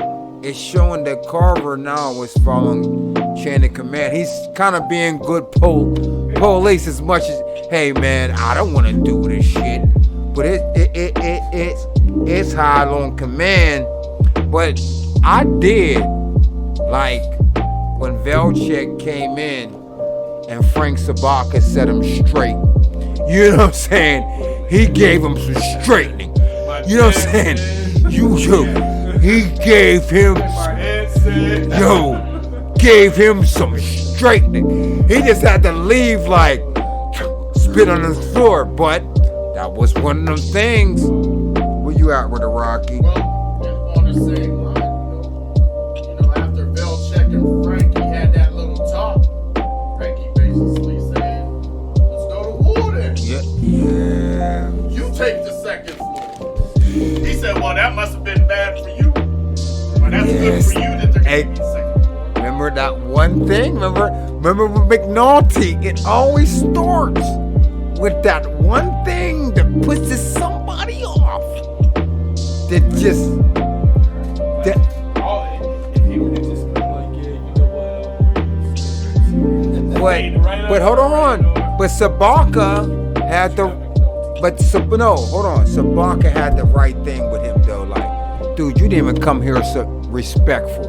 it's showing that Carver now is following chain of command. He's kind of being good police as much as, hey man, I don't want to do this shit. But it's high on command. But I did like when Velchek came in and Frank Sabaka set him straight. You know what I'm saying? He gave him some straightening. You know what I'm saying? He gave him gave him some straightening. He just had to leave like spit on the floor. But that was one of them things. Where you at with a Rocky? Well, on the same line, after Belichick and Frankie had that little talk, Frankie basically saying, let's go to war then. Yeah. You take the second floor. He said, well, that must have been bad for you. Well, that's good for you that they're getting the second floor. Remember that one thing? Remember with McNulty? It always starts with that one thing that pushes somebody off. That just... If he would have just been like, yeah, you know what? But hold on. But Sabaka had the... Sabaka had the right thing with him though. Like, dude, you didn't even come here so respectful.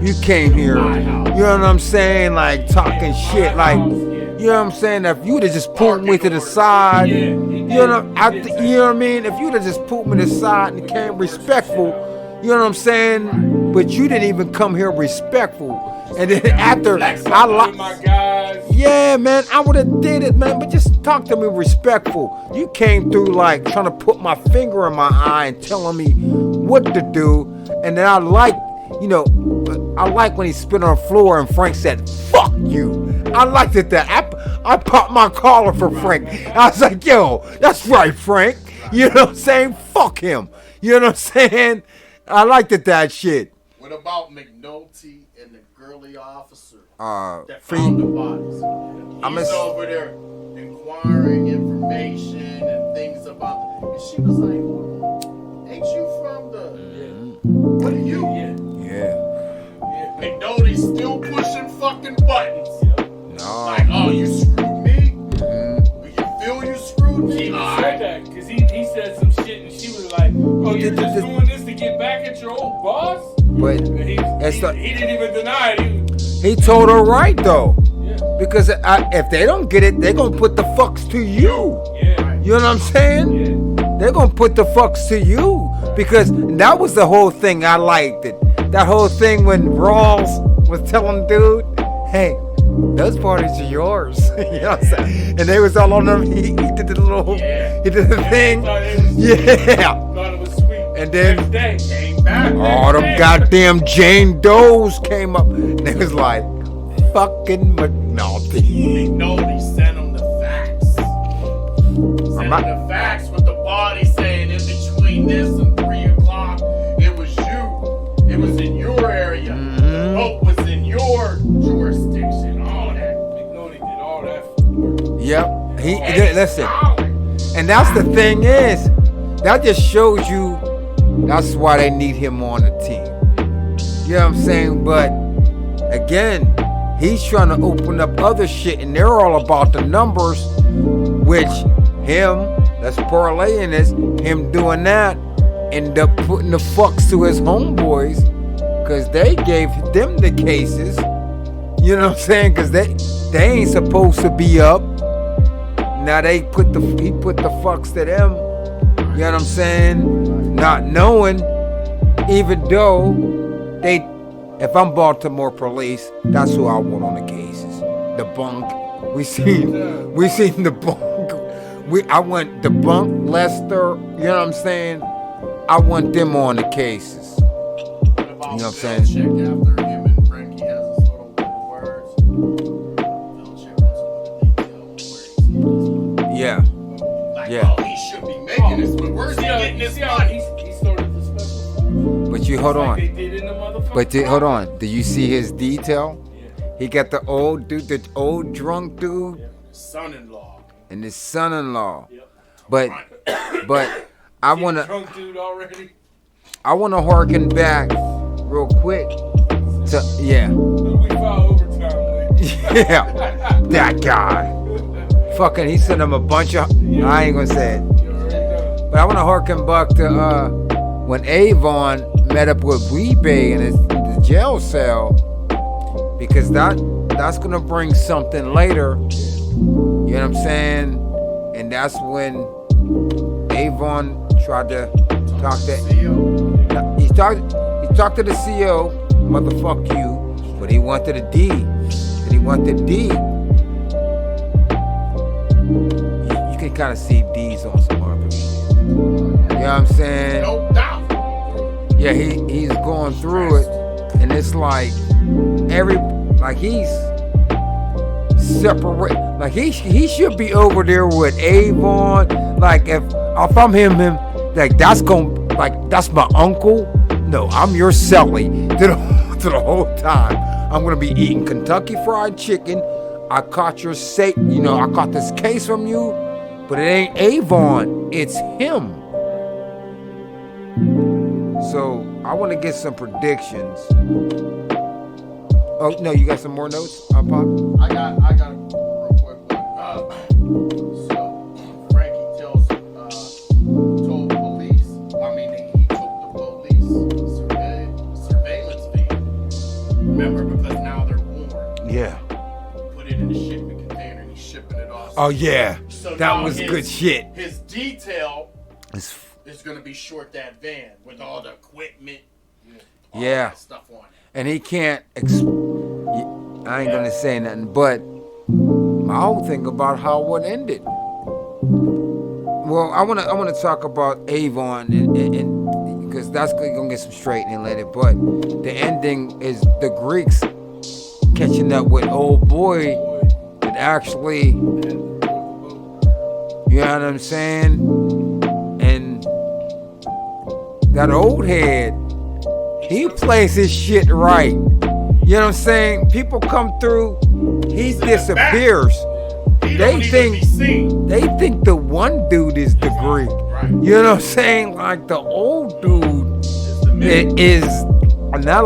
You came here, you know what I'm saying? Like talking shit. Like, you know what I'm saying? If you'd have just pulled me to the side, you know what I mean? If you'd have just pulled me to the side and came respectful, you know what I'm saying? But you didn't even come here respectful. And then after yeah, man, I would have did it, man. But just talk to me respectful. You came through like trying to put my finger in my eye and telling me what to do. And then I like when he spit on the floor and Frank said, "Fuck you." I liked it that I popped my collar for Frank. I was like, "Yo, that's right, Frank." You know what I'm saying? Fuck him. You know what I'm saying? I liked it that shit. What about McNulty and the girly officer that found the bodies? He's over there inquiring information and things about them. And she was like, ain't you from the... What are you? Yeah. McNulty's still pushing fucking buttons. No. Like, oh, you screwed me? You feel you screwed She me. said that because he said some shit and she was like, "Oh, you're just doing this to get back at your old boss." But And he didn't even deny it. he told her right though, Yeah. because if they don't get it, they're gonna put the fucks to you. Yeah. You know what I'm saying? Yeah. They're gonna put the fucks to you, because that was the whole thing. I liked it. That whole thing when Rawls was telling dude, "Hey, those parties are yours." You know what I'm saying? And they was all on them. He did the little, he did the thing. Yeah. Thought it was sweet. And then Next day, came back. all them goddamn Jane Does came up. And they was like, fucking McNulty. McNulty sent him the facts. Sent him the facts with the body saying in between this and 3 o'clock, it was you. It was in your area. The boat was in your jurisdiction. All that. McNulty did all that. Yep. Listen. And that's the thing is, that just shows you that's why they need him on the team. You know what I'm saying? But again, he's trying to open up other shit, and they're all about the numbers, which that's parlaying this, him doing that, end up putting the fucks to his homeboys, because they gave them the cases. You know what I'm saying? Because they ain't supposed to be up. Now he put the fucks to them. You know what I'm saying? Not knowing, even though if I'm Baltimore police, that's who I want on the cases. The bunk. We seen the bunk. I want the bunk, Lester. You know what I'm saying? I want them on the cases. You know what I'm saying? Check after him and Frankie has his little words. They'll check on some of the details. Yeah. Like, Yeah. oh, he should be making this, but where's he getting this money? He started the special. But you hold on. They did in the motherfucker. But hold on. Do you see his detail? He got the old dude, the old drunk dude, Son-in-law. and his son-in-law. Yep. But I wanna Drunk dude already. harken back real quick to We file overtime with. yeah, that guy. Fucking, he sent him a bunch of. I ain't gonna say it. You already know. But I want to harken back to when Avon met up with Weebay in the jail cell, because that's gonna bring something later. You know what I'm saying? And that's when Avon tried to talk to. He talked to the CO, motherfuck you, but he wanted a D. And he wanted D. You can kind of see D's on some other shit. You know what I'm saying? No doubt. Yeah, he's going through it, and it's like he's separate. Like he should be over there with Avon. Like if I'm him, like that's my uncle. No, I'm your celly to the whole time. I'm gonna be eating Kentucky Fried Chicken. I caught I caught this case from you, but it ain't Avon, it's him. So I want to get some predictions. Oh no, you got some more notes, Pop? I got a real quick one. So Frankie told police. He took the police surveillance video. Remember, because now they're warned. Yeah. Put it in a shipment container and he's shipping it off. Oh yeah, So that now was good shit. His detail It's, is gonna be short that van with all the equipment. All Yeah. that stuff on it. and he can't. I ain't gonna say nothing, but my whole thing about how it ended. Well, I wanna talk about Avon and because that's gonna get some straightening later. But the ending is the Greeks catching up with old boy that actually, you know what I'm saying, and that old head, he plays his shit right. You know what I'm saying? People come through, he disappears. They think the one dude is the Greek. You know what I'm saying? Like the old dude is, and I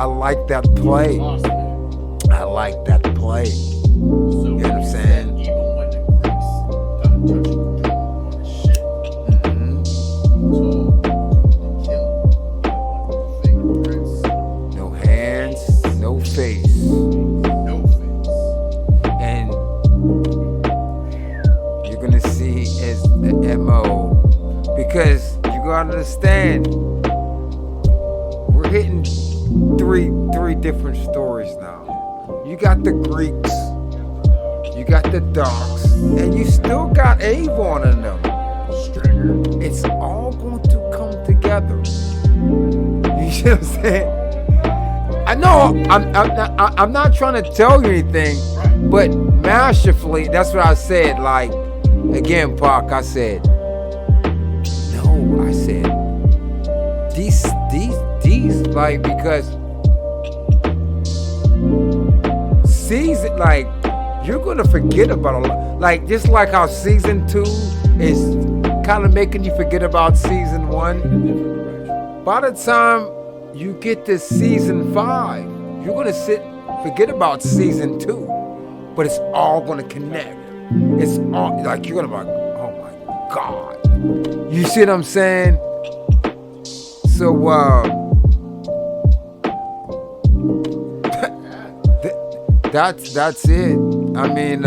like that play. I like that play. You know what I'm saying? Even when the Greeks got touched is the MO. Because you gotta understand, we're hitting three different stories now. You got the Greeks, you got the Darks, and you still got Avon in them. It's all going to come together. You see what I'm saying? I know I'm not trying to tell you anything, but masterfully, that's what I said. Like, again, Pac, I said, no, I said, these, like, because season, like, you're gonna forget about a lot. Like, just like how season 2 is kind of making you forget about season 1. By the time you get to season 5, you're gonna forget about season 2, but it's all gonna connect. It's all like you're gonna be like, oh my God. You see what I'm saying? So that's it. I mean,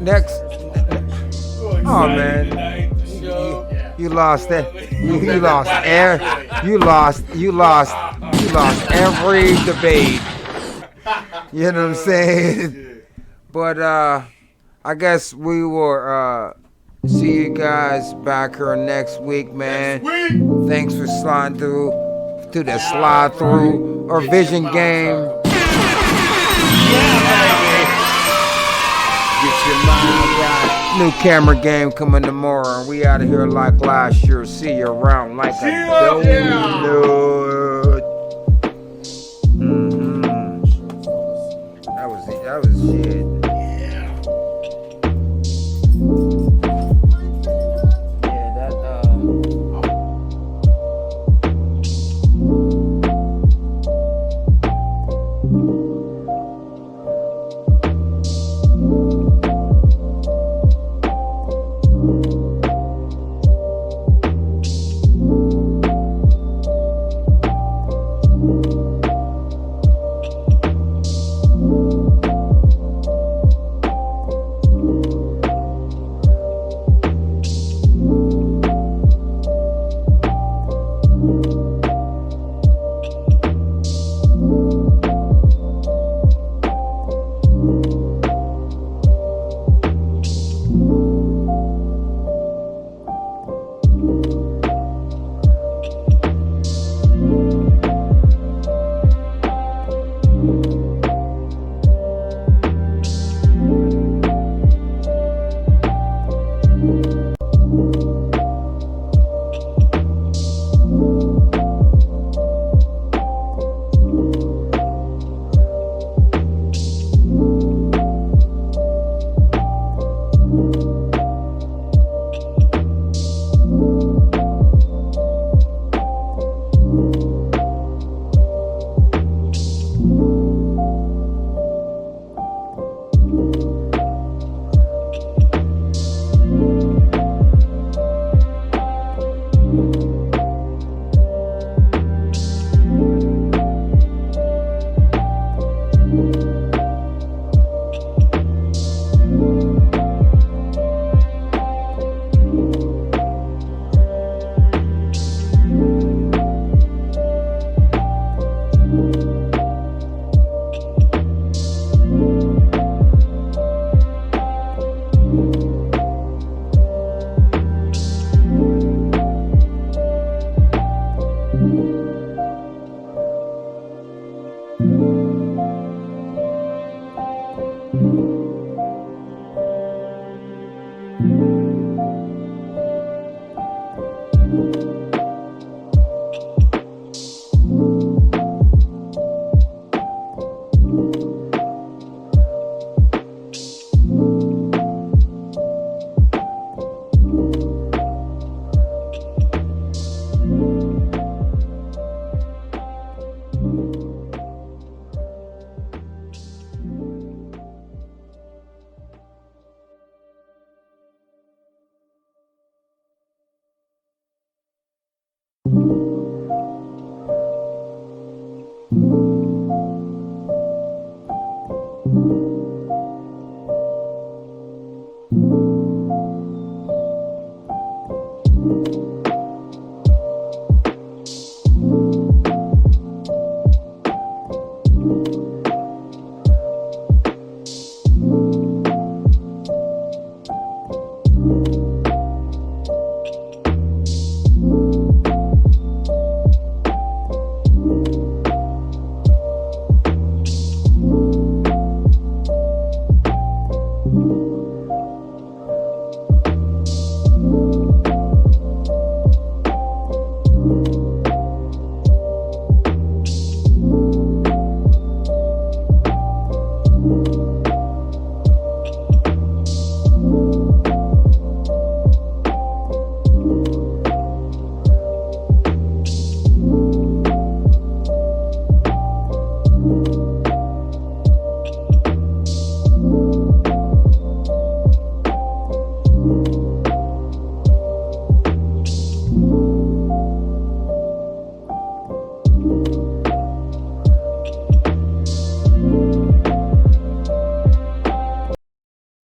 next. Oh man, you lost that. You lost air. You lost every debate. You know what I'm saying? But I guess we will see you guys back here next week, man. Thanks for sliding through to the slide through or vision game. Get your mind right. New camera game coming tomorrow, and we out of here like last year. See you around like a donut. That was shit.